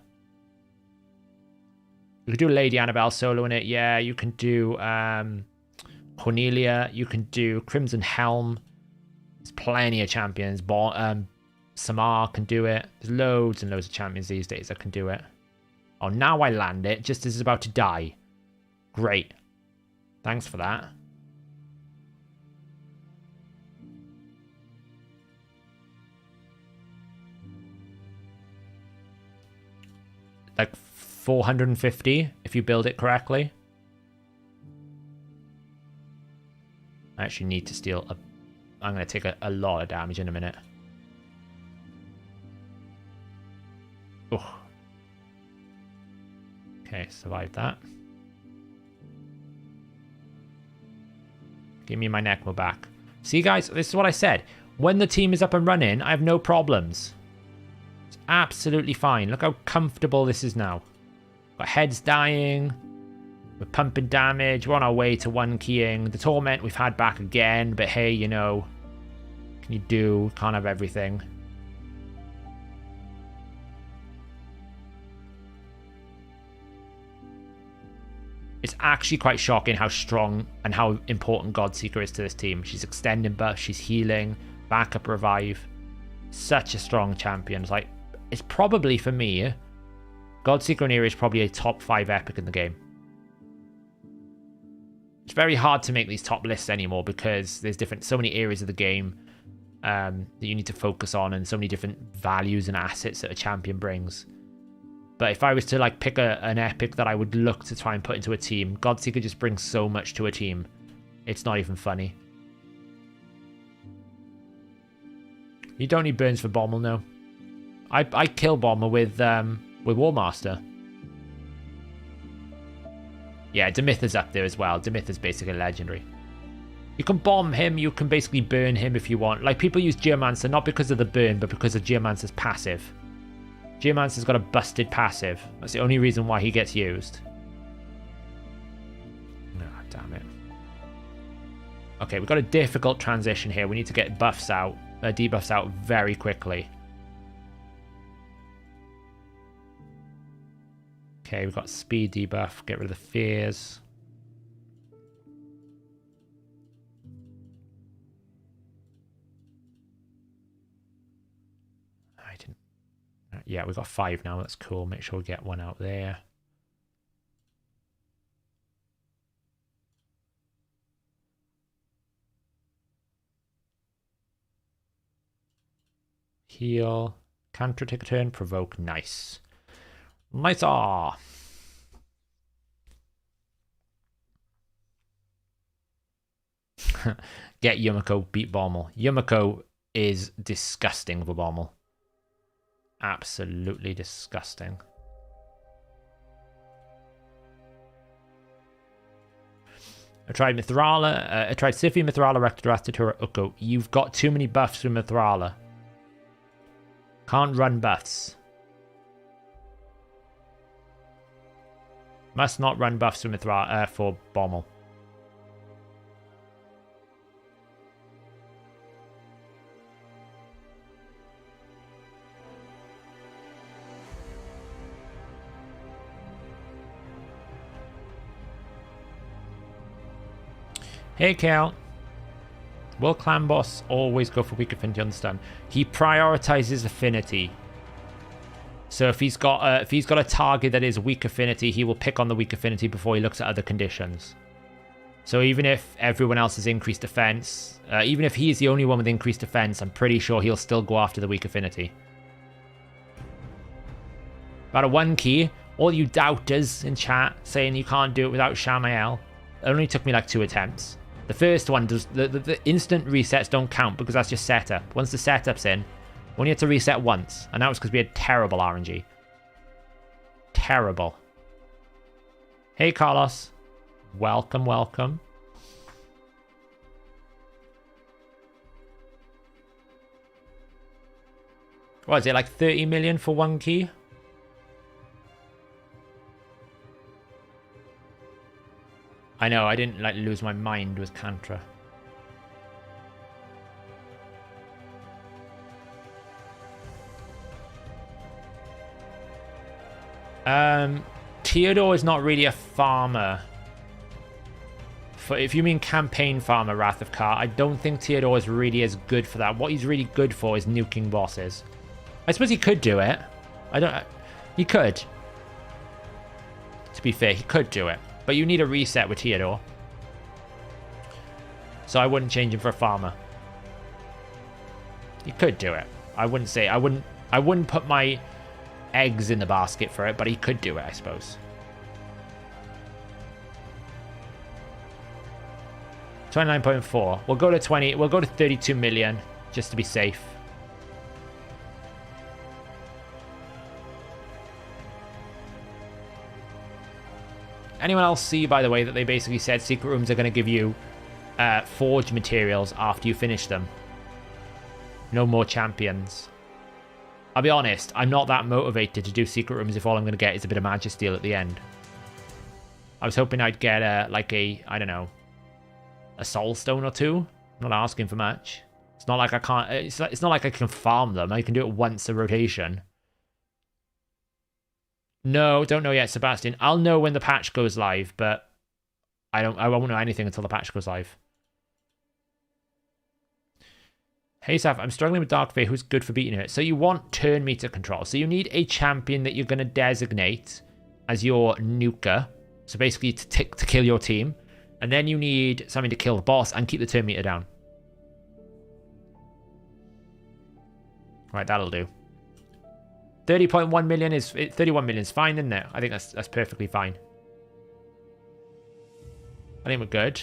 You could do Lady Annabelle solo in it. Yeah, you can do Cornelia. You can do Crimson Helm. There's plenty of champions. Samar can do it. There's loads and loads of champions these days that can do it. Oh, now I land it just as it's about to die. Great. Thanks for that. Like 450 if you build it correctly. I actually need to steal a... I'm going to take a lot of damage in a minute. Oh. Okay, survived that. Give me my Necmo back. See, guys, this is what I said. When the team is up and running, I have no problems. It's absolutely fine. Look how comfortable this is now. Got heads dying. We're pumping damage. We're on our way to 1 keying. The Torment we've had back again. But hey, you know, can you do? Can't have everything. It's actually quite shocking how strong and how important Godseeker is to this team. She's extending buff, she's healing, backup revive. Such a strong champion. It's probably, for me, Godseeker and Eerie is probably a top 5 epic in the game. It's very hard to make these top lists anymore because there's so many areas of the game that you need to focus on and so many different values and assets that a champion brings. But if I was to pick an epic that I would look to try and put into a team, Godseeker just brings so much to a team. It's not even funny. You don't need burns for Bommel, no. I kill Bommel with Warmaster. Yeah, Demytha's up there as well. Demytha's basically legendary. You can bomb him, you can basically burn him if you want. People use Geomancer not because of the burn, but because of Geomancer's passive. Geomancer's got a busted passive. That's the only reason why he gets used. Ah, damn it. Okay, we've got a difficult transition here. We need to get buffs out, debuffs out very quickly. Okay, we've got speed debuff. Get rid of the fears. Yeah, we've got 5 now. That's cool. Make sure we get one out there. Heal. Cantrip, take a turn. Provoke. Nice. Nice. Get Yumiko, beat Bommel. Yumiko is disgusting for Bommel. Absolutely disgusting. I tried Mithrala. I tried Siphi, Mithrala, Rector, Rastatura, Ukko. You've got too many buffs with Mithrala. Can't run buffs. Must not run buffs with Mithrala for Bommel. Hey, Cal. Will clan boss always go for weak affinity on the stun? He prioritizes affinity. So if he's got a target that is weak affinity, he will pick on the weak affinity before he looks at other conditions. So even if everyone else has increased defense, even if he is the only one with increased defense, I'm pretty sure he'll still go after the weak affinity. About a 1 key, all you doubters in chat saying you can't do it without Shamael, it only took me like 2 attempts. The first one does the instant resets don't count because that's just setup. Once the setup's in, we only had to reset once, and that was because we had terrible RNG. Terrible. Hey Carlos, welcome, welcome. What is it, like 30 million for 1 key? I know, I didn't like lose my mind with Kantra. Theodore is not really a farmer. If you mean campaign farmer, Wrath of Kar, I don't think Theodore is really as good for that. What he's really good for is nuking bosses. I suppose he could do it. He could. To be fair, he could do it. But you need a reset with Theodore. So I wouldn't change him for a farmer. You could do it. I wouldn't put my eggs in the basket for it, but he could do it, I suppose. 29.4. We'll go to 20. We'll go to 32 million just to be safe. Anyone else see, by the way, that they basically said secret rooms are going to give you forged materials after you finish them? No more champions. I'll be honest, I'm not that motivated to do secret rooms if all I'm going to get is a bit of Magisteel at the end. I was hoping I'd get I don't know, a soul stone or 2. I'm not asking for much. It's not like I can't, it's not like I can farm them. I can do it once a rotation. No, don't know yet, Sebastian. I'll know when the patch goes live, but I won't know anything until the patch goes live. Hey Saf, I'm struggling with Dark Fae. Who's good for beating it? So you want turn meter control. So you need a champion that you're going to designate as your nuker. So basically to kill your team. And then you need something to kill the boss and keep the turn meter down. Right, that'll do. 30.1 million is 31 million is fine, isn't it? I think that's perfectly fine. I think we're good.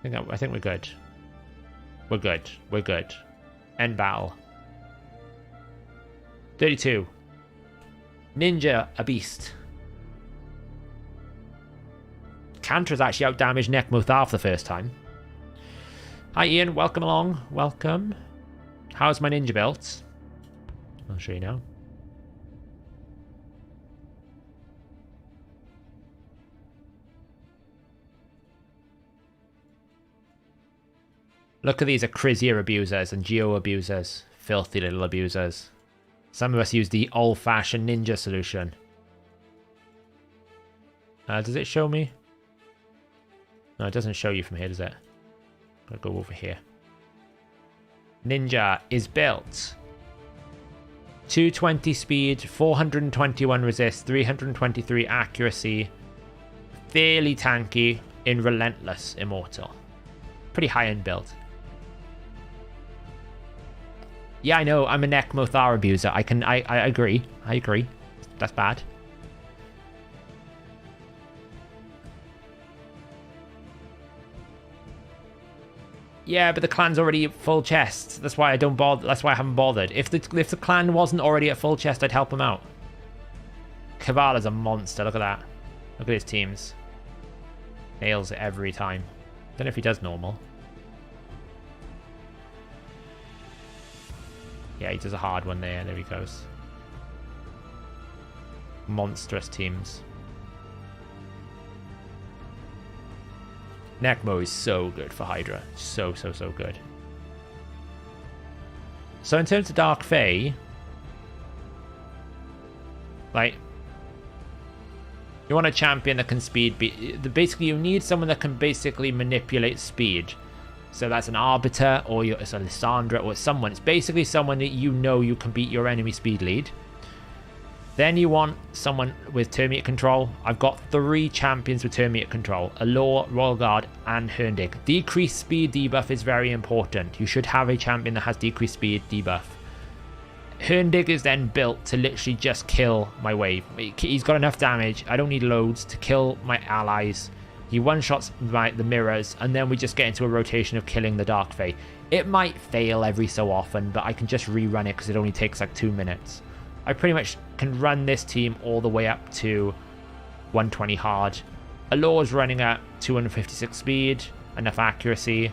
I think we're good. We're good. We're good. End battle. 32. Ninja, a beast. Kantra's actually outdamaged Nekmuthar for the first time. Hi Ian, welcome along. Welcome. How's my ninja built? I'll show you now. Look at these Acrizia abusers and Geo abusers. Filthy little abusers. Some of us use the old-fashioned ninja solution. Does it show me? No, it doesn't show you from here, does it? I'll go over here. Ninja is built. 220 speed, 421 resist, 323 accuracy. Fairly tanky in Relentless Immortal. Pretty high-end build. Yeah, I know. I'm a Nekmothar abuser. I agree. I agree. That's bad. Yeah, but the clan's already at full chest. That's why I don't bother. That's why I haven't bothered. If the clan wasn't already at full chest, I'd help him out. Kavala's a monster. Look at that. Look at his teams. Nails it every time. Don't know if he does normal. Yeah, he does a hard one there. There he goes. Monstrous teams. Nekmo is so good for Hydra. So good. So in terms of Dark Fae, like, you want a champion that can speed basically you need someone that can basically manipulate speed. So that's an Arbiter, or it's a Lysandra, or someone. It's basically someone that you know you can beat your enemy speed lead. Then you want someone with Termite control. I've got 3 champions with Termite control. Allure, Royal Guard, and Herndig. Decreased speed debuff is very important. You should have a champion that has decreased speed debuff. Herndig is then built to literally just kill my wave. He's got enough damage. I don't need loads to kill my allies. He one-shots the mirrors, and then we just get into a rotation of killing the Dark Fae. It might fail every so often, but I can just rerun it because it only takes like 2 minutes. I pretty much can run this team all the way up to 120 hard. Allure's running at 256 speed, enough accuracy.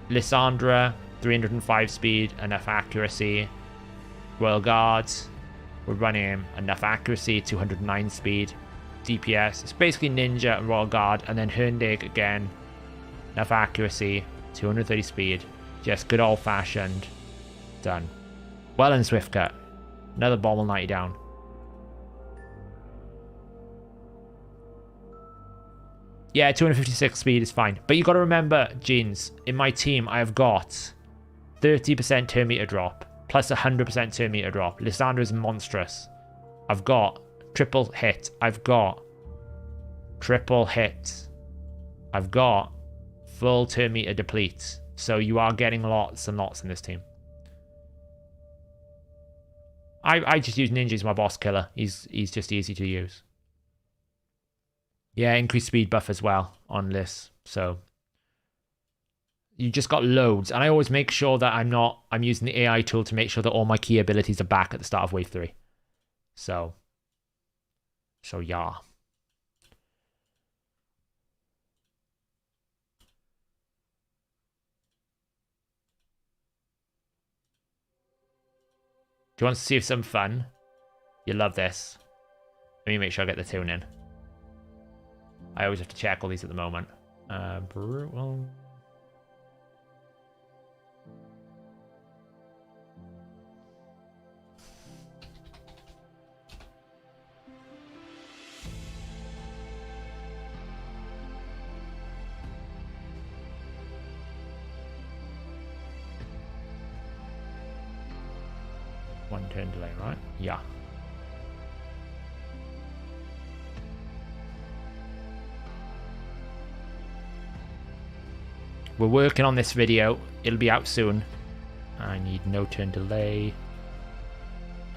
Lysandra, 305 speed, enough accuracy. Royal Guards, we're running him enough accuracy, 209 speed. DPS, it's basically Ninja and Royal Guard, and then Herndig again, enough accuracy, 230 speed. Just good old fashioned. Done. Well and Swift Cut. Another bomb will knock you down. Yeah, 256 speed is fine. But you got to remember, Jeans, in my team, I have got 30% turn meter drop, plus 100% turn meter drop. Lysandra is monstrous. I've got triple hit. I've got triple hit. I've got full turn meter deplete. So you are getting lots and lots in this team. I just use Ninja as my boss killer. He's just easy to use. Yeah, increased speed buff as well on this. So you just got loads. And I always make sure that I'm using the AI tool to make sure that all my key abilities are back at the start of wave 3. So yeah. Do you want to see some fun? You'll love this. Let me make sure I get the tune in. I always have to check all these at the moment. Brutal. One turn delay, right? Yeah. We're working on this video. It'll be out soon. I need no turn delay.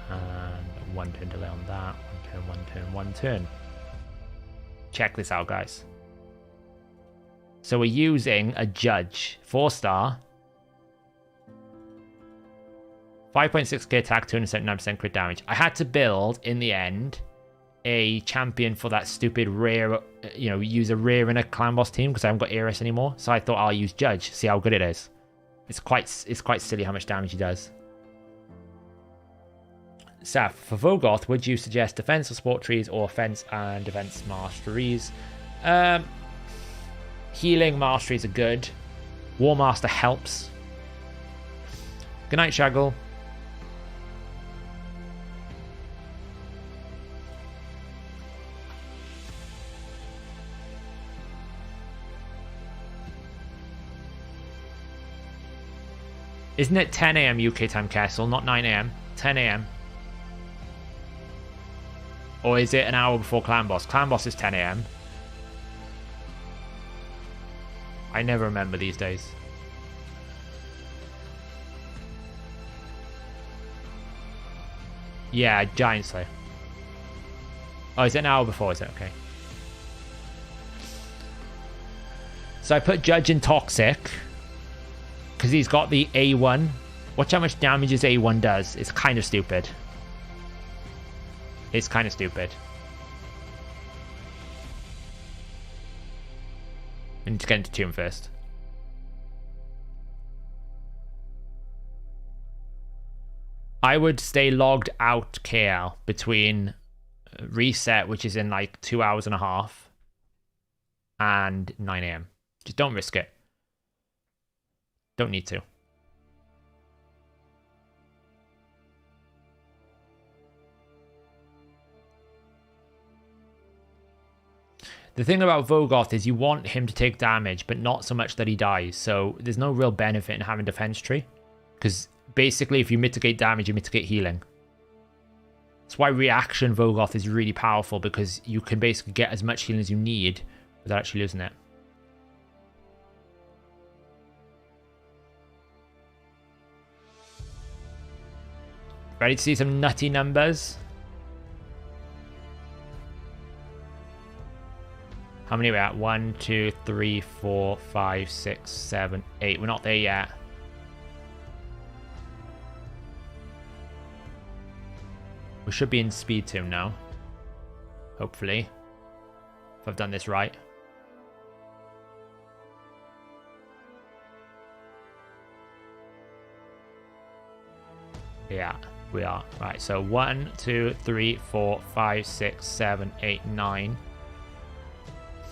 And 1 turn delay on that. 1 turn, 1 turn, 1 turn. Check this out, guys. So we're using a Judge. 4-star. 5.6k attack, 279% crit damage. I had to build, in the end, a champion for that stupid rare, use a rare in a clan boss team because I haven't got Eris anymore. So I thought I'll use Judge, see how good it is. It's quite silly how much damage he does. Saf, for Vogoth, would you suggest defense or support trees or offense and defense masteries? Healing masteries are good. War Master helps. Good night, Shaggle. Isn't it 10 AM UK time, Castle? Not 9 AM. 10 AM. Or is it an hour before Clan Boss? Clan Boss is 10 AM. I never remember these days. Yeah, Giant Slayer. Oh, is it an hour before? Is it? Okay. So I put Judge in Toxic because he's got the A1. Watch how much damage his A1 does. It's kind of stupid. It's kind of stupid. I need to get into Tomb first. I would stay logged out KL between reset, which is in like 2 hours and a half, and 9 AM. Just don't risk it. Don't need to. The thing about Vogoth is you want him to take damage, but not so much that he dies. So there's no real benefit in having defense tree. Because basically if you mitigate damage, you mitigate healing. That's why reaction Vogoth is really powerful, because you can basically get as much healing as you need without actually losing it. Ready to see some nutty numbers? How many are we at? 1, 2, 3, 4, 5, 6, 7, 8. We're not there yet. We should be in Speed Tomb now. Hopefully. If I've done this right. Yeah, we are. Right, so 1, 2, 3, 4, 5, 6, 7, 8, 9.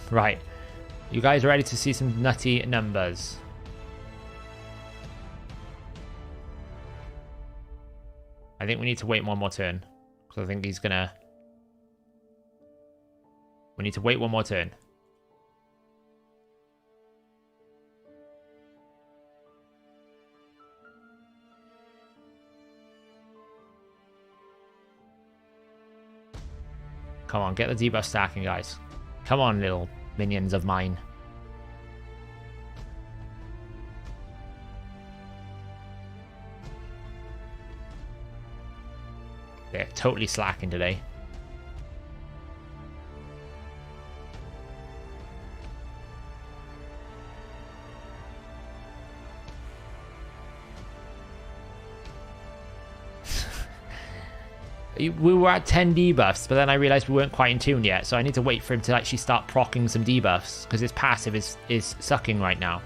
Right. You guys ready to see some nutty numbers? I think we need to wait one more turn. Because I think he's gonna... We need to wait one more turn. Come on, get the debuff stacking, guys. Come on, little minions of mine. They're totally slacking today. We were at 10 debuffs, but then I realized we weren't quite in tune yet, so I need to wait for him to actually start proccing some debuffs, because his passive is sucking right now.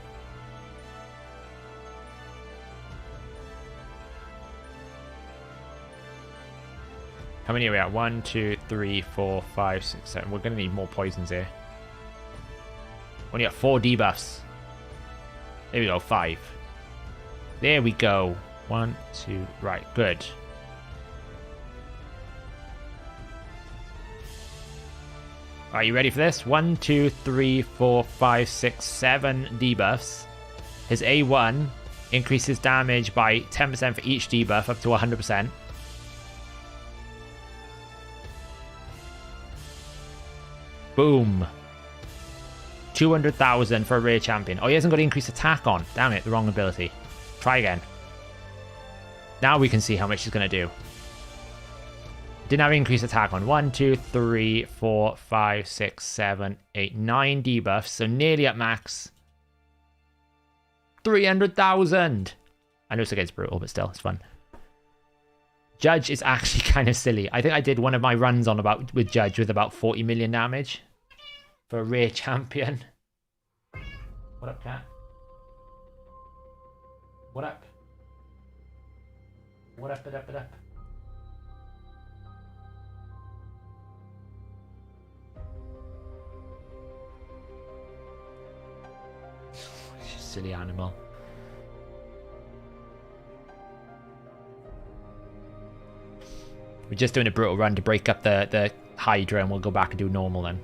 How many are we at? 1, 2, 3, 4, 5, 6, 7. We're going to need more poisons here. Only got 4 debuffs. There we go, 5. There we go. 1, 2, right, good. Are you ready for this? 1, 2, 3, 4, 5, 6, 7 debuffs. His A1 increases damage by 10% for each debuff up to 100%. Boom. 200,000 for a rare champion. Oh, he hasn't got increased attack on. Damn it, the wrong ability. Try again. Now we can see how much he's going to do. Didn't have increased attack on. 1, 2, 3, 4, 5, 6, 7, 8, 9 debuffs. So nearly at max. 300,000. I know it's against brutal, but still, it's fun. Judge is actually kind of silly. I think I did one of my runs on with Judge with about 40 million damage for a rare champion. What up, cat? What up? What up, it up, it up? Silly animal. We're just doing a brutal run to break up the Hydra, and we'll go back and do normal then.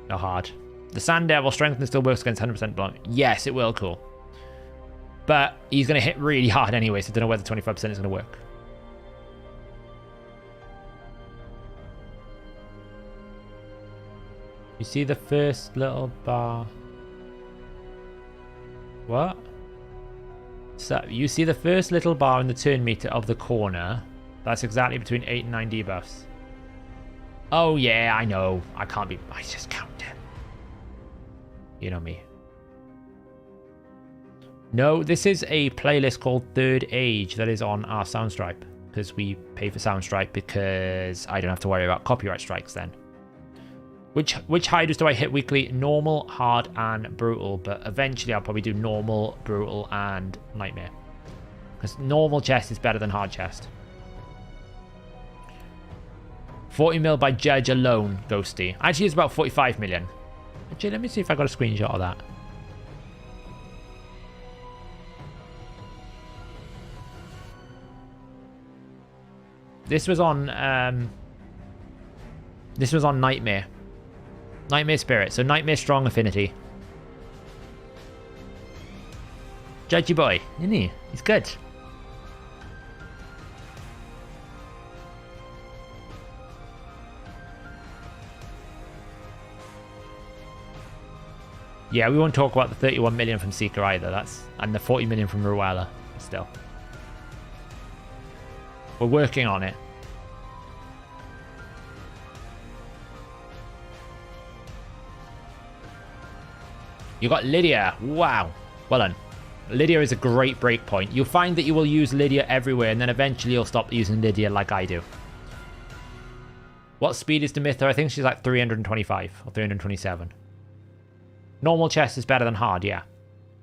No hard. The Sand Devil strength still works against 100% block. Yes, it will, cool. But he's going to hit really hard anyway, so I don't know whether 25% is going to work. You see the first little bar? What? So you see the first little bar in the turn meter of the corner. That's exactly between 8 and 9 debuffs. Oh yeah, I know. I can't be... I just count it. You know me. No, this is a playlist called Third Age that is on our Soundstripe. Because we pay for Soundstripe because I don't have to worry about copyright strikes then. Which Hydras do I hit weekly? Normal, hard, and brutal. But eventually I'll probably do normal, brutal, and nightmare. Because normal chest is better than hard chest. 40 mil by Judge alone, Ghosty. Actually, it's about 45 million. Actually, let me see if I got a screenshot of that. This was on Nightmare. Nightmare Spirit. So Nightmare Strong Affinity. Judgy boy, isn't he? He's good. Yeah, we won't talk about the 31 million from Seeker either. And the 40 million from Ruella. Still. We're working on it. You got Lydia. Wow. Well done. Lydia is a great breakpoint. You'll find that you will use Lydia everywhere, and then eventually you'll stop using Lydia like I do. What speed is Demitha? I think she's like 325 or 327. Normal chest is better than hard, yeah.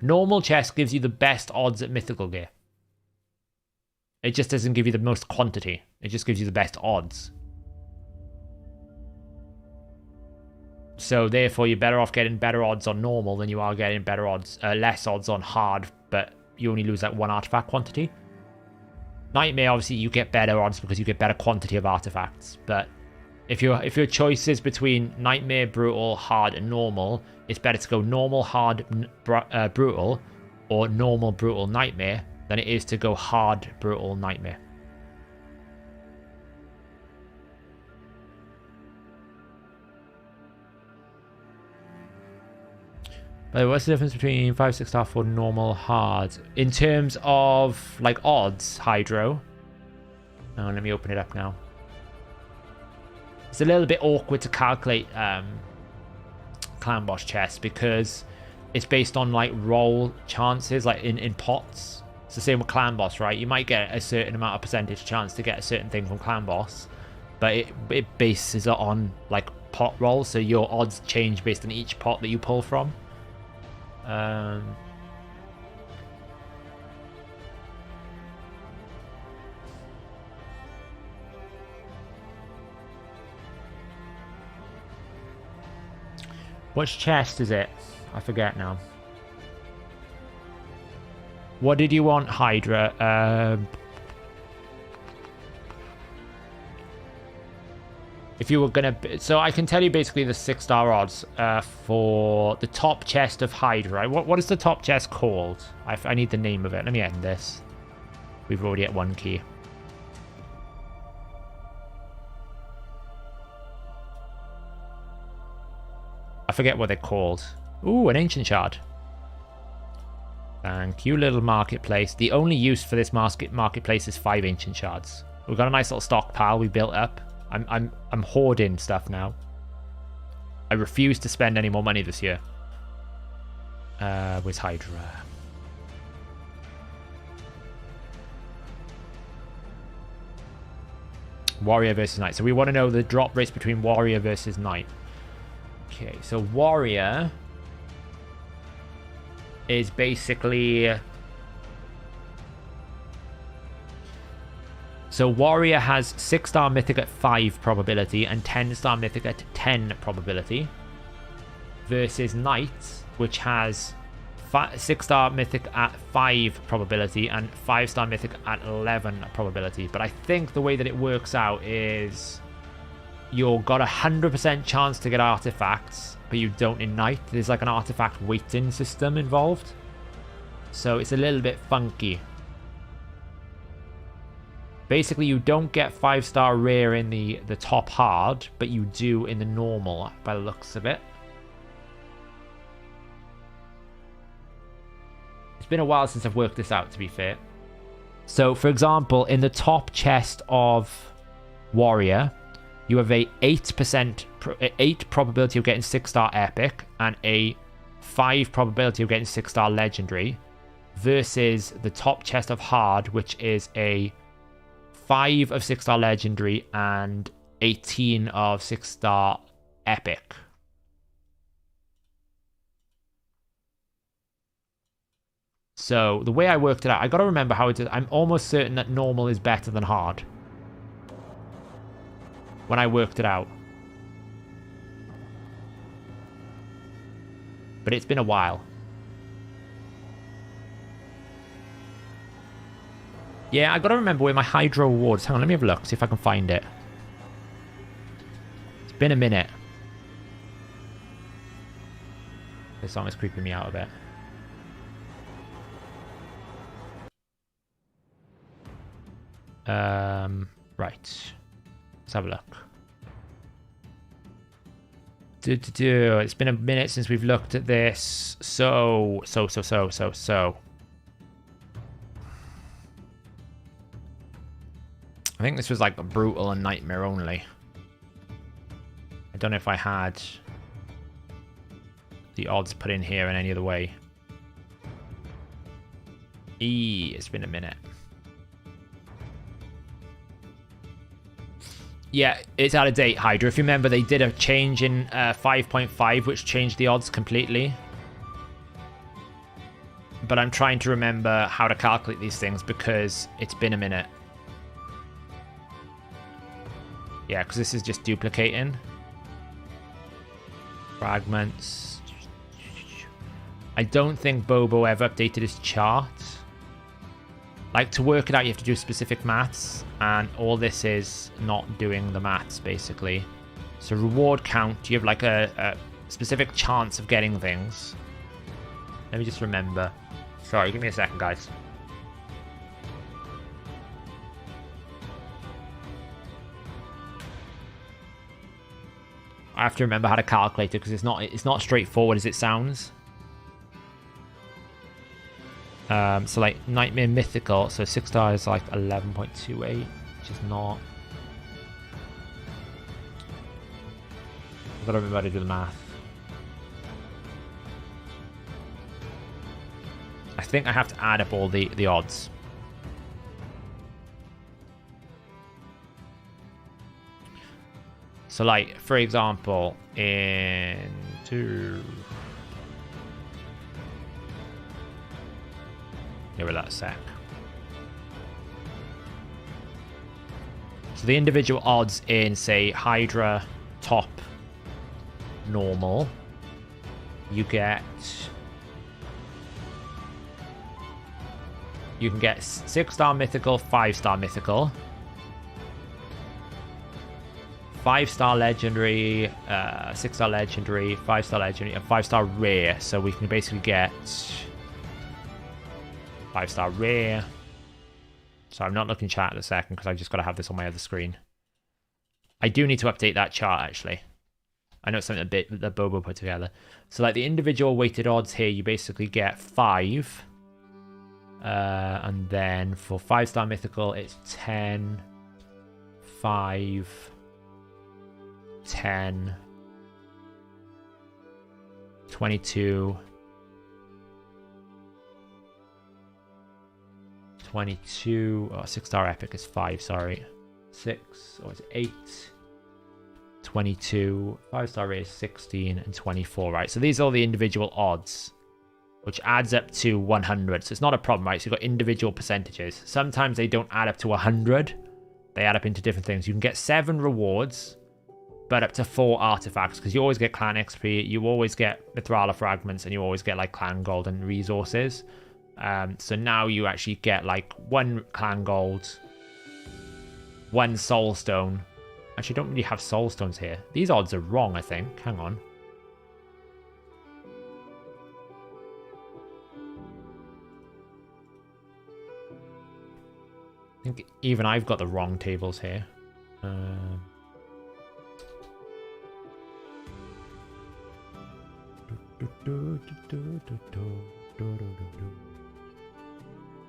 Normal chest gives you the best odds at mythical gear. It just doesn't give you the most quantity. It just gives you the best odds. So therefore, you're better off getting better odds on normal than you are getting better odds, less odds on hard, but you only lose like one artifact quantity. Nightmare, obviously, you get better odds because you get better quantity of artifacts. But if your choice is between Nightmare, Brutal, Hard, and Normal, it's better to go Normal, Hard, Brutal, or Normal, Brutal, Nightmare, than it is to go Hard, Brutal, Nightmare. But what's the difference between 5, 6 star for normal, hard? In terms of, like, odds, Hydro. Oh, let me open it up now. It's a little bit awkward to calculate Clan Boss chess because it's based on, like, roll chances, like, in pots. It's the same with Clan Boss, right? You might get a certain amount of percentage chance to get a certain thing from Clan Boss, but it bases it on, like, pot rolls, so your odds change based on each pot that you pull from. Which chest is it? I forget now. What did you want, Hydra? If you were gonna, so I can tell you basically the 6 star odds for the top chest of Hydra. What is the top chest called? I need the name of it. Let me end this. We've already at 1 key. I forget what they're called. Ooh, an ancient shard. Thank you, little marketplace. The only use for this marketplace is 5 ancient shards. We've got a nice little stockpile we built up. I'm hoarding stuff now. I refuse to spend any more money this year. Where's Hydra? Warrior versus Knight. So we want to know the drop rates between Warrior versus Knight. Okay, so Warrior is basically... So Warrior has 6 star Mythic at 5 probability and 10 star Mythic at 10 probability. Versus Knight, which has 6 star Mythic at 5 probability and 5 star Mythic at 11 probability. But I think the way that it works out is you've got a 100% chance to get artifacts, but you don't in Knight. There's like an artifact weighting system involved. So it's a little bit funky. Basically, you don't get 5 star rare in the top hard, but you do in the normal, by the looks of it. It's been a while since I've worked this out, to be fair. So, for example, in the top chest of Warrior, you have a 8 probability of getting 6-star Epic and a 5 probability of getting 6-star Legendary, versus the top chest of Hard, which is a 5 of 6-star Legendary and 18 of 6-star Epic. So the way I worked it out, I got to remember how it is. I'm almost certain that normal is better than hard when I worked it out. But it's been a while. Yeah, I got to remember where my Hydra rewards. Hang on, let me have a look, see if I can find it. It's been a minute. This song is creeping me out a bit. Right. Let's have a look. It's been a minute since we've looked at this. So. I think this was like brutal and nightmare only. I don't know if I had the odds put in here in any other way. It's been a minute. Yeah, it's out of date, Hydra. If you remember, they did a change in 5.5, which changed the odds completely. But I'm trying to remember how to calculate these things because it's been a minute. Yeah, because this is just duplicating. Fragments. I don't think Bobo ever updated his chart. Like, to work it out, you have to do specific maths, and all this is not doing the maths, basically. So reward count, you have like a specific chance of getting things. Let me just remember. Sorry, give me a second, guys. I have to remember how to calculate it because it's not straightforward as it sounds. So like Nightmare Mythical, so 6-star is like 11.28, which is not. I've got to remember how to do the math. I think I have to add up all the odds. So like, for example, Give it that sec. So the individual odds in, say, Hydra top normal, you can get 6-star mythical, 5-star mythical, 5-star legendary, 6-star legendary, 5-star legendary, and 5-star rare. So we can basically get 5-star rare. So I'm not looking chat at a second because I've just got to have this on my other screen. I do need to update that chart, actually. I know it's something that Bobo put together. So like the individual weighted odds here, you basically get 5. And then for 5-star mythical, it's 10, 5, 10, 22, 22, 6-star epic is 5, sorry. 6, or it's 8, 22, 5-star rare is 16, and 24, right? So these are all the individual odds, which adds up to 100. So it's not a problem, right? So you've got individual percentages. Sometimes they don't add up to 100. They add up into different things. You can get 7 rewards, but up to 4 artifacts, because you always get clan XP, you always get Mithrala fragments, and you always get like clan gold and resources. So now you actually get like 1 clan gold, 1 soul stone. Actually, I don't really have soul stones here. These odds are wrong, I think. Hang on. I think even I've got the wrong tables here.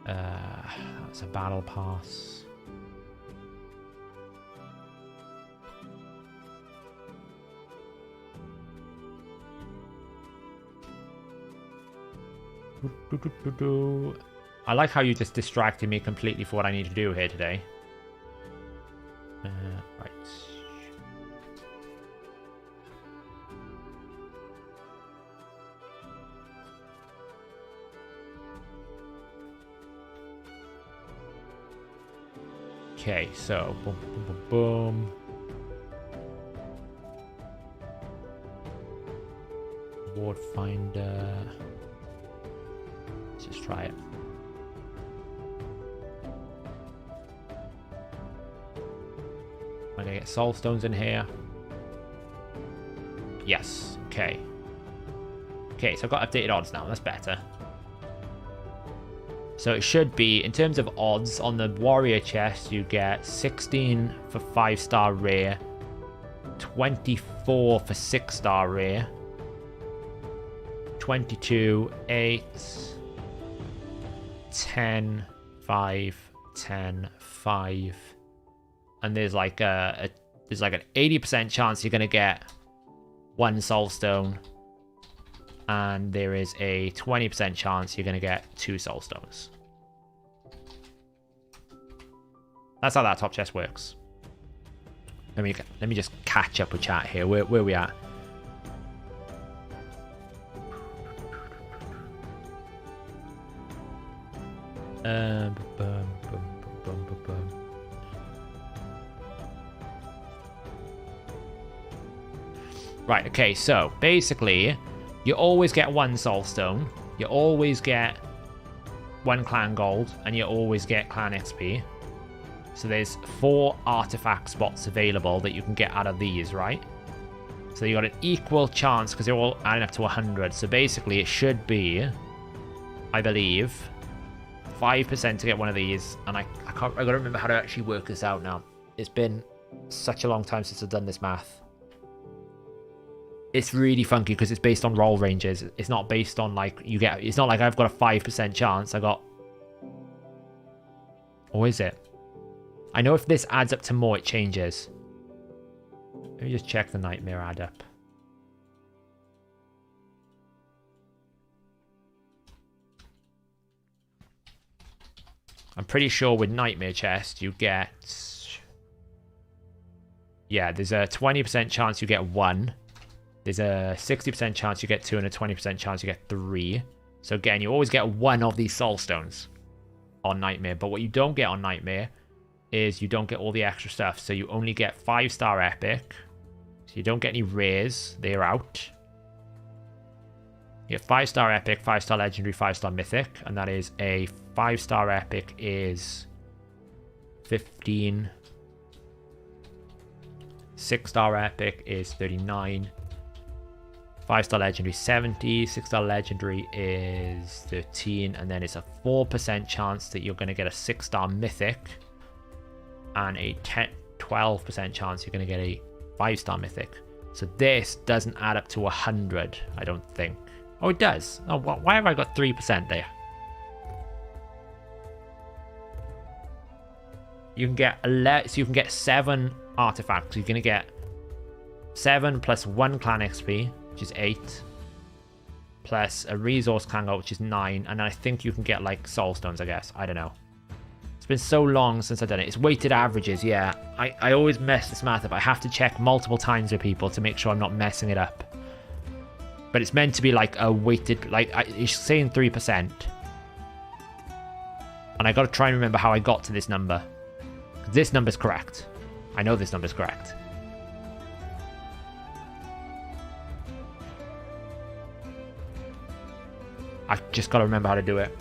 That's a battle pass. I like how you just distracted me completely for what I need to do here today. Right. Okay, so boom, boom, boom, boom. Ward finder. Let's just try it. I'm gonna get soul stones in here. Yes. Okay. Okay, so I've got updated odds now. That's better. So it should be, in terms of odds, on the warrior chest, you get 16 for 5-star rare, 24 for 6-star rare, 22, 8, 10, 5, 10, 5. And there's like an 80% chance you're going to get 1 soul stone. And there is a 20% chance you're going to get 2 soul stones. That's how that top chest works. Let me just catch up with chat here. Where are we at? Right, okay, so basically you always get 1 soul stone, you always get 1 clan gold, and you always get clan XP. So there's 4 artifact spots available that you can get out of these, right? So you got an equal chance because they're all adding up to 100. So basically it should be, I believe, 5% to get one of these. And I gotta remember how to actually work this out now. It's been such a long time since I've done this math. It's really funky because it's based on roll ranges. It's not based on like you get. It's not like I've got a 5% chance. I got. Or is it? I know if this adds up to more, it changes. Let me just check the nightmare add up. I'm pretty sure with nightmare chest you get. Yeah, there's a 20% chance you get 1. There's a 60% chance you get 2 and a 20% chance you get 3. So again, you always get 1 of these soul stones on Nightmare. But what you don't get on Nightmare is you don't get all the extra stuff. So you only get 5-star epic. So you don't get any rares. They're out. You get 5-star epic, 5-star legendary, 5-star mythic. And that is a 5-star epic is 15. 6-star epic is 39. 5-star legendary 70, 6-star legendary is 13, and then it's a 4% chance that you're going to get a 6-star mythic, and a 12% chance you're going to get a 5-star mythic. So this doesn't add up to 100, I don't think. Oh, it does. Oh, why have I got 3% there? You can get so you can get 7 artifacts. You're going to get 7 plus 1 clan XP, which is 8, plus a resource clan gold, which is 9, and then I think you can get like soul stones, I guess. I don't know. It's been so long since I've done it. It's weighted averages, yeah. I always mess this math up. I have to check multiple times with people to make sure I'm not messing it up. But it's meant to be like a weighted, like it's saying 3%. And I got to try and remember how I got to this number. This number's correct. I know this number's correct. I just got to remember how to do it.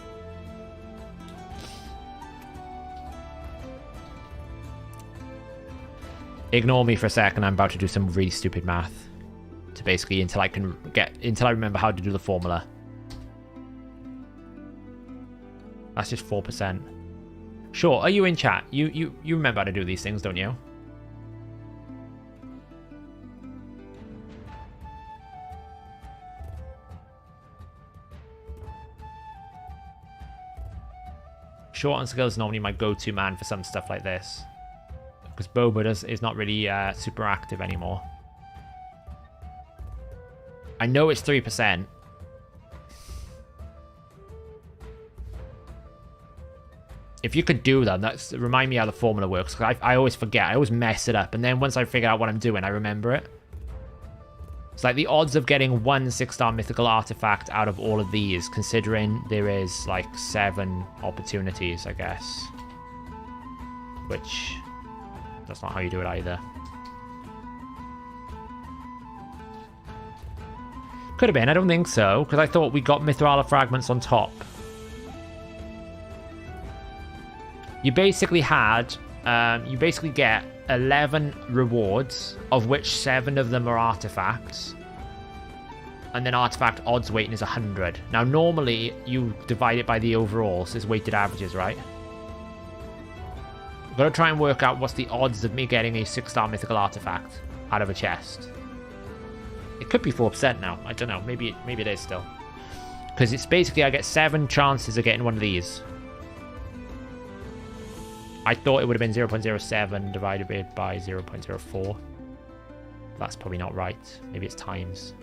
Ignore me for a second. I'm about to do some really stupid math to basically until I remember how to do the formula. That's just 4%. Sure, are you in chat? You remember how to do these things, don't you? Short on skill is normally my go-to man for some stuff like this. Because Boba is not really super active anymore. I know it's 3%. If you could do that, remind me how the formula works. Because I always forget. I always mess it up. And then once I figure out what I'm doing, I remember it. It's like the odds of getting 1 6-star mythical artifact out of all of these, considering there is like 7 opportunities, I guess. Which, that's not how you do it either. Could have been, I don't think so, because I thought we got Mithrala fragments on top. You basically had, you basically get 11 rewards, of which 7 of them are artifacts. And then artifact odds weighting is 100. Now, normally, you divide it by the overall, so it's weighted averages, right? I've got to try and work out what's the odds of me getting a 6-star mythical artifact out of a chest. It could be 4% now. I don't know. Maybe it is still. Because it's basically, I get 7 chances of getting one of these. I thought it would have been 0.07 divided by 0.04. That's probably not right. Maybe it's times.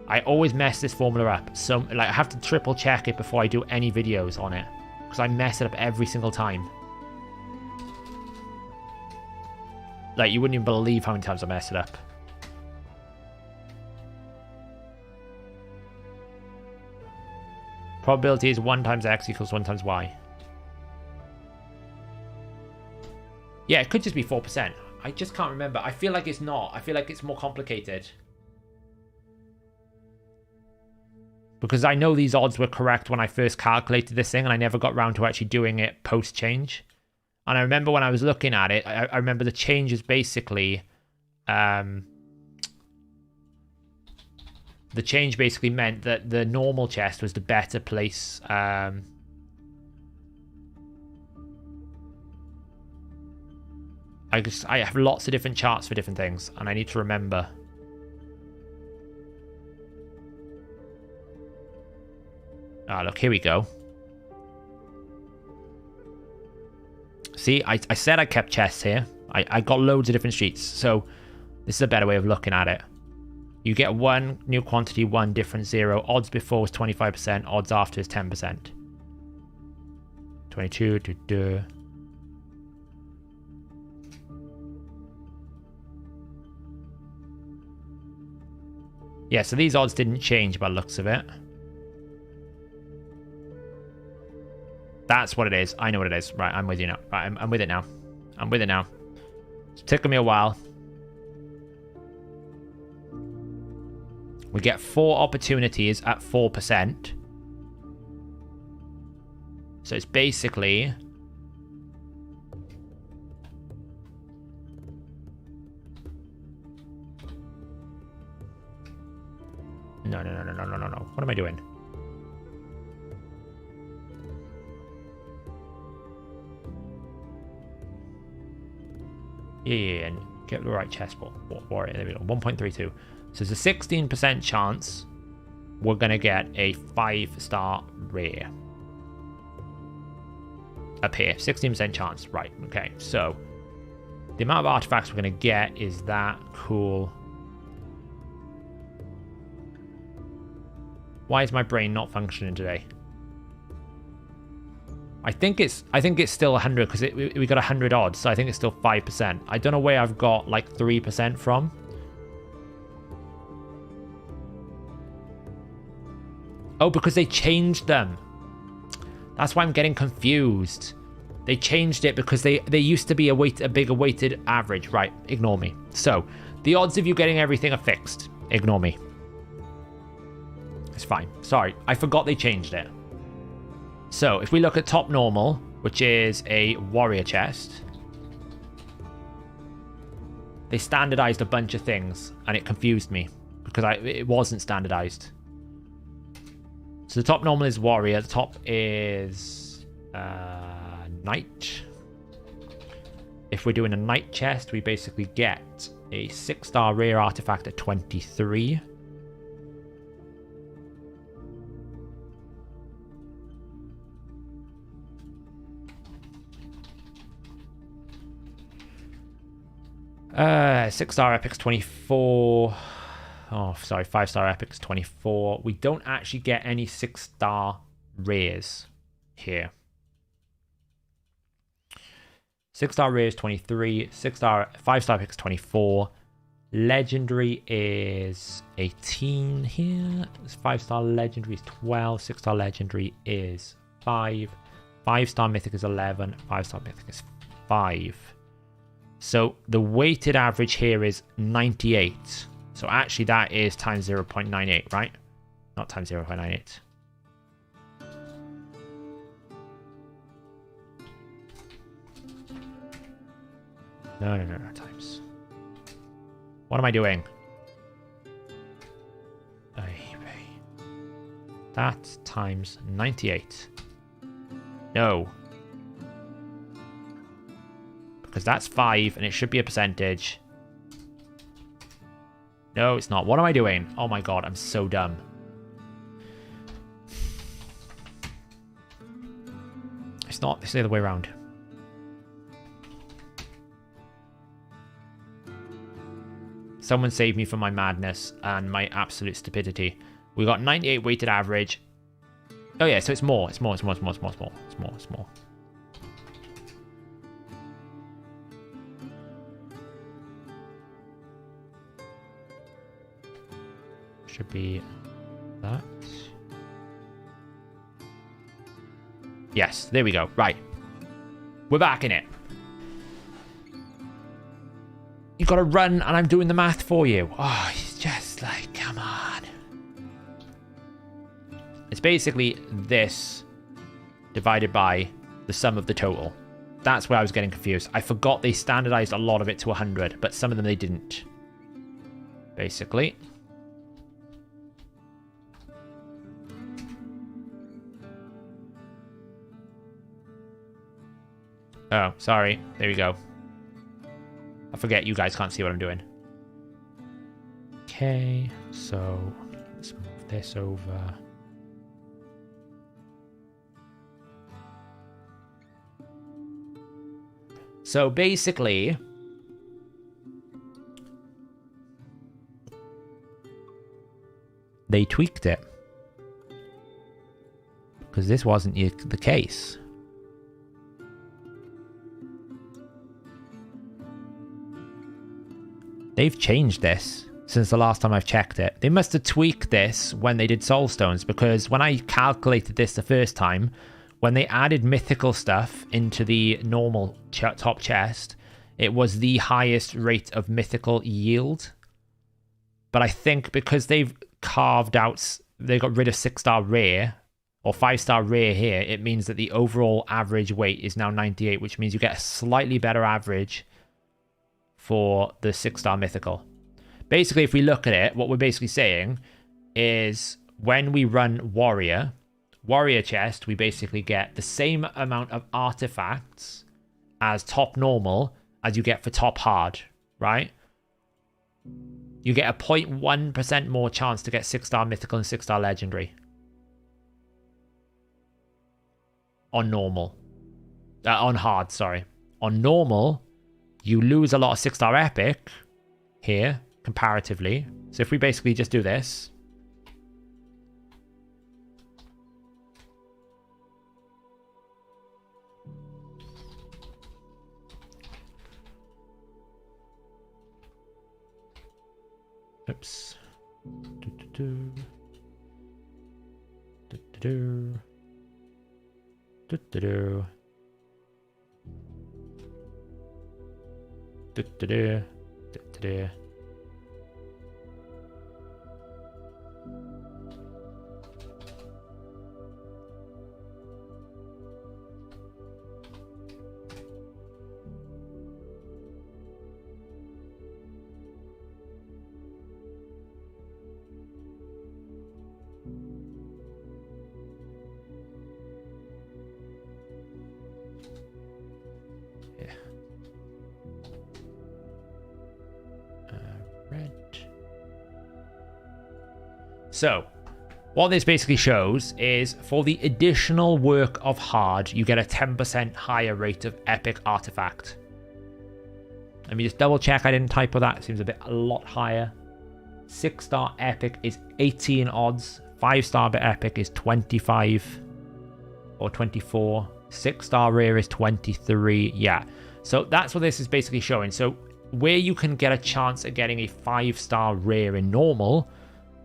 I always mess this formula up. So, like, I have to triple check it before I do any videos on it. Because I mess it up every single time. Like, you wouldn't even believe how many times I mess it up. Probability is 1 times x equals 1 times y. Yeah, it could just be 4%. I just can't remember. I feel like it's not. I feel like it's more complicated. Because I know these odds were correct when I first calculated this thing, and I never got around to actually doing it post-change. And I remember when I was looking at it, I remember the change is basically... the change basically meant that the normal chest was the better place... I have lots of different charts for different things, and I need to remember. Ah, look, here we go. See, I said I kept chests here. I got loads of different sheets, so this is a better way of looking at it. You get 1 new quantity, 1 different 0. Odds before was 25%, odds after is 10%. 22, Yeah, so these odds didn't change by the looks of it. That's what it is. I know what it is. Right, I'm with you now. Right, I'm with it now. I'm with it now. It's taken me a while. We get 4 opportunities at 4%. So it's basically... No. What am I doing? Yeah. Get the right chest warrior. There we go. 1.32. So there's a 16% chance we're going to get a 5-star rare. Up here. 16% chance. Right. Okay. So the amount of artifacts we're going to get is that. Cool. Why is my brain not functioning today? I think it's still 100 because we got 100 odds, so I think it's still 5%. I don't know where I've got like 3% from. Oh, because they changed them. That's why I'm getting confused. They changed it because they used to be a bigger weighted average. Right, ignore me. So the odds of you getting everything are fixed. Ignore me. It's fine. Sorry, I forgot they changed it. So, if we look at top normal, which is a warrior chest, they standardized a bunch of things, and it confused me, because it wasn't standardized. So the top normal is warrior, the top is knight. If we're doing a knight chest, we basically get a 6-star rare artifact at 23. 6-star epics 24. Oh, sorry, 5-star epics 24. We don't actually get any 6-star rares here. 6-star rares 23. 5-star epics 24. Legendary is 18 here. 5-star legendary is 12. 6-star legendary is 5. 5-star mythic is 11. 5-star mythic is 5. So the weighted average here is 98. So actually that is times 0.98, right? Not times 0.98. No, times. What am I doing? That's times 98. No. Because that's 5 and it should be a percentage. No, it's not. What am I doing? Oh my god, I'm so dumb. It's not. It's the other way around. Someone save me from my madness and my absolute stupidity. We got 98 weighted average. Oh yeah, so it's more. It's more. Should be that. Yes, there we go. Right. We're back in it. You gotta run and I'm doing the math for you. Oh, he's just like, come on. It's basically this divided by the sum of the total. That's where I was getting confused. I forgot they standardized a lot of it to 100, but some of them they didn't. Basically. Oh, sorry. There we go. I forget you guys can't see what I'm doing. Okay, so let's move this over. So basically, they tweaked it. Because this wasn't the case. They've changed this since the last time I've checked it. They must have tweaked this when they did Soulstones, because when I calculated this the first time, when they added mythical stuff into the normal top chest, it was the highest rate of mythical yield. But I think because they've carved out, they got rid of 6-star rare or 5-star rare here, it means that the overall average weight is now 98, which means you get a slightly better average for the 6-star mythical. Basically, if we look at it, what we're basically saying is when we run warrior chest, we basically get the same amount of artifacts as top normal as you get for top hard, right? You get a 0.1% more chance to get 6-star mythical and 6-star legendary on normal. On hard, sorry. On normal, you lose a lot of 6-star epic here, comparatively. So if we basically just do this. Oops. So, what this basically shows is for the additional work of hard, you get a 10% higher rate of epic artifact. Let me just double check I didn't typo that. It seems a lot higher. 6-star epic is 18 odds. 5-star epic is 25 or 24. 6-star rare is 23. Yeah. So that's what this is basically showing. So where you can get a chance at getting a 5-star rare in normal,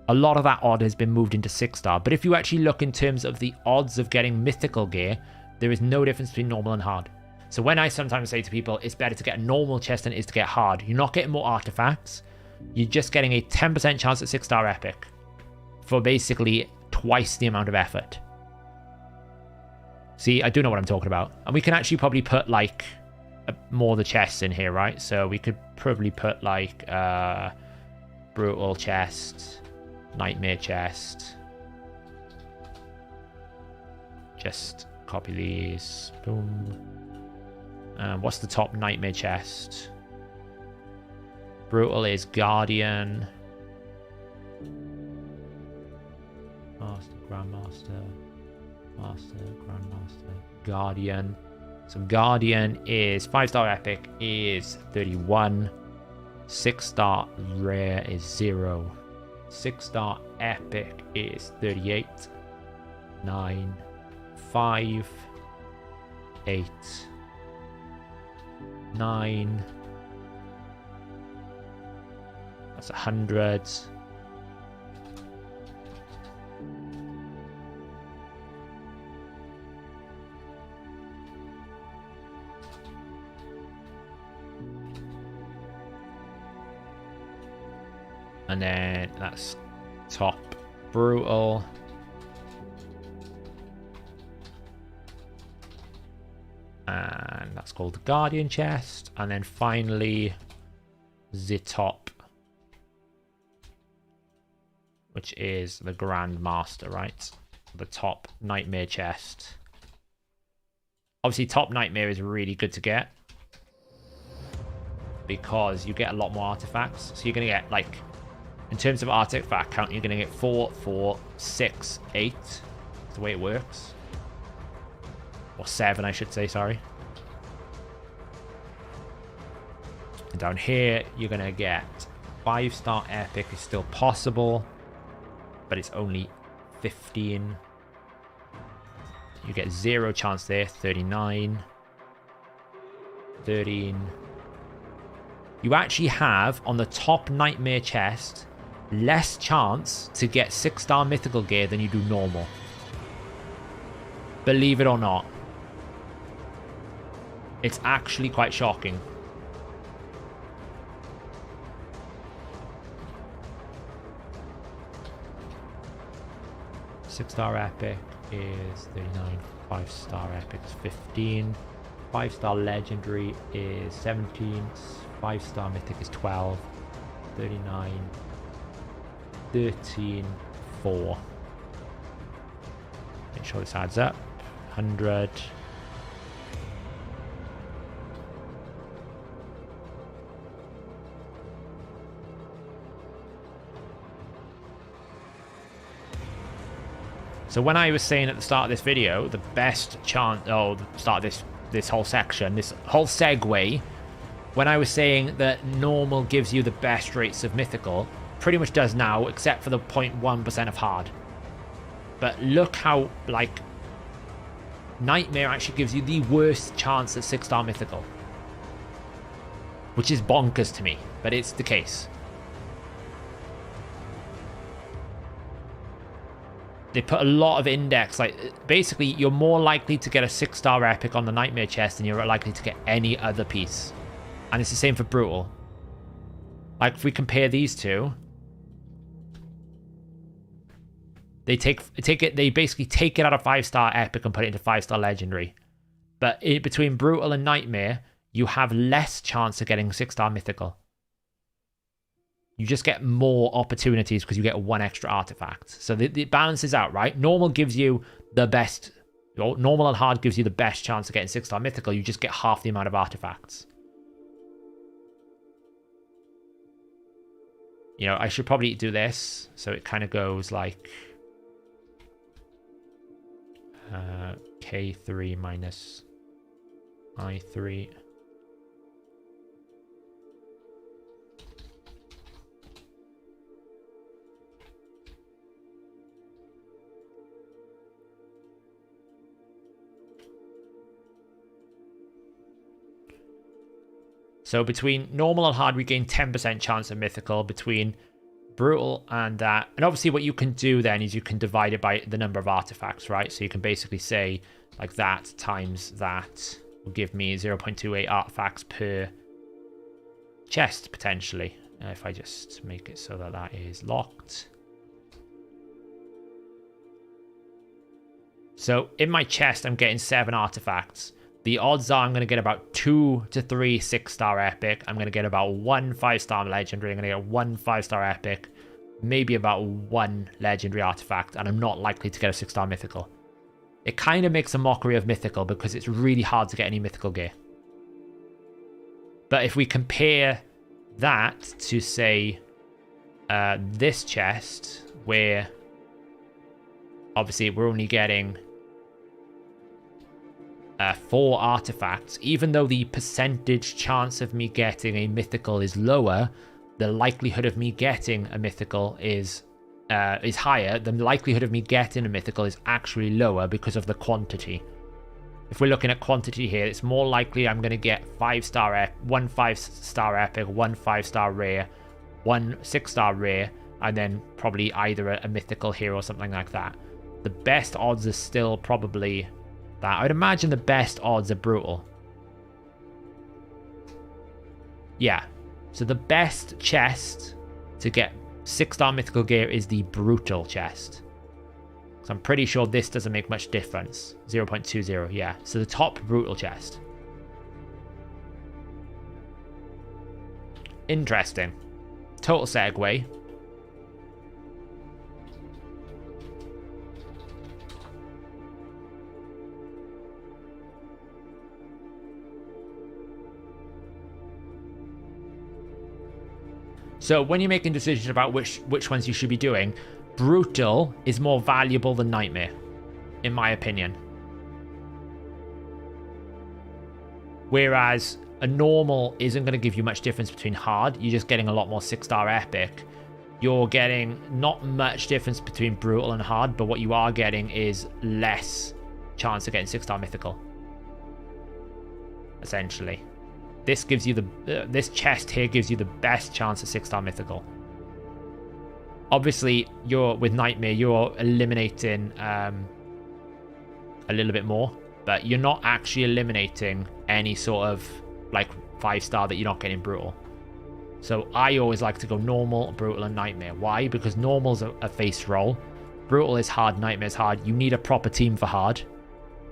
a lot of that odd has been moved into 6-star. But if you actually look in terms of the odds of getting mythical gear, there is no difference between normal and hard. So when I sometimes say to people, it's better to get a normal chest than it is to get hard, you're not getting more artifacts. You're just getting a 10% chance at 6-star epic for basically twice the amount of effort. See, I do know what I'm talking about. And we can actually probably put like more of the chests in here, right? So we could probably put like brutal chest, nightmare chest. Just copy these. Boom. What's the top nightmare chest? Brutal is Guardian. Master, Grandmaster. Master, Grandmaster. Guardian. So Guardian is 5-star epic is 31. 6-star rare is 0. 6-star epic is 38. 9. 5. 8. 9. That's 100. And then that's top brutal. And that's called the Guardian chest. And then finally, the top, which is the Grandmaster, right? The top Nightmare chest. Obviously, top Nightmare is really good to get because you get a lot more artifacts. So you're going to get, like, in terms of artifact count, you're going to get 4, 4, 6, 8. That's the way it works. Or 7, I should say, sorry. And down here, you're going to get 5-star epic is still possible, but it's only 15. You get 0 chance there. 39. 13. You actually have, on the top Nightmare chest, less chance to get 6-star mythical gear than you do normal. Believe it or not. It's actually quite shocking. Six-star epic is 39. 5-star epic is 15. 5-star legendary is 17. 5-star mythic is 12. 39. 13. 4. Make sure this adds up. 100. So when I was saying at the start of this video, the best chance, start of this whole section, this whole segue, when I was saying that normal gives you the best rates of mythical, pretty much does now, except for the 0.1% of hard. But look how, like, Nightmare actually gives you the worst chance at 6-star mythical. Which is bonkers to me, but it's the case. They put a lot of index, like, basically, you're more likely to get a 6-star epic on the Nightmare chest than you're likely to get any other piece. And it's the same for Brutal. Like, if we compare these two, they they basically take it out of 5-star epic and put it into 5-star legendary. But between Brutal and Nightmare, you have less chance of getting 6-star mythical. You just get more opportunities because you get 1 extra artifact. So it balances out, right? Normal gives you the best. Normal and hard gives you the best chance of getting 6-star mythical. You just get half the amount of artifacts. You know, I should probably do this. So it kind of goes like K3 minus I3. So between normal and hard, we gain 10% chance of mythical. Between brutal and that, and obviously what you can do then is you can divide it by the number of artifacts, right? So you can basically say like that times that will give me 0.28 artifacts per chest potentially. If I just make it so that that is locked. So in my chest, I'm getting 7 artifacts. The odds are I'm going to get about 2 to 3 6-star epic. I'm going to get about 1 5-star legendary. I'm going to get 1 5-star epic. Maybe about 1 legendary artifact. And I'm not likely to get a 6-star mythical. It kind of makes a mockery of mythical because it's really hard to get any mythical gear. But if we compare that to, say, this chest, where obviously we're only getting 4 artifacts, even though the percentage chance of me getting a mythical is lower, the likelihood of me getting a mythical is higher. The likelihood of me getting a mythical is actually lower because of the quantity. If we're looking at quantity here, it's more likely I'm going to get 1 5-star epic, 1 5-star rare, 1 6-star rare, and then probably either a mythical here or something like that. The best odds are still probably that. I would imagine the best odds are brutal. Yeah. So the best chest to get 6-star mythical gear is the brutal chest. So I'm pretty sure this doesn't make much difference. 0.20, yeah. So the top brutal chest. Interesting. Total segue. So when you're making decisions about which ones you should be doing, brutal is more valuable than nightmare, in my opinion. Whereas a normal isn't going to give you much difference between hard. You're just getting a lot more 6-star epic. You're getting not much difference between brutal and hard, but what you are getting is less chance of getting 6-star mythical. Essentially. This gives you this chest here gives you the best chance of 6-star mythical. Obviously, with Nightmare, you're eliminating a little bit more, but you're not actually eliminating any sort of like 5-star that you're not getting brutal. So I always like to go normal, brutal, and nightmare. Why? Because normal's a face roll, brutal is hard, nightmare's hard. You need a proper team for hard.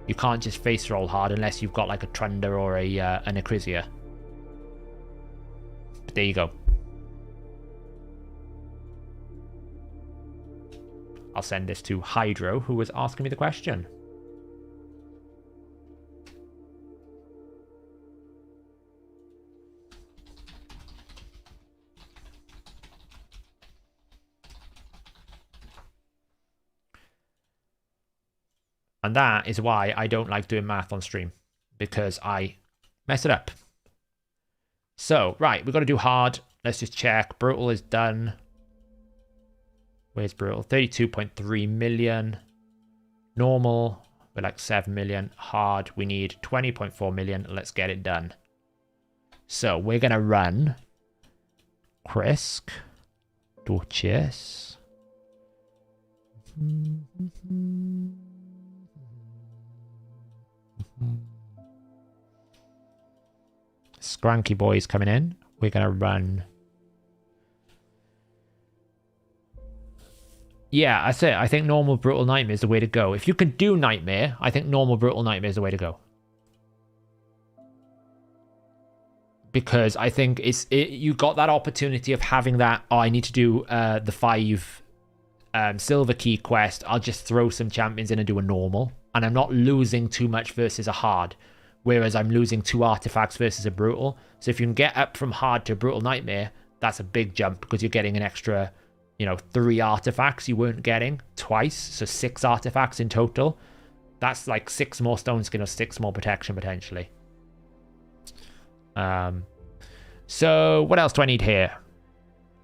You can't just face roll hard unless you've got like a Trunder or an Acrisia. But there you go. I'll send this to Hydra, who was asking me the question. And that is why I don't like doing math on stream, because I mess it up. So, right, we've got to do hard. Let's just check. Brutal is done. Where's brutal? 32.3 million. Normal, we're like 7 million. Hard, we need 20.4 million. Let's get it done. So, we're going to run Krisk, Duchess. Scranky boys coming in. We're going to run. Yeah, that's it. I think normal brutal nightmare is the way to go. If you can do nightmare, I think normal brutal nightmare is the way to go. Because I think you got that opportunity of having that, oh, I need to do the 5 silver key quest. I'll just throw some champions in and do a normal. And I'm not losing too much versus a hard. Whereas I'm losing 2 artifacts versus a brutal. So if you can get up from hard to brutal nightmare, that's a big jump because you're getting an extra, 3 artifacts you weren't getting twice. So 6 artifacts in total. That's like 6 more stone skin or 6 more protection potentially. So what else do I need here?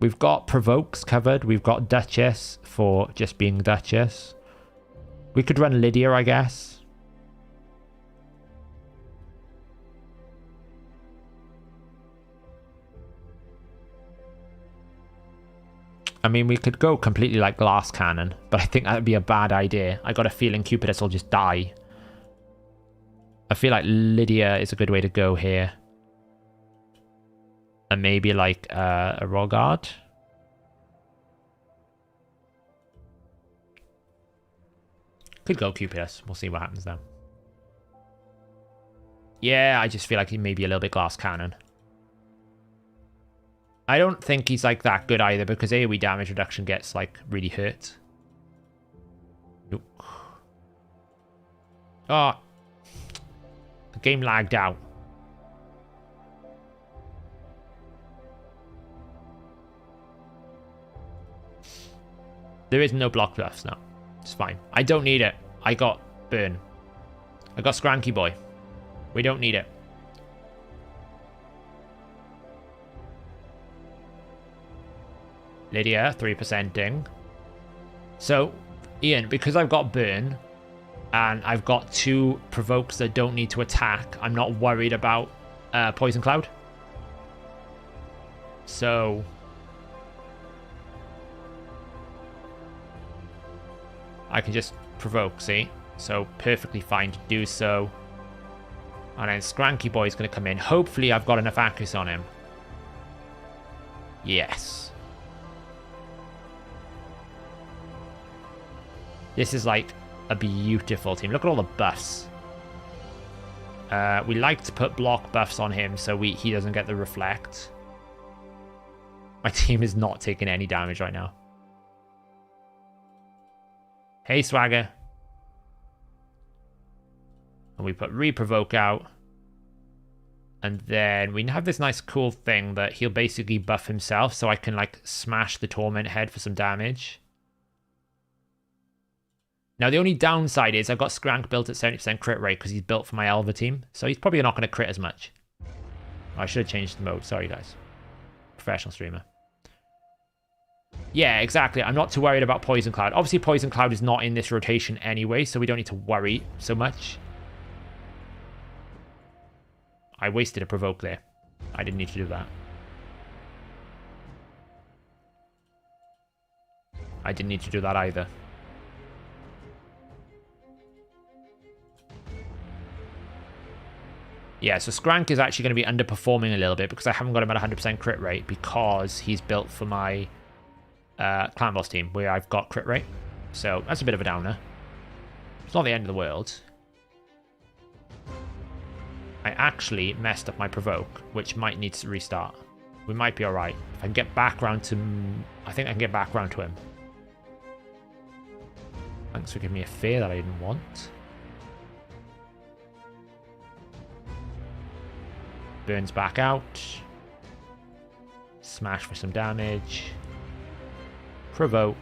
We've got Provokes covered. We've got Duchess for just being Duchess. We could run Lydia, I guess. I mean, we could go completely like glass cannon, but I think that would be a bad idea. I got a feeling Cupidus will just die. I feel like Lydia is a good way to go here. And maybe like a Rogard. Could go Cupidus. We'll see what happens then. Yeah, I just feel like he may be a little bit glass cannon. I don't think he's like that good either because AoE damage reduction gets like really hurt. Nope. Oh. The game lagged out. There is no block buffs now. It's fine. I don't need it. I got burn. I got Scranky Boy. We don't need it. Lydia, 3%ing. So, Ian, because I've got burn, and I've got 2 provokes that don't need to attack, I'm not worried about Poison Cloud. So I can just provoke, see? So perfectly fine to do so. And then Scranky Boy's going to come in. Hopefully I've got enough accuracy on him. Yes. This is like a beautiful team. Look at all the buffs. We like to put block buffs on him so he doesn't get the reflect. My team is not taking any damage right now. Hey, Swagger. And we put Reprovoke out. And then we have this nice cool thing that he'll basically buff himself so I can like smash the Torment Head for some damage. Now, the only downside is I've got Skrank built at 70% crit rate because he's built for my Elva team. So he's probably not going to crit as much. I should have changed the mode. Sorry, guys. Professional streamer. Yeah, exactly. I'm not too worried about Poison Cloud. Obviously, Poison Cloud is not in this rotation anyway, so we don't need to worry so much. I wasted a provoke there. I didn't need to do that. I didn't need to do that either. Yeah, so Skrank is actually going to be underperforming a little bit because I haven't got him at 100% crit rate because he's built for my Clan Boss team where I've got crit rate. So that's a bit of a downer. It's not the end of the world. I actually messed up my provoke, which might need to restart. We might be alright. If I can get back around to... I think I can get back around to him. Thanks for giving me a fear that I didn't want. Burns back out. Smash for some damage. Provoke.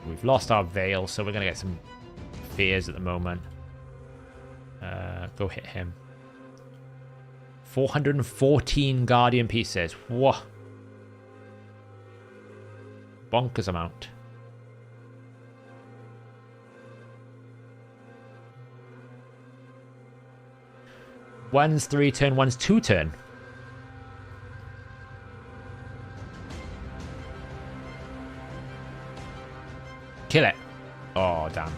We've lost our Veil, so we're going to get some fears at the moment. Go hit him. 414 Guardian pieces. Whoa. Bonkers amount. One's 3 turn, one's 2 turn. Kill it. Oh, damn.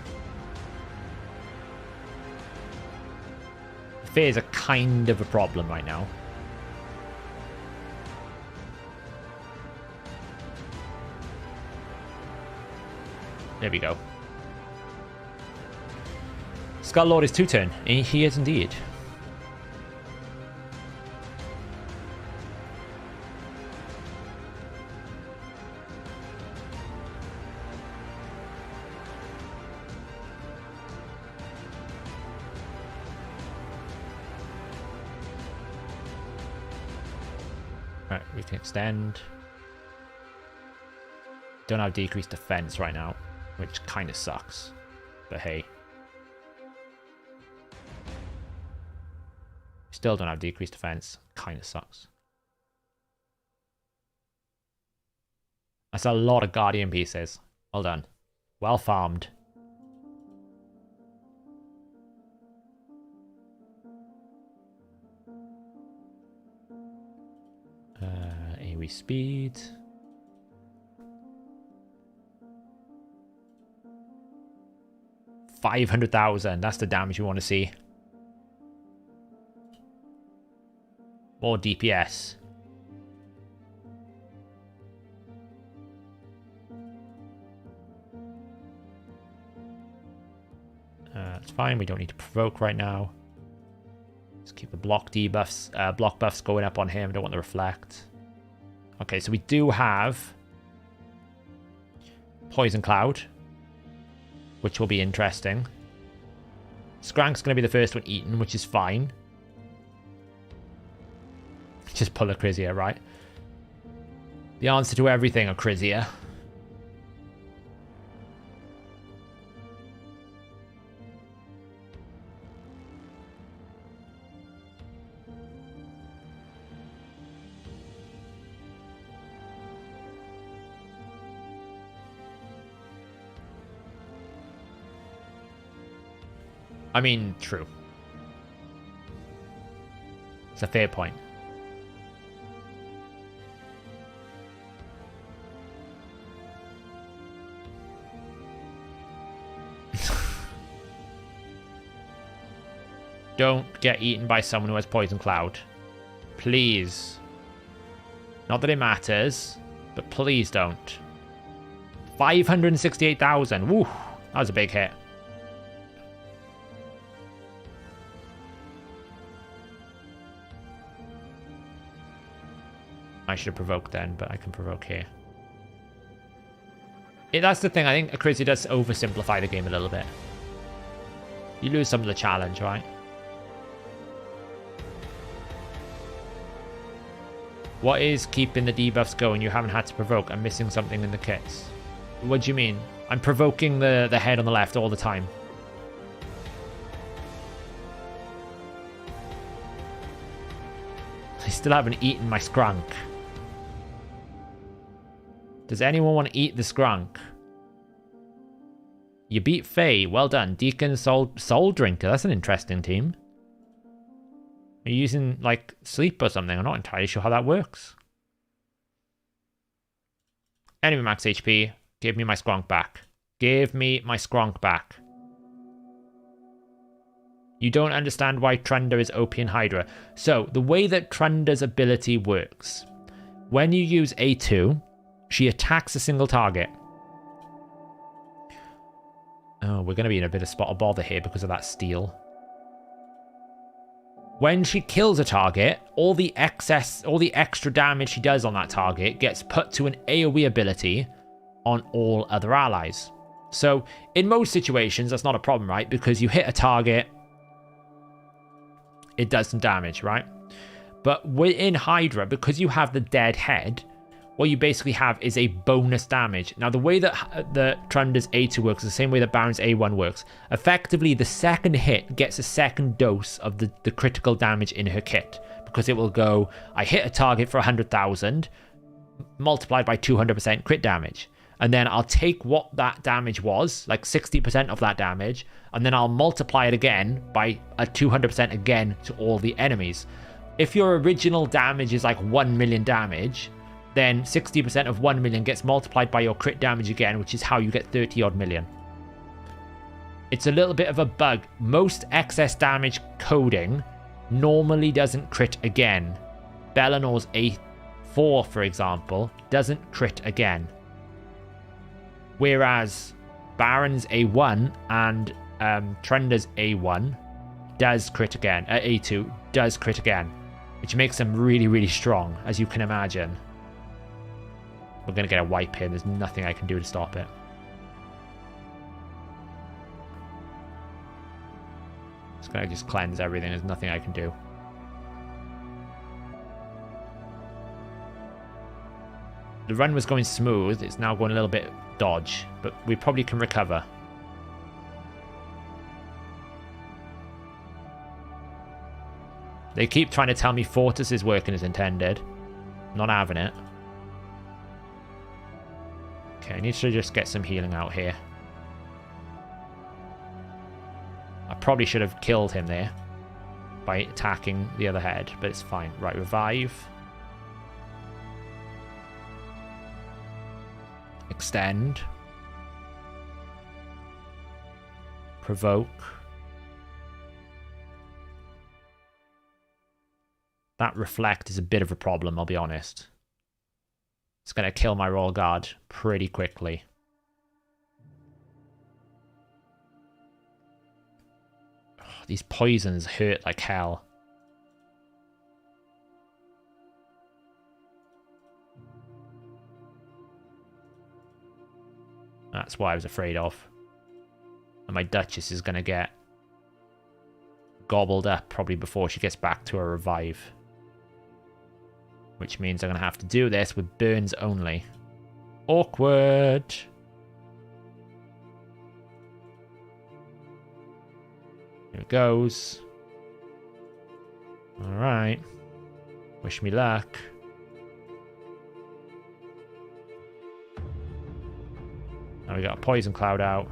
Fears are kind of a problem right now. There we go. Skull Lord is 2 turn. He is indeed. We can extend. Don't have decreased defense right now, which kind of sucks. But hey. Still don't have decreased defense. Kind of sucks. That's a lot of Guardian pieces. Well done. Well farmed. AoE speed. $500,000. That's the damage we want to see. More DPS. It's fine. We don't need to provoke right now. Let's keep the block debuffs, block buffs going up on him. Don't want to reflect. Okay, so we do have Poison Cloud, which will be interesting. Skrank's going to be the first one eaten, which is fine. Just pull a Crizia, right? The answer to everything, a Crizia. I mean, true. It's a fair point. Don't get eaten by someone who has Poison Cloud. Please. Not that it matters, but please don't. 568,000. Woo! That was a big hit. I should have provoked then, but I can provoke here. That's the thing. I think Acrizia does oversimplify the game a little bit. You lose some of the challenge, right? What is keeping the debuffs going? You haven't had to provoke. I'm missing something in the kits. What do you mean? I'm provoking the head on the left all the time. I still haven't eaten my Skrunk. Does anyone want to eat the Skrunk? You beat Faye. Well done. Deacon Soul Drinker. That's an interesting team. Are you using, like, sleep or something? I'm not entirely sure how that works. Enemy max HP. Give me my Skrunk back. Give me my Skrunk back. You don't understand why Trunda is OP in Hydra. So, the way that Trunda's ability works. When you use A2, she attacks a single target. Oh, we're going to be in a bit of spot of bother here because of that steal. When she kills a target, all the extra damage she does on that target gets put to an AoE ability on all other allies. So, in most situations, that's not a problem, right? Because you hit a target, it does some damage, right? But within Hydra, because you have the dead head, what you basically have is a bonus damage. Now, the way that the Trunda's A2 works is the same way that Baron's A1 works. Effectively, the second hit gets a second dose of the critical damage in her kit. Because it will go, I hit a target for 100,000, multiplied by 200% crit damage. And then I'll take what that damage was, like 60% of that damage, and then I'll multiply it again by a 200% again to all the enemies. If your original damage is like 1 million damage, then 60% of 1 million gets multiplied by your crit damage again, which is how you get 30 odd million. It's a little bit of a bug. Most excess damage coding normally doesn't crit again. Bellinor's A4, for example, doesn't crit again. Whereas Baron's A1 and Trunda's A1 does crit again. A2 does crit again, which makes them really, really strong, as you can imagine. We're going to get a wipe here. There's nothing I can do to stop it. It's going to just cleanse everything. There's nothing I can do. The run was going smooth. It's now going a little bit dodge, but we probably can recover. They keep trying to tell me Fortis is working as intended. Not having it. Okay, I need to just get some healing out here. I probably should have killed him there by attacking the other head, but it's fine. Right, revive. Extend. Provoke. That reflect is a bit of a problem, I'll be honest. It's going to kill my Royal Guard pretty quickly. Oh, these poisons hurt like hell. That's what I was afraid of. And my Duchess is going to get gobbled up probably before she gets back to her revive. Which means I'm going to have to do this with burns only. Awkward. Here it goes. Alright. Wish me luck. Now we got a poison cloud out.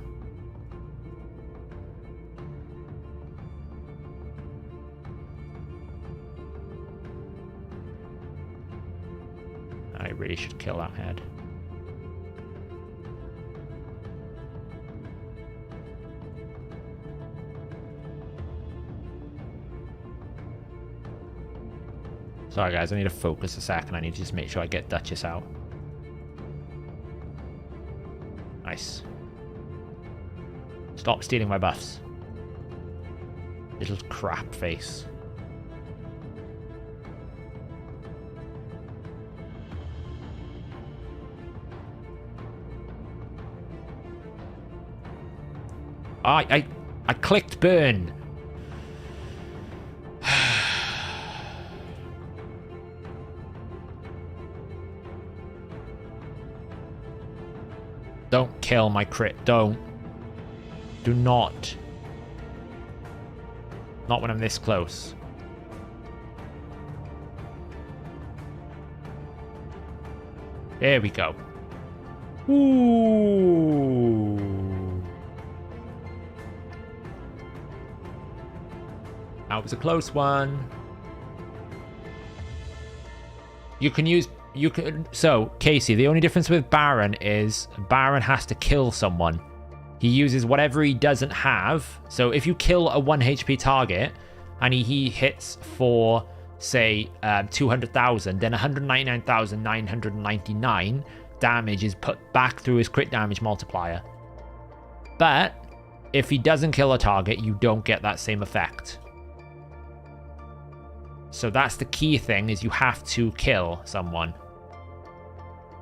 I really should kill that head. Sorry guys, I need to focus a second. I need to just make sure I get Duchess out. Nice. Stop stealing my buffs. Little crap face. I clicked burn. Don't kill my crit. Don't. Do not. Not when I'm this close. There we go. Ooh. That was a close one. So, Casey, the only difference with Baron is Baron has to kill someone. He uses whatever he doesn't have. So if you kill a 1 HP target and he hits for, say, 200,000, then 199,999 damage is put back through his crit damage multiplier. But if he doesn't kill a target, you don't get that same effect. So that's the key thing, is you have to kill someone.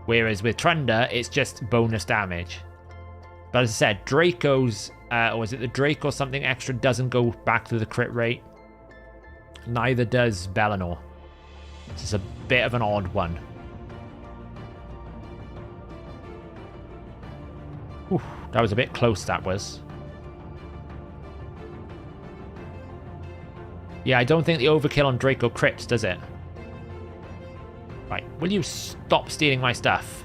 Whereas with Trunda, it's just bonus damage. But as I said, Draco's, or is it the Draco something extra, doesn't go back through the crit rate. Neither does Bellinor. It's a bit of an odd one. Whew, that was a bit close, that was. Yeah, I don't think the overkill on Draco crits, does it? Right, will you stop stealing my stuff?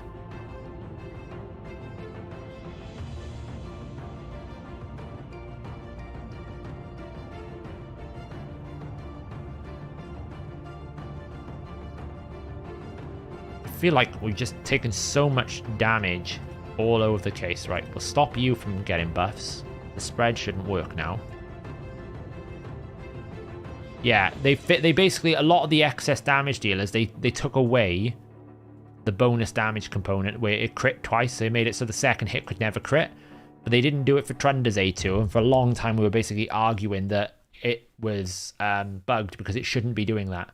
I feel like we've just taken so much damage all over the case. Right, we'll stop you from getting buffs. The spread shouldn't work now. Yeah, they basically, a lot of the excess damage dealers, they took away the bonus damage component where it crit twice. They made it so the second hit could never crit, but they didn't do it for Trunda's A2, and for a long time we were basically arguing that it was bugged because it shouldn't be doing that.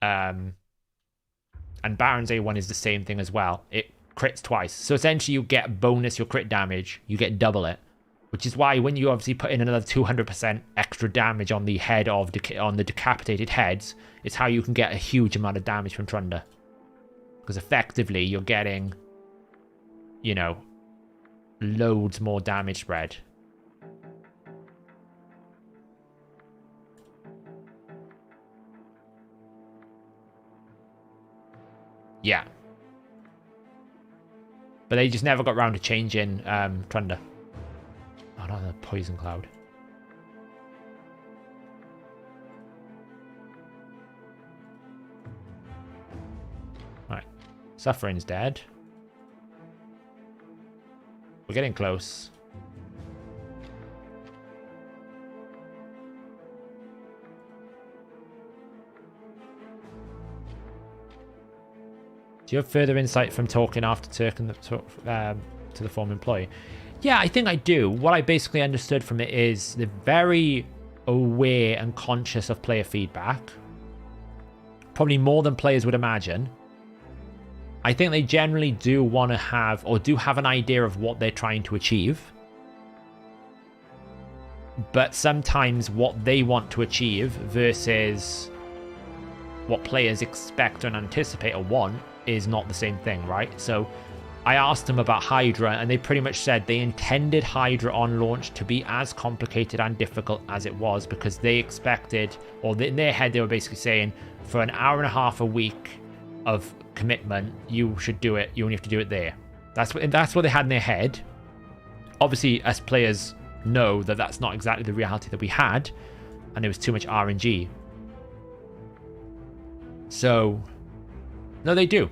And Baron's A1 is the same thing as well. It crits twice. So essentially you get bonus your crit damage, you get double it. Which is why when you obviously put in another 200% extra damage on the head of on the decapitated heads, it's how you can get a huge amount of damage from Trunda. Because effectively you're getting, you know, loads more damage spread. Yeah. But they just never got around to changing Thunder. Oh, not the Poison Cloud. Alright. Suffering's dead. We're getting close. Do you have further insight from talking after to the former employee? Yeah, I think I do. What I basically understood from it is they're very aware and conscious of player feedback. Probably more than players would imagine. I think they generally do want to have, or do have an idea of what they're trying to achieve. But sometimes what they want to achieve versus what players expect and anticipate or want is not the same thing, right? So I asked them about Hydra, and they pretty much said they intended Hydra on launch to be as complicated and difficult as it was, because they expected, or in their head they were basically saying, for an hour and a half a week of commitment, you should do it. You only have to do it there. That's what they had in their head. Obviously, as players know that that's not exactly the reality that we had, and it was too much RNG. So, no, they do.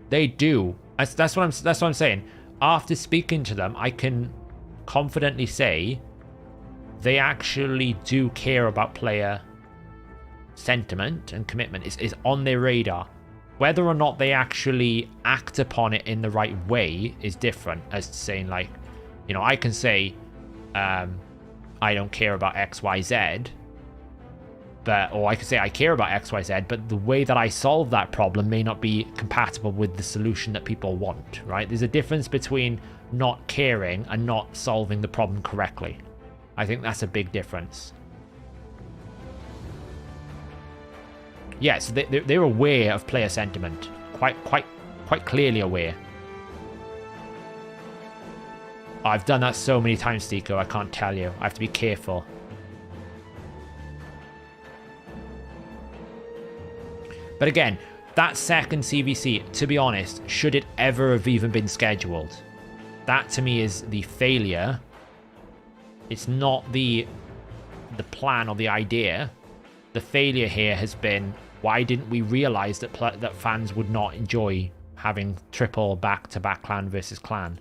They do. That's what I'm saying. After speaking to them, I can confidently say they actually do care about player sentiment and commitment. Is on their radar. Whether or not they actually act upon it in the right way is different. As to saying, like, you know, I can say I don't care about X, Y, Z, or I could say I care about X, Y, Z, but the way that I solve that problem may not be compatible with the solution that people want, right? There's a difference between not caring and not solving the problem correctly. I think that's a big difference. Yes, they're aware of player sentiment, quite clearly aware. I've done that so many times, Tico, I can't tell you. I have to be careful. But again, that second CVC, to be honest, should it ever have even been scheduled? That to me is the failure. It's not the plan or the idea. The failure here has been, why didn't we realize that fans would not enjoy having triple back-to-back clan versus clan?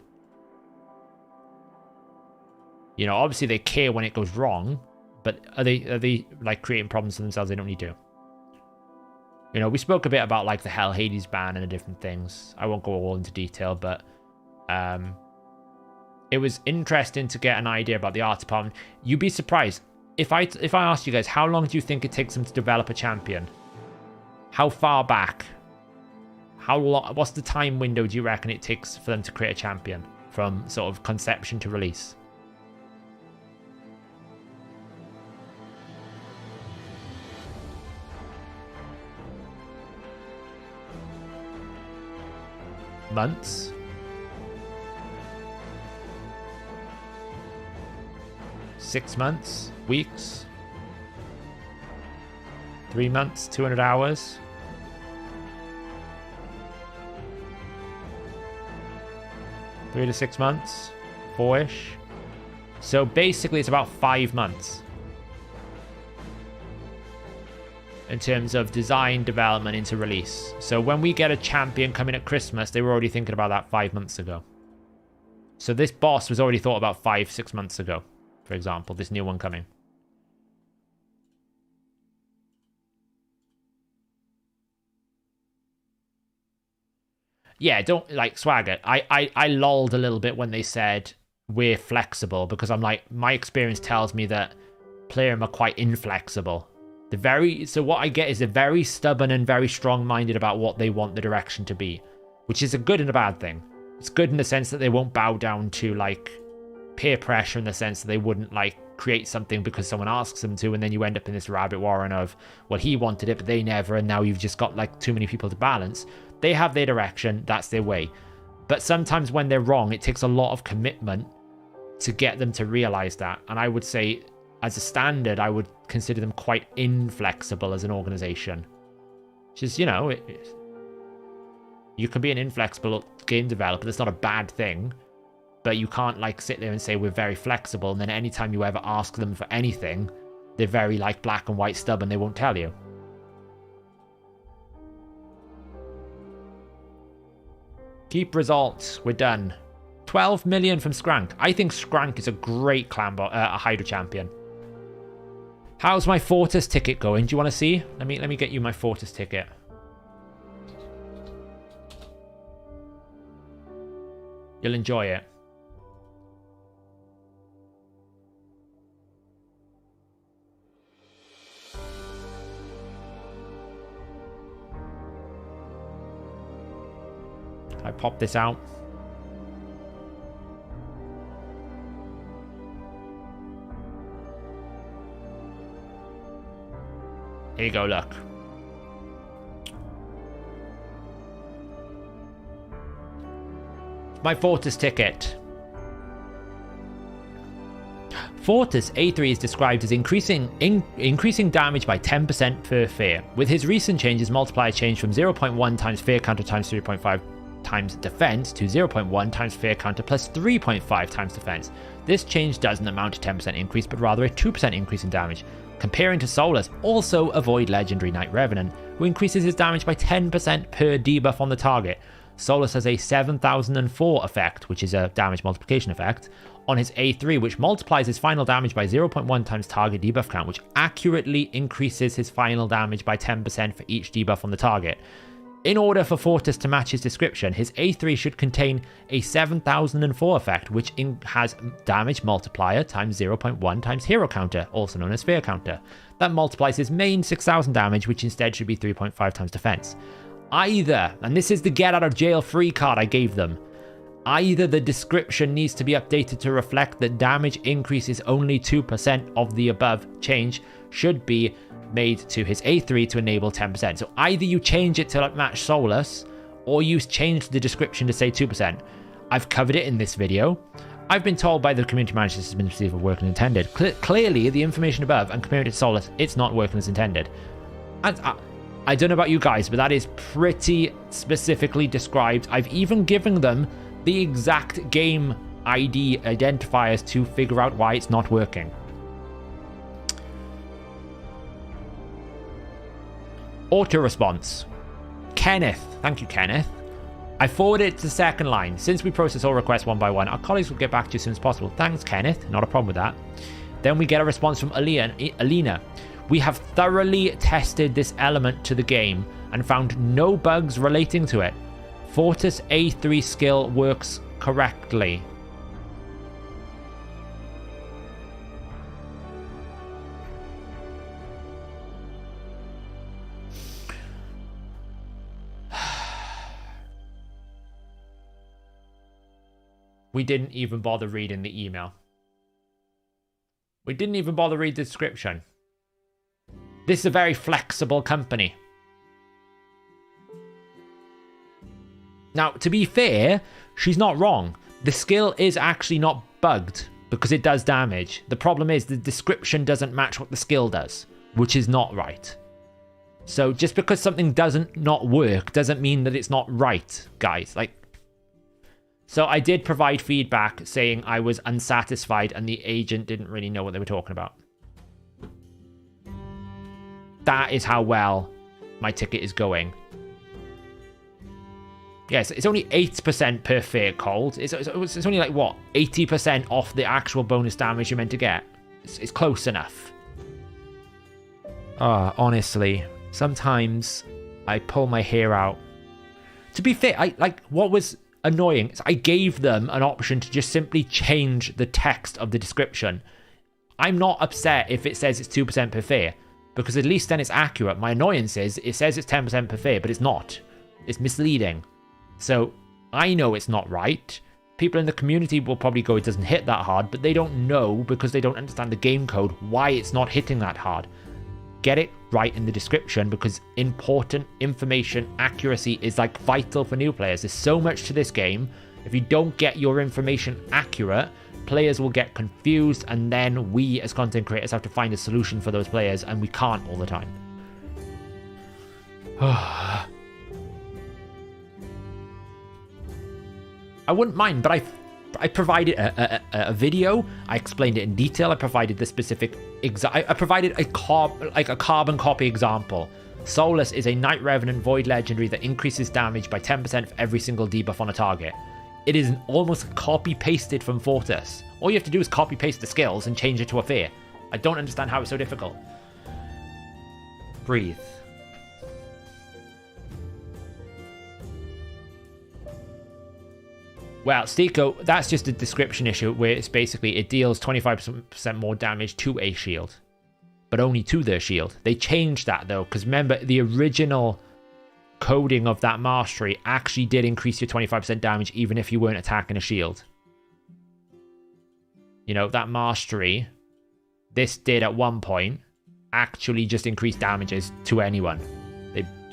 You know, obviously they care when it goes wrong, but are they like creating problems for themselves they don't need to? You know, we spoke a bit about like the Hellhades ban and the different things. I won't go all into detail, but it was interesting to get an idea about the art department. You'd be surprised if I asked you guys, how long do you think it takes them to develop a champion? How far back? How long? What's the time window do you reckon it takes for them to create a champion from sort of conception to release? Months? Six months? Weeks? 3 months? 200 hours? Three to 6 months? 4-ish? So basically it's about 5 months. In terms of design, development into release. So when we get a champion coming at Christmas, they were already thinking about that 5 months ago. So this boss was already thought about 5-6 months ago, for example, this new one coming. Yeah, don't, like, Swagger, I lolled a little bit when they said we're flexible, because I'm like, my experience tells me that Playroom are quite inflexible. So what I get is they're very stubborn and very strong-minded about what they want the direction to be, which is a good and a bad thing. It's good in the sense that they won't bow down to, like, peer pressure, in the sense that they wouldn't, like, create something because someone asks them to, and then you end up in this rabbit warren of, well, he wanted it, but they never, and now you've just got, like, too many people to balance. They have their direction, that's their way. But sometimes when they're wrong, it takes a lot of commitment to get them to realize that. And I would say, as a standard, I would consider them quite inflexible as an organization. Which is, you know, You can be an inflexible game developer. That's not a bad thing. But you can't, like, sit there and say we're very flexible, and then anytime you ever ask them for anything, they're very, like, black and white stubborn. They won't tell you. Keep results. We're done. 12 million from Skrank. I think Skrank is a great a Hydra champion. How's my Fortis ticket going? Do you want to see? Let me get you my Fortis ticket. You'll enjoy it. I pop this out. Here you go, look. My Fortis ticket. Fortis A3 is described as increasing damage by 10% per fear. With his recent changes, multiplier changed from 0.1 times fear counter times 3.5 times defense to 0.1 times fear counter plus 3.5 times defense. This change doesn't amount to 10% increase, but rather a 2% increase in damage. Comparing to Solus, also avoid Legendary Knight Revenant, who increases his damage by 10% per debuff on the target. Solus has a 7004 effect, which is a damage multiplication effect, on his A3, which multiplies his final damage by 0.1 times target debuff count, which accurately increases his final damage by 10% for each debuff on the target. In order for Fortis to match his description, his A3 should contain a 7004 effect, which has damage multiplier times 0.1 times hero counter, also known as fear counter. That multiplies his main 6000 damage, which instead should be 3.5 times defense. Either, and this is the get out of jail free card I gave them, either the description needs to be updated to reflect that damage increase is only 2% of the above change should be made to his A3 to enable 10%. So either you change it to match Solus, or you change the description to say 2%. I've covered it in this video. I've been told by the community manager this has been received for working as intended. Clearly, the information above and comparing it to Solus, it's not working as intended. And I don't know about you guys, but that is pretty specifically described. I've even given them the exact game ID identifiers to figure out why it's not working. Auto response. Kenneth. Thank you, Kenneth. I forwarded it to the second line. Since we process all requests one by one, our colleagues will get back to you as soon as possible. Thanks, Kenneth. Not a problem with that. Then we get a response from Alina. We have thoroughly tested this element to the game and found no bugs relating to it. Fortis A3 skill works correctly. We didn't even bother reading the email. We didn't even bother reading the description. This is a very flexible company. Now, to be fair, she's not wrong. The skill is actually not bugged because it does damage. The problem is the description doesn't match what the skill does, which is not right. So just because something doesn't not work doesn't mean that it's not right, guys. So I did provide feedback saying I was unsatisfied and the agent didn't really know what they were talking about. That is how well my ticket is going. Yes, it's only 8% per fair cold. It's only like, what, 80% off the actual bonus damage you're meant to get. It's close enough. Honestly, sometimes I pull my hair out. To be fair, what was annoying is I gave them an option to just simply change the text of the description. I'm not upset if it says it's 2% per fair, because at least then it's accurate. My annoyance is it says it's 10% per fair, but it's not. It's misleading. So I know it's not right. People in the community will probably go, it doesn't hit that hard, but they don't know because they don't understand the game code why it's not hitting that hard. Get it right in the description, because important information accuracy is vital for new players. There's so much to this game. If you don't get your information accurate, players will get confused, and then we as content creators have to find a solution for those players, and we can't all the time. I wouldn't mind, but I provided a video. I explained it in detail. I provided the specific I provided a carbon copy example. Soulless is a Night Revenant Void Legendary that increases damage by 10% for every single debuff on a target. It is almost copy-pasted from Fortis. All you have to do is copy-paste the skills and change it to a fear. I don't understand how it's so difficult. Breathe. Well, Stiko, that's just a description issue where it's basically it deals 25% more damage to a shield, but only to their shield. They changed that though, because remember the original coding of that mastery actually did increase your 25% damage even if you weren't attacking a shield. You know, that mastery, this did at one point actually just increase damages to anyone.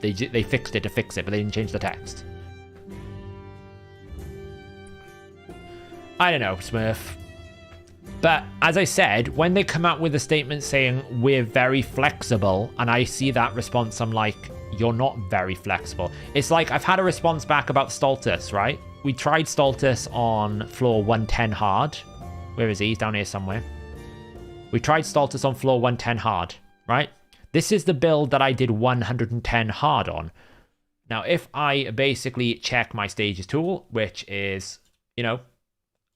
They fixed it to fix it, but they didn't change the text. I don't know, Smurf. But as I said, when they come out with a statement saying we're very flexible, and I see that response, I'm like, you're not very flexible. It's like I've had a response back about Stultus, right? We tried Stultus on floor 110 hard. Where is he? He's down here somewhere. We tried Stultus on floor 110 hard, right? This is the build that I did 110 hard on. Now, if I basically check my stages tool, which is, you know,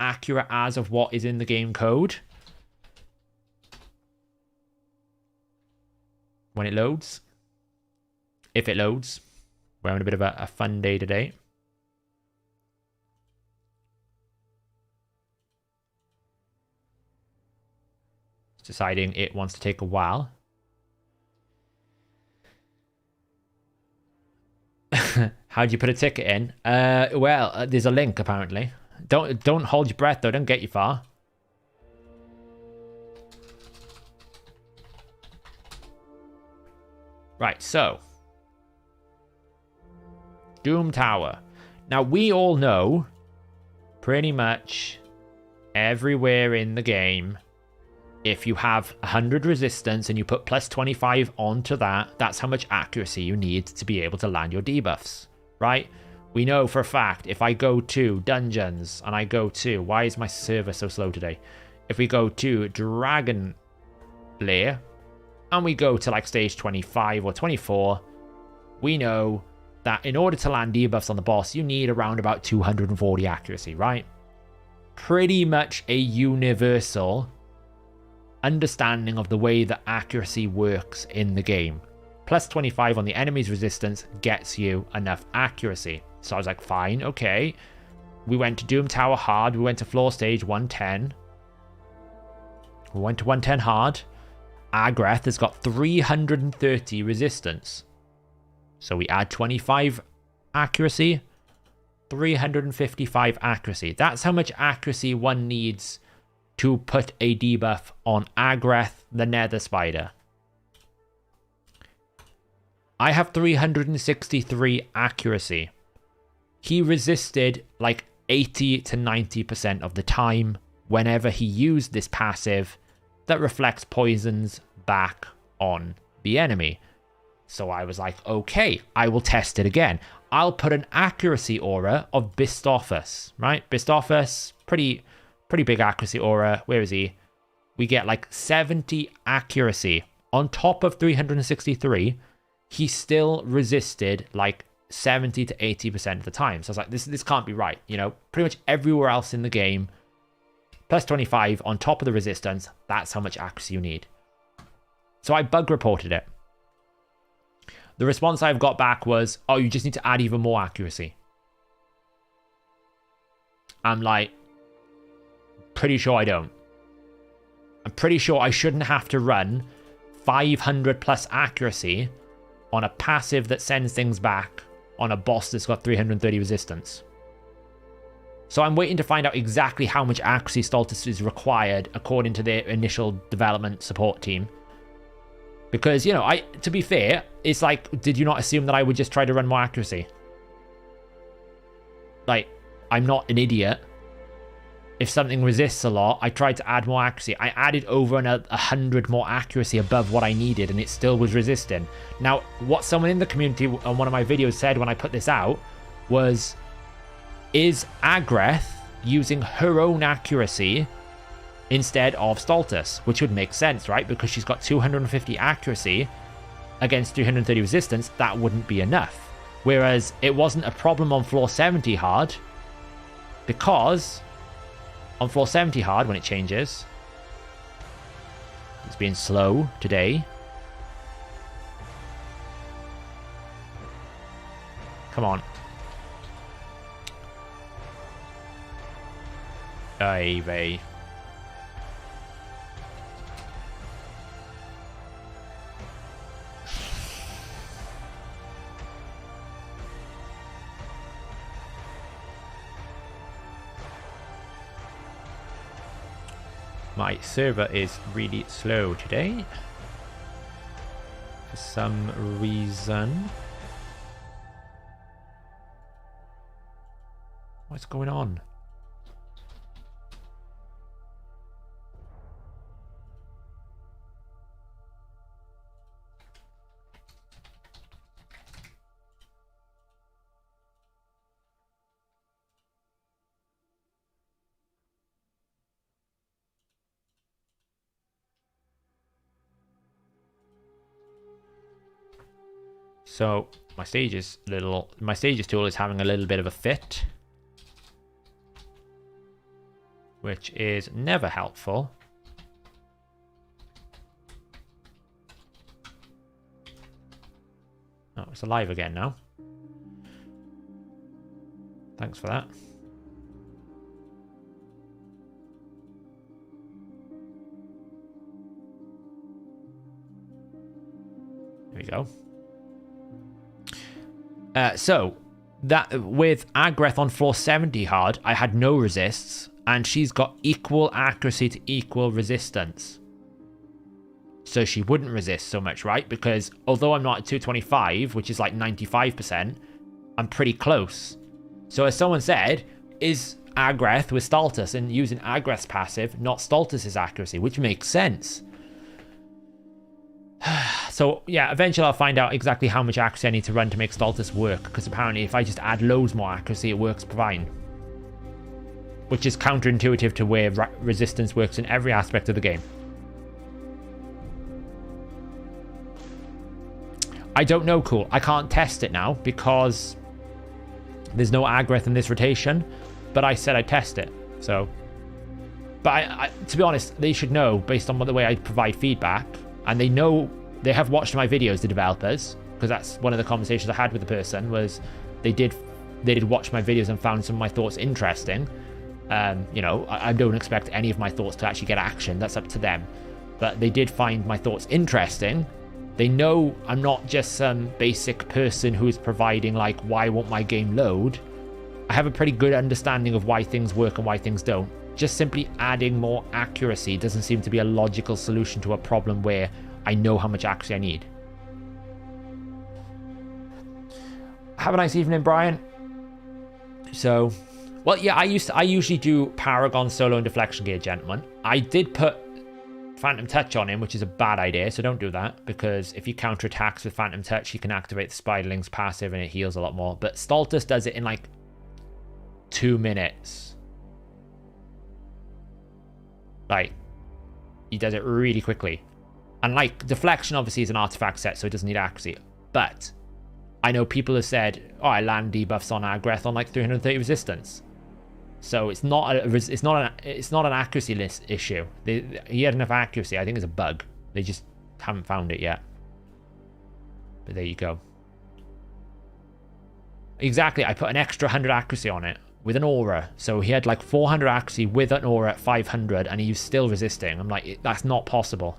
accurate as of what is in the game code, when it loads, if it loads, we're having a bit of a fun day today. It's deciding it wants to take a while. How'd you put a ticket in? Well, there's a link apparently. Don't hold your breath though, don't get you far. Right, so Doom Tower. Now we all know pretty much everywhere in the game, if you have 100 resistance and you put plus 25 onto that, that's how much accuracy you need to be able to land your debuffs, right? We know for a fact, if I go to Dungeons and I go to, why is my server so slow today? If we go to Dragon Lair and we go to like stage 25 or 24, we know that in order to land debuffs on the boss, you need around about 240 accuracy, right? Pretty much a universal understanding of the way that accuracy works in the game. Plus 25 on the enemy's resistance gets you enough accuracy. So I was like, fine, okay. We went to Doom Tower hard. We went to floor stage 110. We went to 110 hard. Agreth has got 330 resistance. So we add 25 accuracy, 355 accuracy. That's how much accuracy one needs to put a debuff on Agreth, the Nether Spider. I have 363 accuracy. He resisted like 80 to 90% of the time whenever he used this passive that reflects poisons back on the enemy. So I was like, okay, I will test it again. I'll put an accuracy aura of Bistophus, right? Bistophus, pretty big accuracy aura. Where is he? We get like 70 accuracy. On top of 363, he still resisted like 70 to 80% of the time. So I was like, this can't be right. You know, pretty much everywhere else in the game, plus 25 on top of the resistance, that's how much accuracy you need. So I bug reported it. The response I've got back was, oh, you just need to add even more accuracy. I'm like, pretty sure I don't. I'm pretty sure I shouldn't have to run 500 plus accuracy on a passive that sends things back on a boss that's got 330 resistance. So I'm waiting to find out exactly how much accuracy Stultus is required according to their initial development support team. Because, you know, to be fair, it's like, did you not assume that I would just try to run more accuracy? Like, I'm not an idiot. If something resists a lot, I tried to add more accuracy. I added over 100 more accuracy above what I needed, and it still was resisting. Now, what someone in the community on one of my videos said when I put this out was, is Agreth using her own accuracy instead of Stultus, which would make sense, right? Because she's got 250 accuracy against 330 resistance, that wouldn't be enough. Whereas it wasn't a problem on floor 70 hard, because on floor 70 hard, when it changes, it's being slow today. Come on. Ay vey. My server is really slow today for some reason. What's going on? So my stages tool is having a little bit of a fit, which is never helpful. Oh, it's alive again now. Thanks for that. There we go. So that with Agreth on floor 70 hard, I had no resists, and she's got equal accuracy to equal resistance. So she wouldn't resist so much, right? Because although I'm not at 225, which is like 95%, I'm pretty close. So as someone said, is Agreth with Stultus and using Agreth's passive, not Stultus's accuracy, which makes sense. So yeah, eventually I'll find out exactly how much accuracy I need to run to make Stultus work, because apparently if I just add loads more accuracy, it works fine. Which is counterintuitive to where resistance works in every aspect of the game. I don't know, cool. I can't test it now because there's no Agreth in this rotation, but I said I'd test it, so. But I, to be honest, they should know based on the way I provide feedback, and they know, they have watched my videos, the developers, because that's one of the conversations I had with the person, was they did watch my videos and found some of my thoughts interesting. You know, I don't expect any of my thoughts to actually get action, that's up to them. But they did find my thoughts interesting. They know I'm not just some basic person who is providing like, why won't my game load? I have a pretty good understanding of why things work and why things don't. Just simply adding more accuracy doesn't seem to be a logical solution to a problem where I know how much accuracy I need. Have a nice evening, Brian. So, well, yeah, I usually do Paragon solo and deflection gear, gentlemen. I did put Phantom Touch on him, which is a bad idea, so don't do that, because if you counterattacks with Phantom Touch, you can activate the Spiderling's passive and it heals a lot more. But Stultus does it in like 2 minutes. Like, he does it really quickly. And like, deflection obviously is an artifact set, so it doesn't need accuracy. But I know people have said, oh, I land debuffs on Agreth on like 330 resistance. So it's not an accuracy list issue. He had enough accuracy. I think it's a bug. They just haven't found it yet. But there you go. Exactly. I put an extra 100 accuracy on it with an aura. So he had like 400 accuracy with an aura at 500, and he was still resisting. I'm like, that's not possible.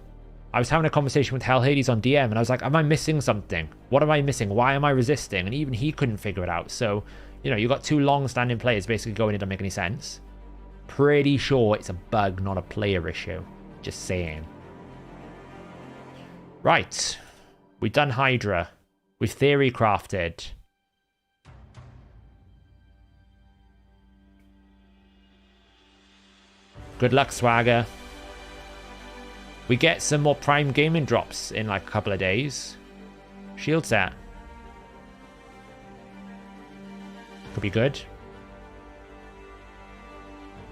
I was having a conversation with Hellhades on DM, and I was like, am I missing something? What am I missing? Why am I resisting? And even he couldn't figure it out. So, you know, you've got two long-standing players basically going, it doesn't make any sense. Pretty sure it's a bug, not a player issue. Just saying. Right. We've done Hydra. We've theory crafted. Good luck, Swagger. We get some more Prime Gaming drops in like a couple of days. Shield set. Could be good.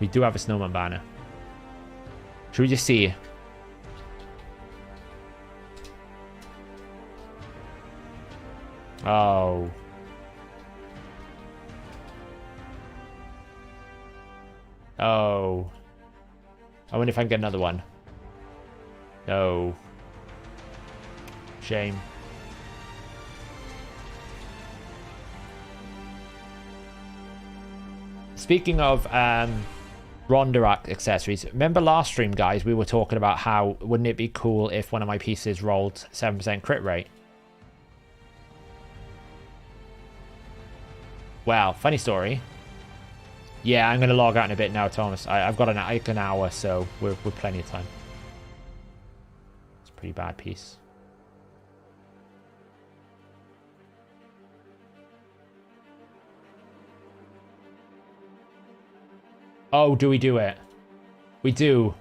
We do have a snowman banner. Should we just see? Oh. Oh. I wonder if I can get another one. No. Shame. Speaking of Ronda accessories, remember last stream, guys, we were talking about how wouldn't it be cool if one of my pieces rolled 7% crit rate? Well, funny story. Yeah, I'm going to log out in a bit now, Thomas. I've got an hour, so we're plenty of time. It's a pretty bad piece. Oh, do we do it? We do.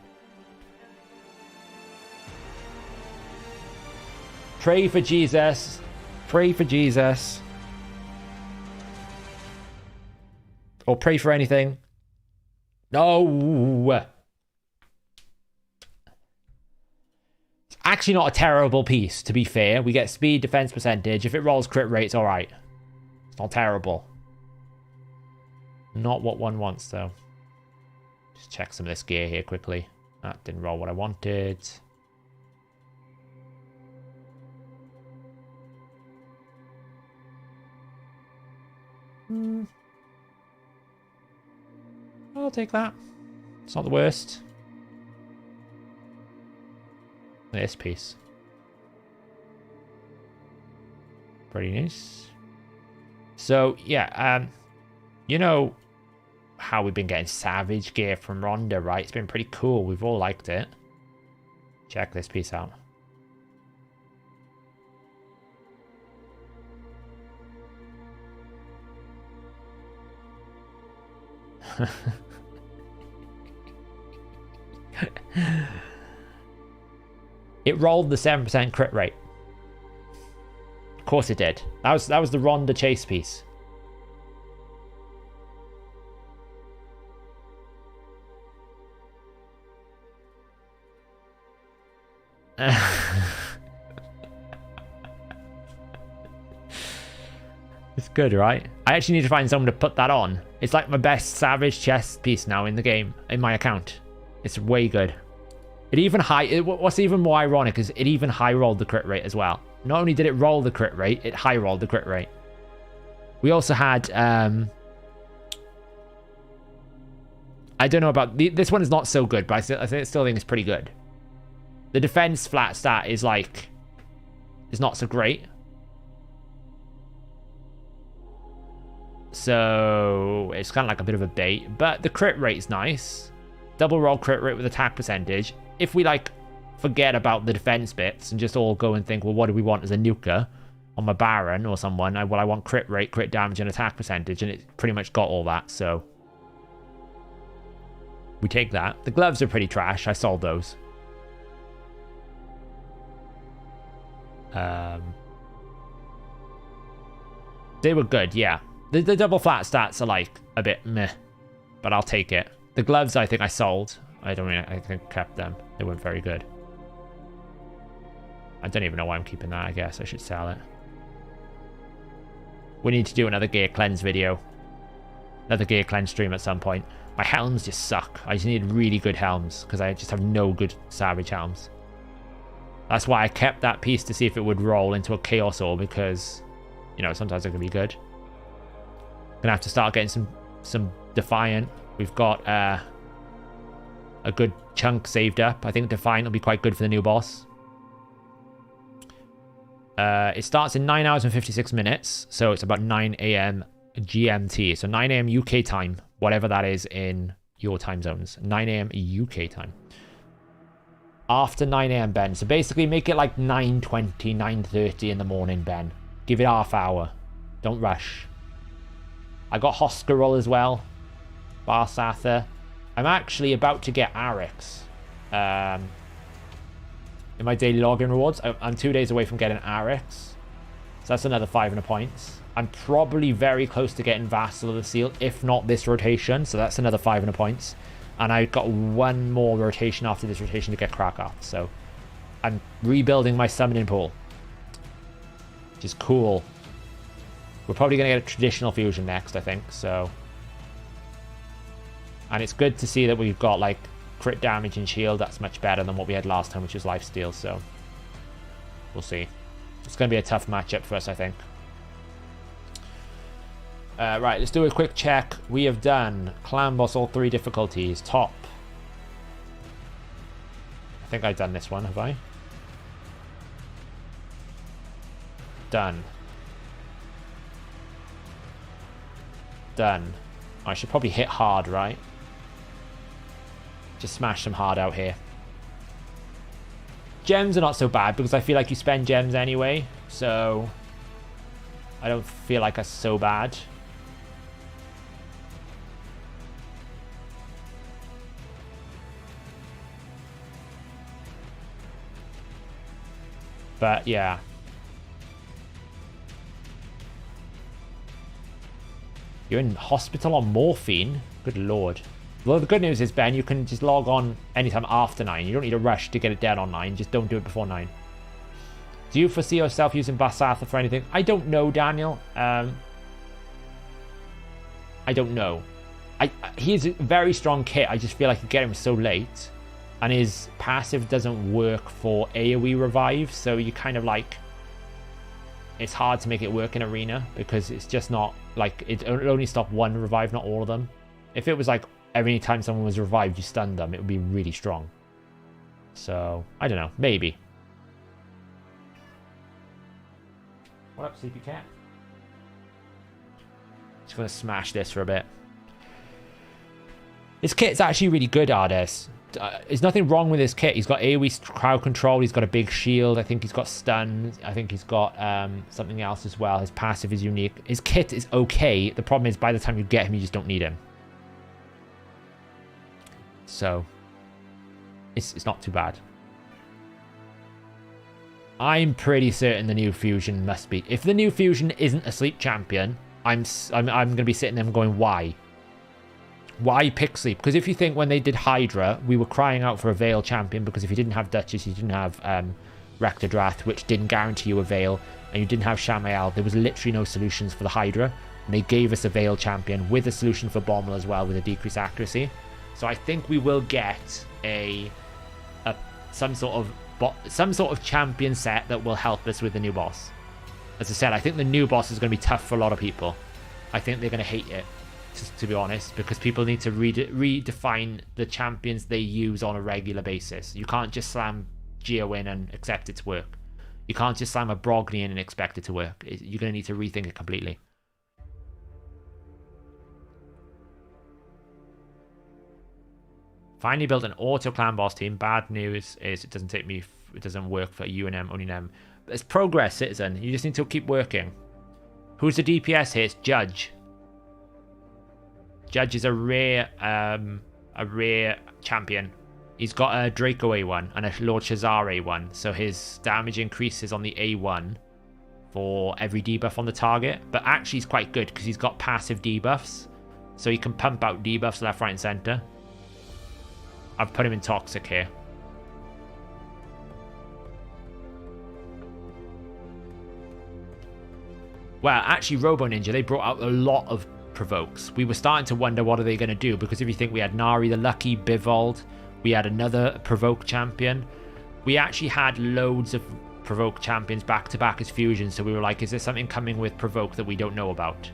Pray for Jesus. Pray for Jesus. Or pray for anything. No. It's actually not a terrible piece, to be fair. We get speed, defense percentage. If it rolls crit rate, it's alright. It's not terrible. Not what one wants, though. Just check some of this gear here quickly. That didn't roll what I wanted. I'll take that. It's not the worst. This piece. Pretty nice. So, yeah, you know how we've been getting savage gear from Ronda, right? It's been pretty cool. We've all liked it. Check this piece out. It rolled the 7% crit rate. Of course it did. That was the Ronda chase piece. It's good, right? I actually need to find someone to put that on. It's like my best savage chest piece now in the game, in my account. It's way good. It even what's even more ironic is it even high rolled the crit rate as well. Not only did it roll the crit rate, it high rolled the crit rate. We also had I don't know about this one is not so good, but I still think it's pretty good. The defense flat stat is like not so great. So it's kind of like a bit of a bait, but the crit rate is nice. Double roll crit rate with attack percentage. If we like forget about the defense bits and just all go and think, well, what do we want as a nuker on my Baron or someone? Well, I want crit rate, crit damage, and attack percentage, and it pretty much got all that. So we take that. The gloves are pretty trash. I sold those. They were good, yeah. The double flat stats are like a bit meh, but I'll take it. The gloves I think I sold. I think kept them. They weren't very good. I don't even know why I'm keeping that. I guess I should sell it. We need to do another gear cleanse video. Another gear cleanse stream at some point. My helms just suck. I just need really good helms because I just have no good savage helms. That's why I kept that piece to see if it would roll into a chaos ore because, you know, sometimes it can be good. Gonna have to start getting some Defiant. We've got a good chunk saved up. I think Defiant will be quite good for the new boss. It starts in 9 hours and 56 minutes, so it's about 9 a.m. GMT. So 9 a.m. UK time, whatever that is in your time zones. 9 a.m. UK time. After 9 a.m. Ben. So basically make it like 9:20, 9:30 in the morning, Ben. Give it half hour. Don't rush. I got Hoscarol as well. Barsatha. I'm actually about to get Arix. In my daily login rewards. I'm 2 days away from getting Arix. So that's another 500 points. I'm probably very close to getting Vassal of the Seal, if not this rotation. So that's another 500 points. And I've got one more rotation after this rotation to get Krakow. So I'm rebuilding my summoning pool, which is cool. We're probably going to get a traditional fusion next, I think. So, and it's good to see that we've got like crit damage and shield. That's much better than what we had last time, which was lifesteal. So we'll see. It's going to be a tough matchup for us, I think. Right, let's do a quick check. We have done Clan Boss all 3 difficulties. Top. I think I've done this one, have I? Done. Done. I should probably hit hard, right? Just smash some hard out here. Gems are not so bad because I feel like you spend gems anyway. So I don't feel like that's so bad. But yeah. You're in hospital on morphine? Good lord. Well, the good news is, Ben, you can just log on anytime after 9. You don't need to rush to get it down on 9. Just don't do it before 9. Do you foresee yourself using Basatha for anything? I don't know, Daniel. I don't know. He's a very strong kit. I just feel like you get him so late. And his passive doesn't work for AoE revive, so you kind of like... It's hard to make it work in Arena, because it's just not... Like, it'll only stop one revive, not all of them. If it was like, every time someone was revived, you stunned them, it would be really strong. So, I don't know. Maybe. What up, Sleepy Cat? Just gonna smash this for a bit. This kit's actually really good, Ardes. There's nothing wrong with his kit. He's got AoE crowd control. He's got a big shield. I think he's got stun. I think he's got something else as well. His passive is unique. His kit is okay. The problem is by the time you get him, you just don't need him. So, it's not too bad. I'm pretty certain the new fusion must be. If the new fusion isn't a sleep champion, I'm going to be sitting there going, why? Why pick sleep? Because if you think when they did Hydra, we were crying out for a Veil champion, because if you didn't have Duchess, you didn't have Rector Drath, which didn't guarantee you a Veil, and you didn't have Shamael, there was literally no solutions for the Hydra, and they gave us a Veil champion with a solution for Bommel as well, with a decreased accuracy. So I think we will get some sort of champion set that will help us with the new boss. As I said, I think the new boss is going to be tough for a lot of people. I think they're going to hate it, to be honest, because people need to redefine the champions they use on a regular basis. You can't just slam Geo in and expect it to work. You can't just slam a Brogni in and expect it to work. You're going to need to rethink it completely. Finally built an auto clan boss team. Bad news is it doesn't work for UNM, only NM. But it's progress, Citizen. You just need to keep working. Who's the DPS here? It's Judge. Judge is a rare champion. He's got a Draco A1 and a Lord Shazar A1, so his damage increases on the A1 for every debuff on the target. But actually he's quite good because he's got passive debuffs, so he can pump out debuffs left, right and center. I've put him in Toxic here. Well, actually Robo Ninja, they brought out a lot of provokes. We were starting to wonder what are they going to do, because if you think we had Nari the Lucky, Bivold, we had another provoke champion. We actually had loads of provoke champions back to back as fusions, so we were like, is there something coming with provoke that we don't know about?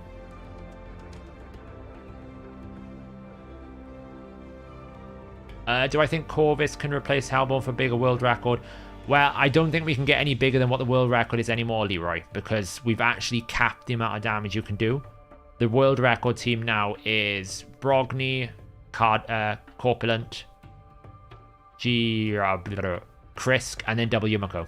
Do I think Corvus can replace Hellborn for bigger world record? Well, I don't think we can get any bigger than what the world record is anymore, Leroy, because we've actually capped the amount of damage you can do. The world record team now is Brogni, Corpulent, Krisk, and then Double Yumiko.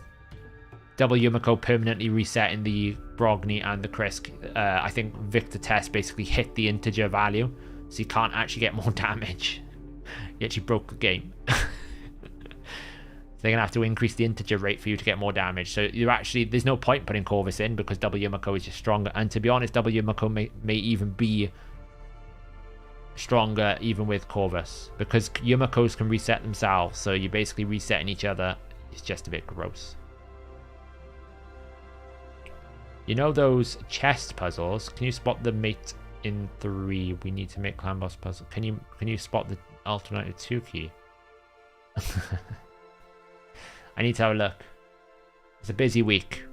Double Yumiko permanently resetting the Brogni and the Krisk. I think Victor Test basically hit the integer value, so you can't actually get more damage. He actually broke the game. they're going to have to increase the integer rate for you to get more damage. So you're actually, there's no point putting Corvus in because double Yumiko is just stronger. And to be honest, double Yumiko may even be stronger even with Corvus, because Yumikos can reset themselves. So you're basically resetting each other. It's just a bit gross. You know those chest puzzles? Can you spot the mate in 3? We need to make clan boss puzzle. Can you spot the alternative 2 key? I need to have a look. It's a busy week.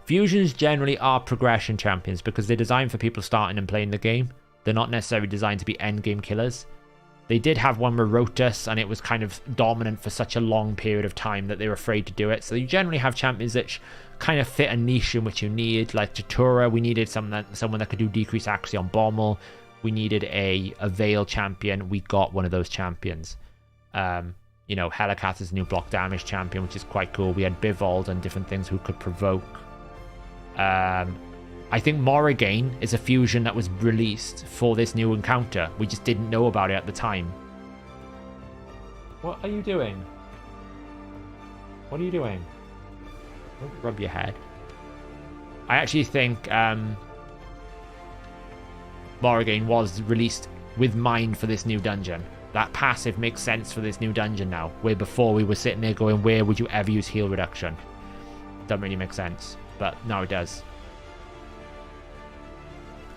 Fusions generally are progression champions because they're designed for people starting and playing the game. They're not necessarily designed to be endgame killers. They did have one with Rotus, and it was kind of dominant for such a long period of time that they were afraid to do it. So you generally have champions that kind of fit a niche in which you need. Like Tatura, we needed someone that could do decreased accuracy on Bommel. We needed a Veil champion. We got one of those champions. You know, Helicath is a new block damage champion, which is quite cool. We had Bivold and different things who could provoke. I think Morrigan is a fusion that was released for this new encounter. We just didn't know about it at the time. What are you doing? What are you doing? Don't rub your head. I actually think Morrigan was released with mind for this new dungeon. That passive makes sense for this new dungeon now, where before we were sitting there going, where would you ever use heal reduction? Doesn't really make sense, but now it does.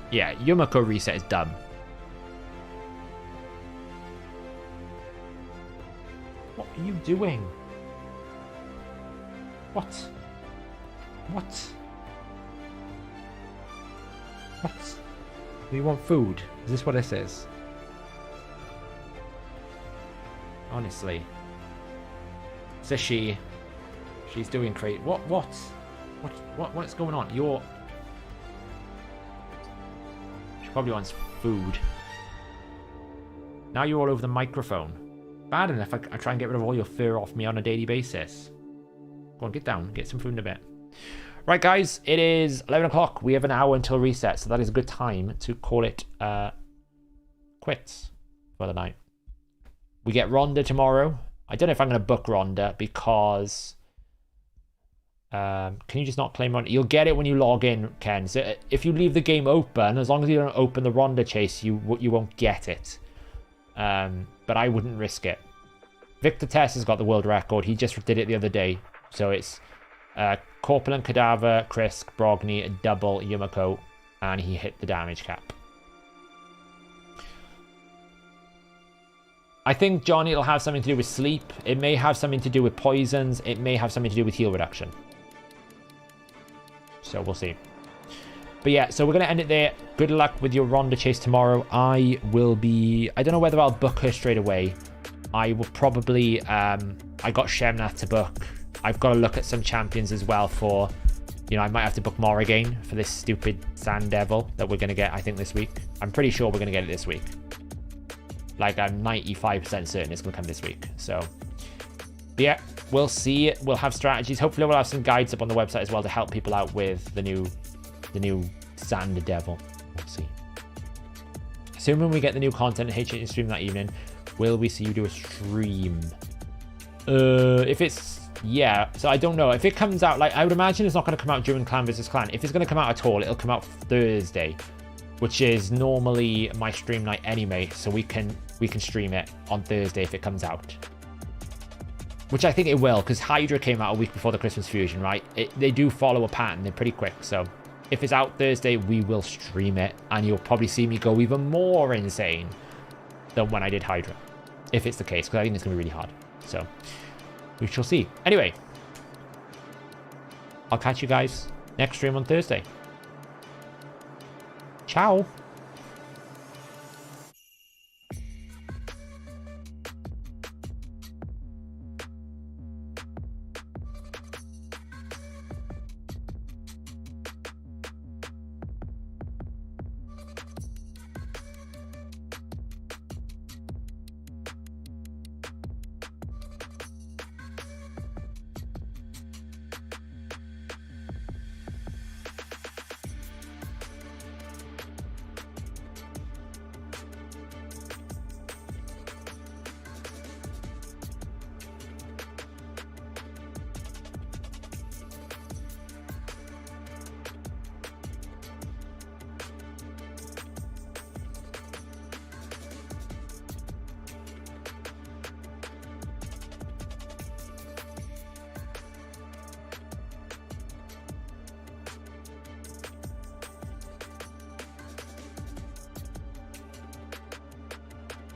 Yeah, Yumiko reset is dumb. What are you doing? What? What? What? Do you want food? Is this what this is? Honestly. It's a she. She's doing great. What's going on? She probably wants food. Now you're all over the microphone. Bad enough I try and get rid of all your fur off me on a daily basis. Go on, get down. Get some food in a bit. Right, guys. It is 11 o'clock. We have an hour until reset, so that is a good time to call it quits for the night. We get Rhonda tomorrow. I don't know if I'm going to book Rhonda because... can you just not claim Rhonda? You'll get it when you log in, Ken. So if you leave the game open, as long as you don't open the Rhonda chase, you won't get it. But I wouldn't risk it. Victor Tess has got the world record. He just did it the other day. So it's Corpulent Cadaver, Krisk, Brogni, double Yumiko, and he hit the damage cap. I think, Johnny, it'll have something to do with sleep. It may have something to do with poisons. It may have something to do with heal reduction. So we'll see. But yeah, so we're going to end it there. Good luck with your Rhonda chase tomorrow. I don't know whether I'll book her straight away. I will probably, I got Shemnath to book. I've got to look at some champions as well for, you know, I might have to book Morrigan for this stupid Sand Devil that we're going to get, I think, this week. I'm pretty sure we're going to get it this week. Like, I'm 95% certain it's going to come this week. So, yeah, we'll see. We'll have strategies. Hopefully we'll have some guides up on the website as well to help people out with the new Sand Devil. We'll see. Assuming we get the new content and HH stream that evening, will we see you do a stream? If it's... Yeah, so I don't know. If it comes out, like, I would imagine it's not going to come out during Clan vs. Clan. If it's going to come out at all, it'll come out Thursday, which is normally my stream night anyway, so we can stream it on Thursday if it comes out. Which I think it will, because Hydra came out a week before the Christmas Fusion, right? They do follow a pattern. They're pretty quick, so if it's out Thursday, we will stream it, and you'll probably see me go even more insane than when I did Hydra, if it's the case, because I think it's going to be really hard. So we shall see. Anyway, I'll catch you guys next stream on Thursday. Ciao.